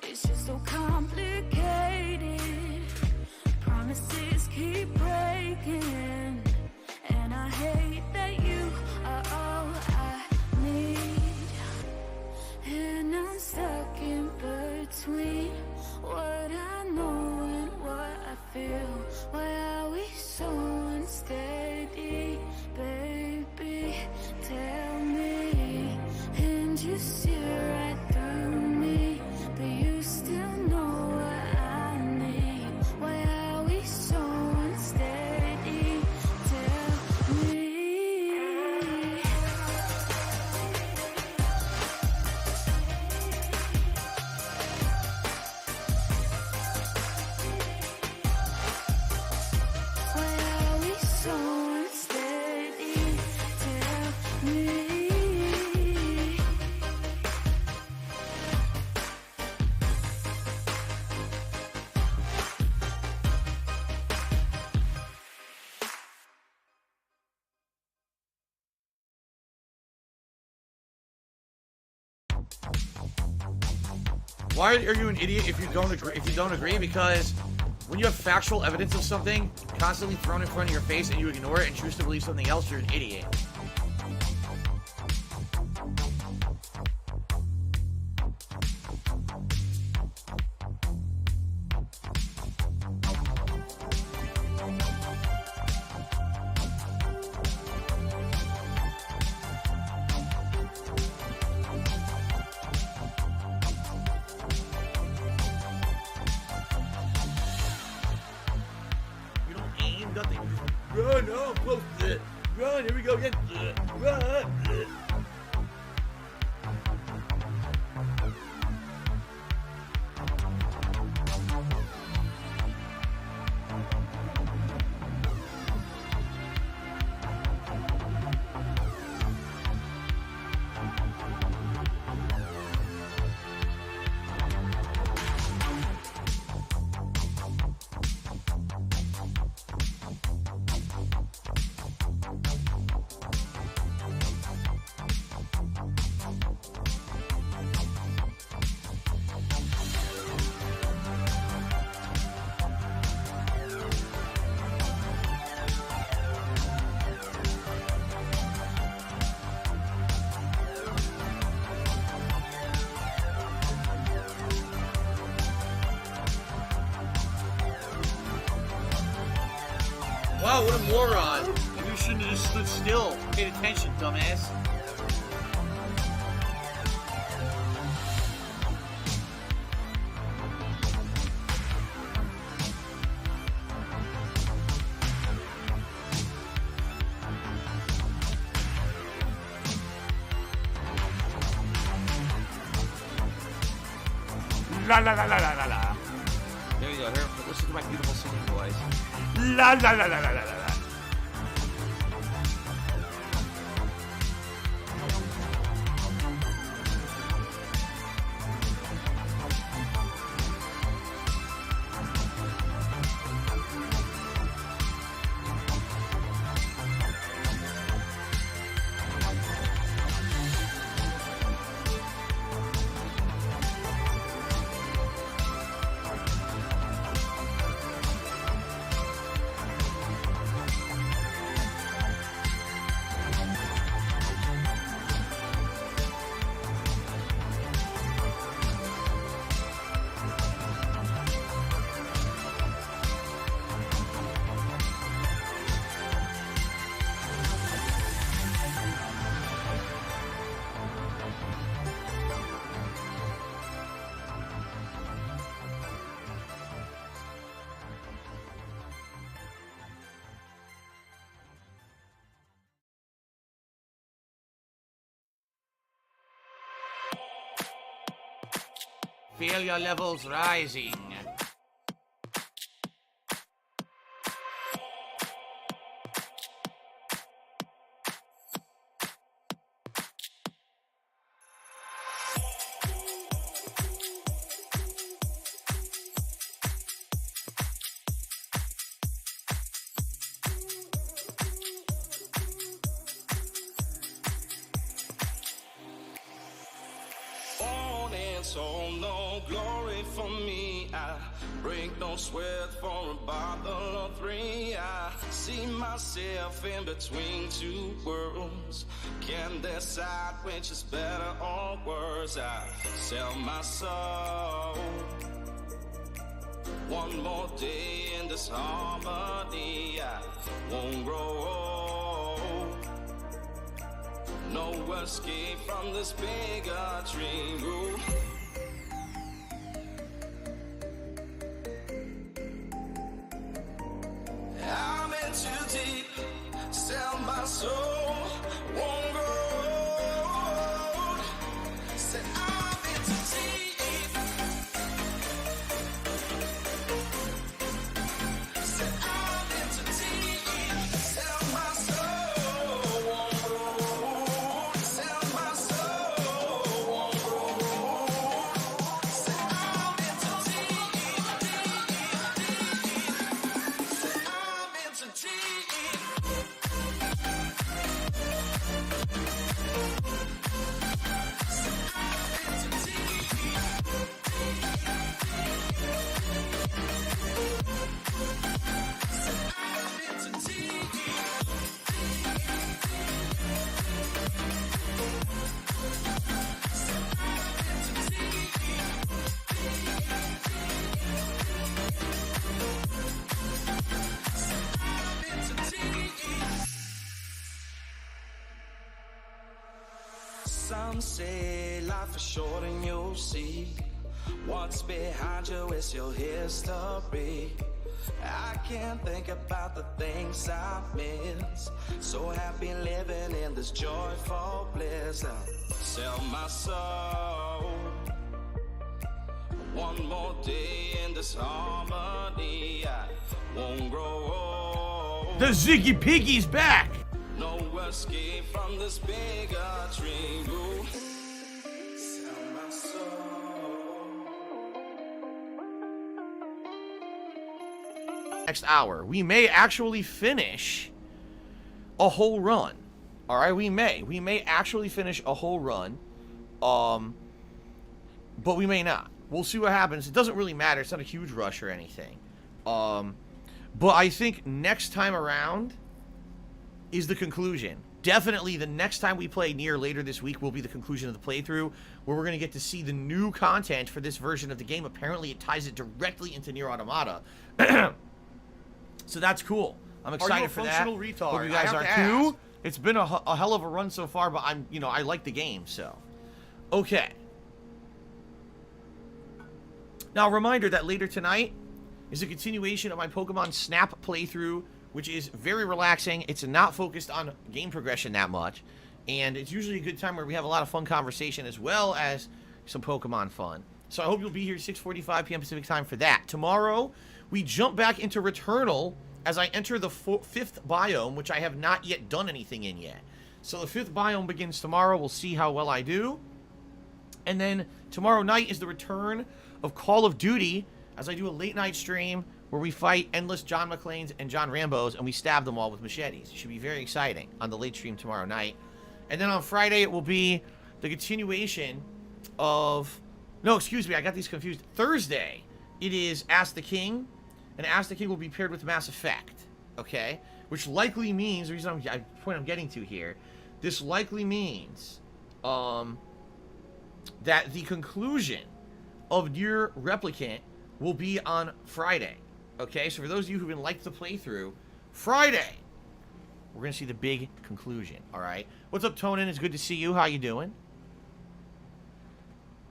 It's just so complicated. Promises keep breaking, and I hate that you are all I need. And I'm stuck in between what I know and what I feel. Why are we so unsteady, baby? Tell me, and you see right through me, but you still know what I need. Why are we so unsteady? Tell me. Why are we so unsteady? Tell me. Why are you an idiot if you don't agree? Because when you have factual evidence of something constantly thrown in front of your face and you ignore it and choose to believe something else, you're an idiot. Run, oh, close. Run, here we go again. Run. Wow, what a moron. Maybe you shouldn't have just stood still. Paid attention, dumbass. La la la la la la la. There you go. Here, listen to my beautiful singing voice. La la la la la la la. Failure levels rising. So no glory for me. I break no sweat for a bottle of 3. I see myself in between two worlds. Can't decide which is better or worse. I sell my soul. One more day in this harmony. I won't grow old. No escape from this bigger dream room. I'm in too deep, sell my soul, won't grow old. Said I'm in too deep. Said I'm in too deep, sell my soul, won't grow old. Sell my soul, won't grow old. Said I'm in too deep, Said I'm in too deep. Some say life is short and you'll see what's behind you is your history. I can't think about the things I miss. So happy living in this joyful bliss. I'll sell my soul. One more day in this harmony. I won't grow old. The Ziggy Piggy's back. No escape from this bigger dream. Ooh. Sell my soul. Next hour, we may actually finish a whole run. All right, we may actually finish a whole run, but we may not. We'll see what happens. It doesn't really matter. It's not a huge rush or anything. But I think next time around is the conclusion. Definitely the next time we play Nier later this week will be the conclusion of the playthrough, where we're going to get to see the new content for this version of the game. Apparently it ties it directly into Nier Automata. So that's cool. I'm excited for that. Retard? Hope you guys are too. It's been a hell of a run so far, but I like the game, so. Okay. Now, a reminder that later tonight is a continuation of my Pokemon Snap playthrough, which is very relaxing. It's not focused on game progression that much, and it's usually a good time where we have a lot of fun conversation as well as some Pokemon fun. So I hope you'll be here 6:45 p.m. Pacific time for that. Tomorrow, we jump back into Returnal as I enter the fifth biome, which I have not yet done anything in yet. So the fifth biome begins tomorrow. We'll see how well I do. And then tomorrow night is the return of Call of Duty, as I do a late night stream where we fight endless John McClanes and John Rambos, and we stab them all with machetes. It should be very exciting on the late stream tomorrow night. And then on Friday, it will be the continuation of... No, excuse me, I got these confused. Thursday, it is Ask the King, and Ask the King will be paired with Mass Effect, okay? Which likely means, the reason point I'm getting to here, this likely means that the conclusion of Nier Replicant will be on Friday. Okay, so for those of you who've been liked the playthrough, Friday, we're going to see the big conclusion, all right? What's up, Tonin? It's good to see you. How you doing?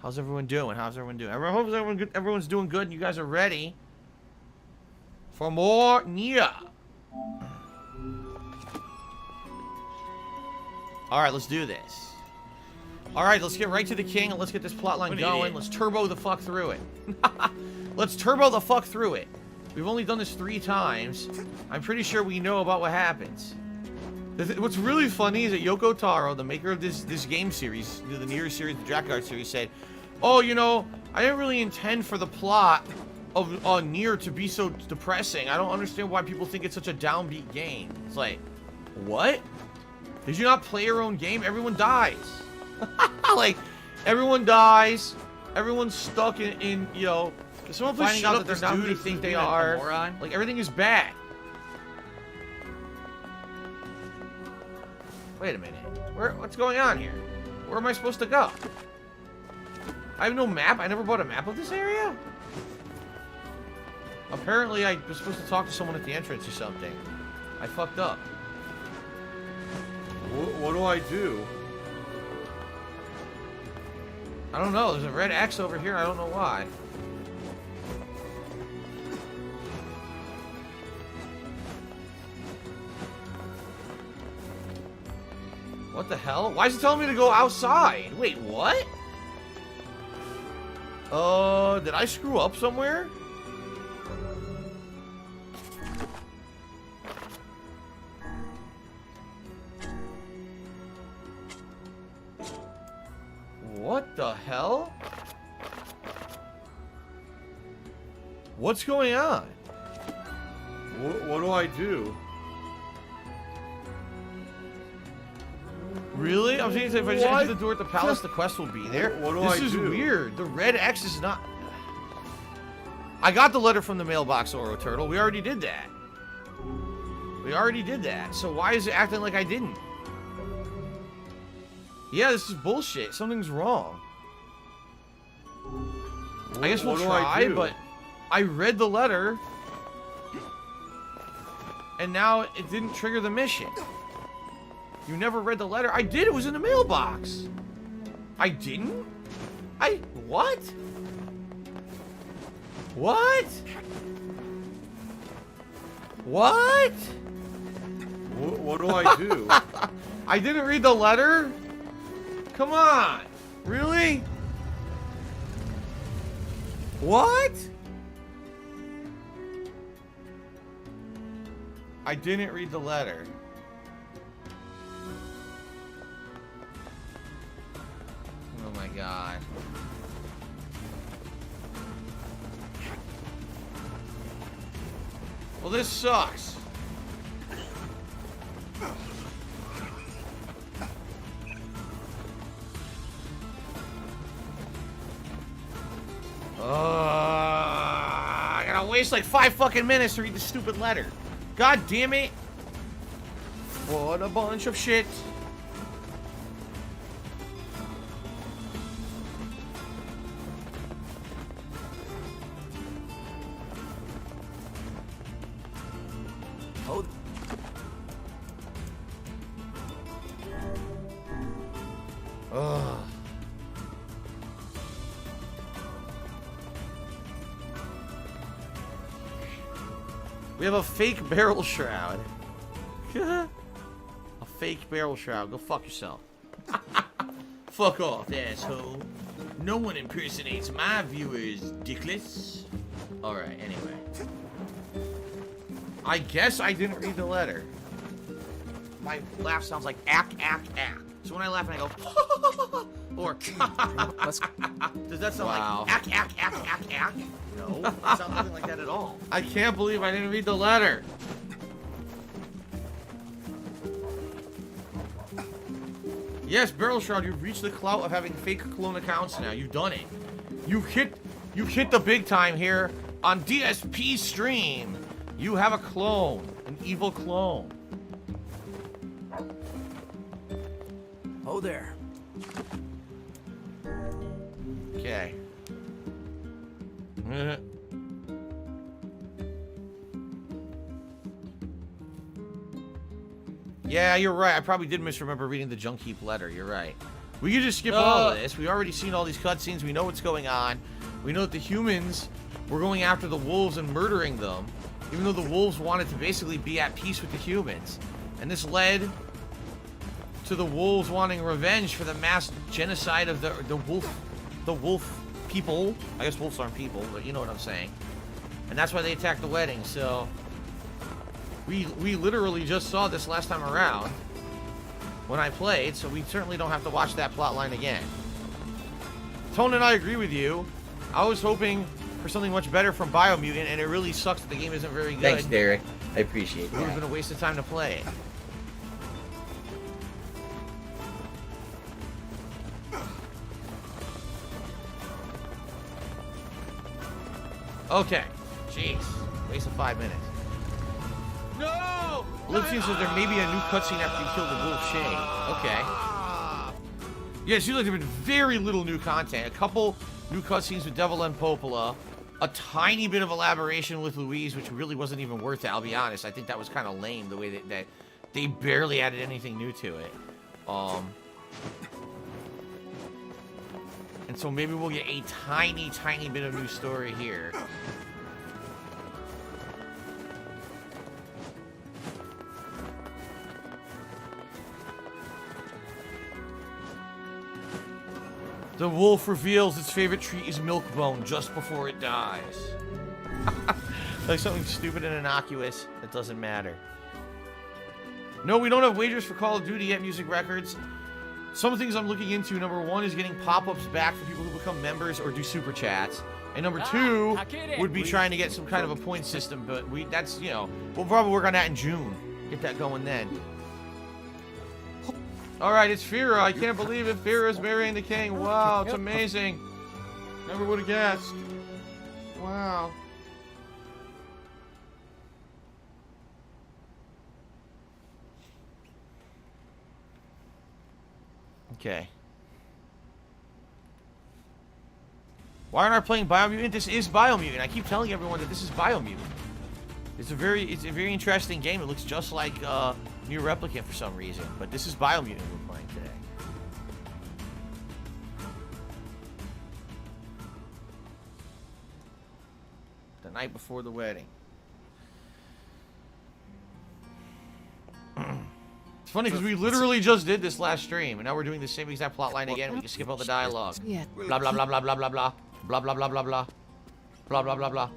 How's everyone doing? How's everyone doing? I hope everyone's doing good and you guys are ready for more Nier. All right, let's do this. All right, let's get right to the king and let's get this plotline going. Let's turbo the fuck through it. Let's turbo the fuck through it. We've only done this 3 times. I'm pretty sure we know about what happens. What's really funny is that Yoko Taro, the maker of this game series, the Nier series, the Drakengard series, said, "Oh, you know, I didn't really intend for the plot of Nier to be so depressing. I don't understand why people think it's such a downbeat game." It's like, what? Did you not play your own game? Everyone dies. Like, everyone dies. Everyone's stuck in you know, someone finding out that they're not who they think they are. Like, everything is bad. Wait a minute. What's going on here? Where am I supposed to go? I have no map. I never bought a map of this area? Apparently, I was supposed to talk to someone at the entrance or something. I fucked up. What do I do? I don't know. There's a red X over here. I don't know why. What the hell? Why is it telling me to go outside? Wait, what? Did I screw up somewhere? What the hell? What's going on? What do I do? Really? I'm saying if I just enter the door at the palace, the quest will be there. What do I do? This is weird. The red X is not... I got the letter from the mailbox, Oro Turtle. We already did that. We already did that. So why is it acting like I didn't? Yeah, this is bullshit. Something's wrong. I guess we'll try, but I read the letter, and now it didn't trigger the mission. You never read the letter? I did. It was in the mailbox. I didn't? What? What? What? What do I do? I didn't read the letter? Come on. Really? What? I didn't read the letter. Oh my god. Well, this sucks. I gotta waste like 5 fucking minutes to read the stupid letter. God damn it. What a bunch of shit. Oh. Ugh. We have a fake barrel shroud. A fake barrel shroud. Go fuck yourself. Fuck off, asshole. No one impersonates my viewers, dickless. Alright, anyway. I guess I didn't read the letter. My laugh sounds like ack, ack, ack. So when I laugh and I go, or does that sound like ack, ack, ack, ack, ack? No, it sounds nothing like that at all. I can't believe I didn't read the letter. Yes, Barrel Shroud, you've reached the clout of having fake clone accounts now. You've done it. You've hit the big time here on DSP stream. You have a clone, an evil clone. Oh there. Okay. Yeah, you're right. I probably did misremember reading the Junk Heap letter. You're right. We could just skip all of this. We already seen all these cutscenes. We know what's going on. We know that the humans were going after the wolves and murdering them, even though the wolves wanted to basically be at peace with the humans. And this led to the wolves wanting revenge for the mass genocide of the wolf people. I guess wolves aren't people, but you know what I'm saying. And that's why they attacked the wedding. So we literally just saw this last time around when I played, so we certainly don't have to watch that plot line again. Tone and I agree with you. I was hoping for something much better from Biomutant, and it really sucks that the game isn't very good. Thanks, Derek. I appreciate It would have that. been a waste of time to play it. Okay. Jeez. Waste of 5 minutes. No! Lipsy says there may be a new cutscene after you kill the wolf Shade. Okay. Yeah, it seems like there's been very little new content. A couple new cutscenes with Devil and Popola. A tiny bit of elaboration with Louise, which really wasn't even worth it, I'll be honest. I think that was kind of lame, the way that they barely added anything new to it. And so maybe we'll get a tiny, tiny bit of new story here. The wolf reveals its favorite treat is milkbone just before it dies. Like something stupid and innocuous that doesn't matter. No, we don't have wagers for Call of Duty yet, Music Records. Some things I'm looking into, number one is getting pop-ups back for people who become members or do super chats. And number two would be trying to get some kind of a point system, but that's, you know, we'll probably work on that in June. Get that going then. Alright, it's Fira. I can't believe it. Fira's marrying the king. Wow, it's amazing. Never would have guessed. Wow. Okay. Why aren't I playing Biomutant? This is Biomutant. I keep telling everyone that this is Biomutant. It's a very interesting game. It looks just like New Replicant for some reason, but this is Biomutant we're playing today. The night before the wedding. It's funny because we literally just did this last stream, and now we're doing the same exact plot line again. We can skip all the dialogue. Yeah. Blah blah blah blah blah blah blah blah blah blah blah blah blah blah blah blah.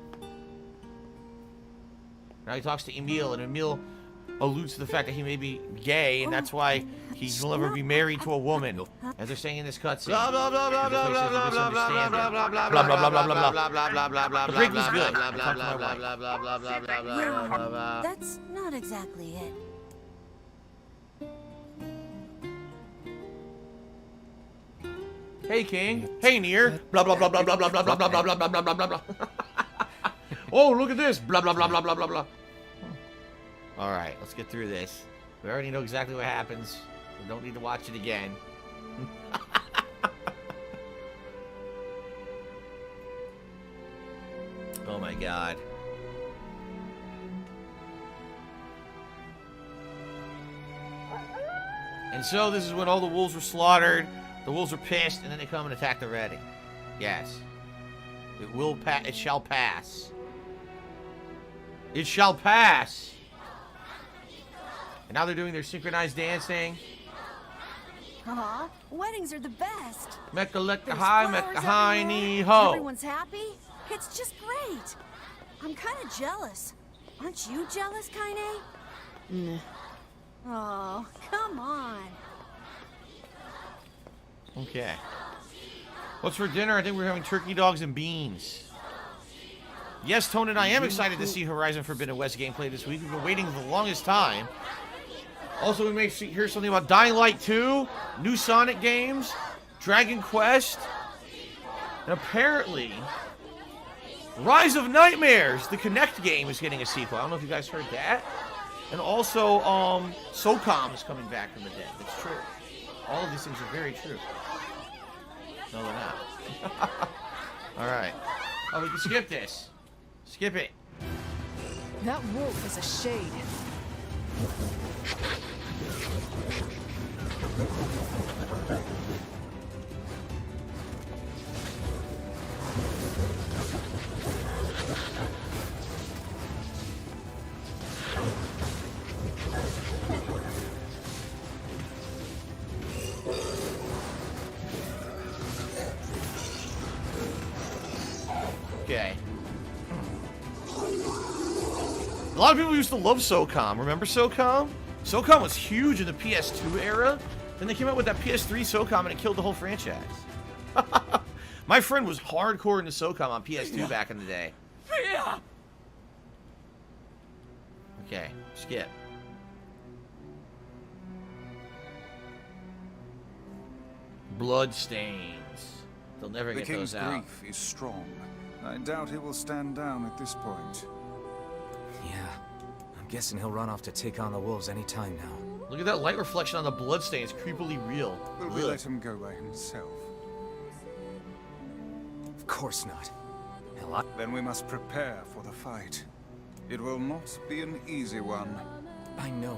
Now he talks to Emil, and Emil alludes to the fact that he may be gay, and that's why he'll never be married to a woman, as they're saying in this cutscene. Blah blah blah blah blah blah blah blah blah blah blah blah blah blah blah blah blah blah blah blah. The break was good. That's not exactly it. Hey King. Hey Nier. Blah blah blah blah blah blah blah blah blah blah blah blah blah blah blah. Oh, look at this. Blah blah blah blah blah blah blah. All right, let's get through this. We already know exactly what happens. We don't need to watch it again. Oh my god. And so this is when all the wolves were slaughtered. The wolves are pissed, and then they come and attack the ready. Yes. It will pass. It shall pass. It shall pass. And now they're doing their synchronized dancing. Aw, weddings are the best. Mecca lecca There's hi, flowers mecca hi, everywhere, ni ho. Everyone's happy. It's just great. I'm kind of jealous. Aren't you jealous, Kaine? Nah. Oh, come on. Okay. What's for dinner? I think we're having turkey dogs and beans. Yes, Tone and I am excited to see Horizon Forbidden West gameplay this week. We've been waiting the longest time. Also, we may hear something about Dying Light 2, new Sonic games, Dragon Quest, and apparently Rise of Nightmares, the Kinect game, is getting a sequel. I don't know if you guys heard that. And also, SOCOM is coming back from the dead. That's true. All of these things are very true. No, they're not. Alright. Oh, we can skip this. Skip it. That wolf is a shade. Okay. A lot of people used to love SOCOM. Remember SOCOM? SOCOM was huge in the PS2 era. Then they came out with that PS3 SOCOM and it killed the whole franchise. My friend was hardcore into SOCOM on PS2 back in the day. Okay, skip. Bloodstains. They'll never The get those king's out. grief is strong. I doubt he will stand down at this point. Yeah. I'm guessing he'll run off to take on the wolves any time now. Look at that light reflection on the bloodstain. It's creepily real. Will we Ugh. let him go by himself? Of course not. Hell, Then we must prepare for the fight. It will not be an easy one. I know.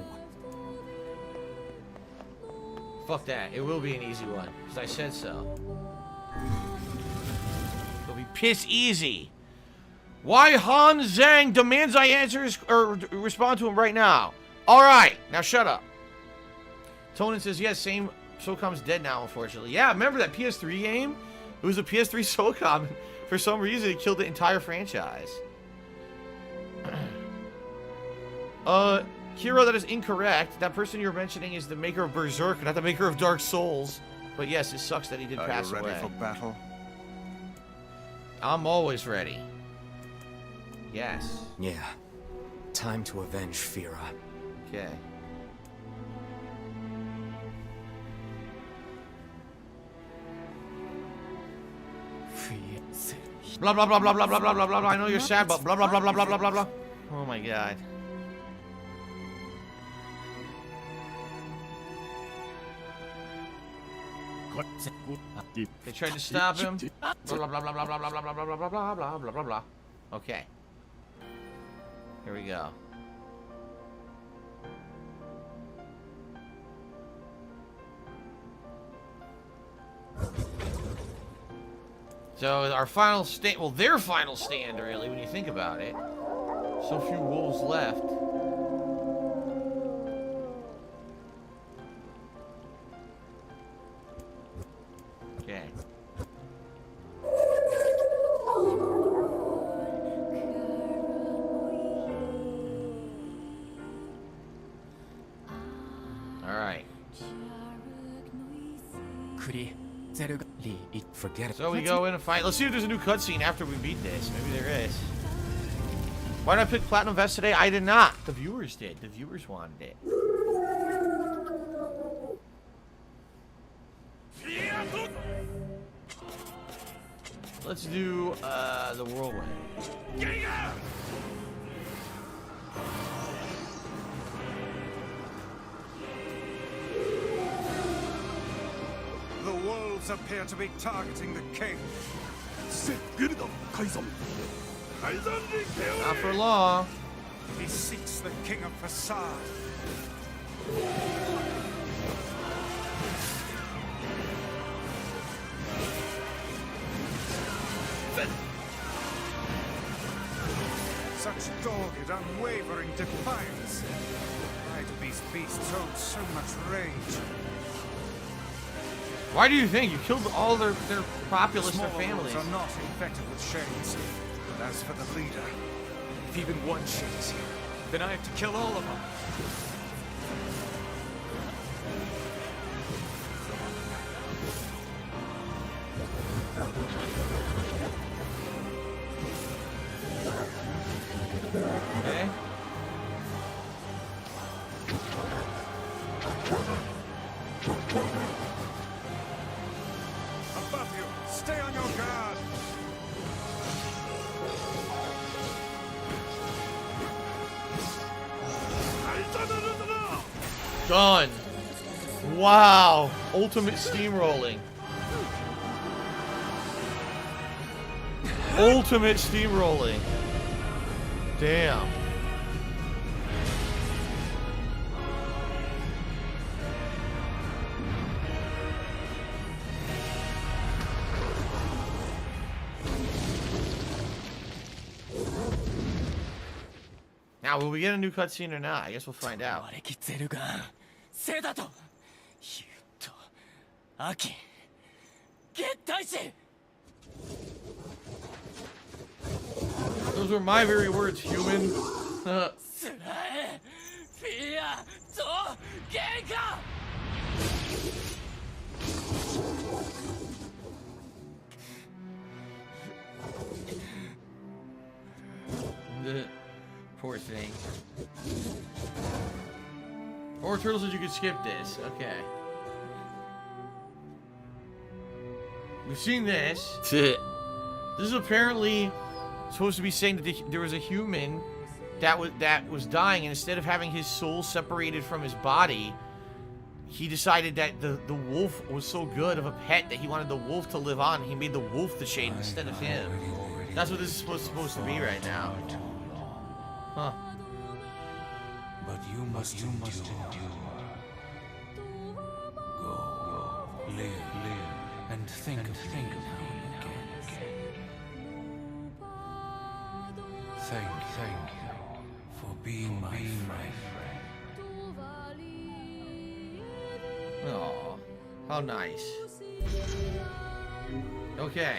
Fuck that. It will be an easy one, because I said so. It'll be piss easy. Why Han Zhang demands I answer or respond to him right now. Alright, now shut up. Tonin says, yes, same. SOCOM's dead now, unfortunately. Yeah, remember that PS3 game? It was a PS3 SOCOM. For some reason, it killed the entire franchise. Kiro, that is incorrect. That person you're mentioning is the maker of Berserk, not the maker of Dark Souls. But yes, it sucks that he did pass Are you ready away. for battle? I'm always ready. Yes. Yeah. Time to avenge Fira. Okay. Blah blah blah blah blah blah blah blah blah. I know you're sad, but blah blah blah blah blah blah blah blah. Oh my god. They tried to stop him. Blah blah blah blah blah blah blah blah blah blah blah blah blah blah blah blah. Okay. Here we go. So our final stand, well, their final stand, really, when you think about it. So few wolves left. Forget it. So we go in and fight. Let's see if there's a new cutscene after we beat this. Maybe there is. Why did I pick Platinum Vest today? I did not. The viewers did. The viewers wanted it. Let's do the whirlwind. The wolves appear to be targeting the king. Not for long. He seeks the king of Facade. Such dogged, unwavering defiance. Why do these beasts hold so much rage? Why do you think you killed all their populace, their Smaller families? wolves are not infected with shades. But as for the leader, If even one shade is here, then I have to kill all of them. Okay. above you, stay on your guard. Done. Wow. Ultimate steamrolling. Ultimate steamrolling. Damn. Now, will we get a new cutscene or not? I guess we'll find out. Those were my very words, human. Poor thing. Or Turtle said you could skip this. Okay. We've seen this. This is apparently supposed to be saying that there was a human that was dying, and instead of having his soul separated from his body, he decided that the wolf was so good of a pet that he wanted the wolf to live on. He made the wolf the shade instead of him. That's what this is supposed to be right now. Huh. But you must endure. Go, live, and think of me now and again. Thank you for being my friend. Aw, how nice. Okay.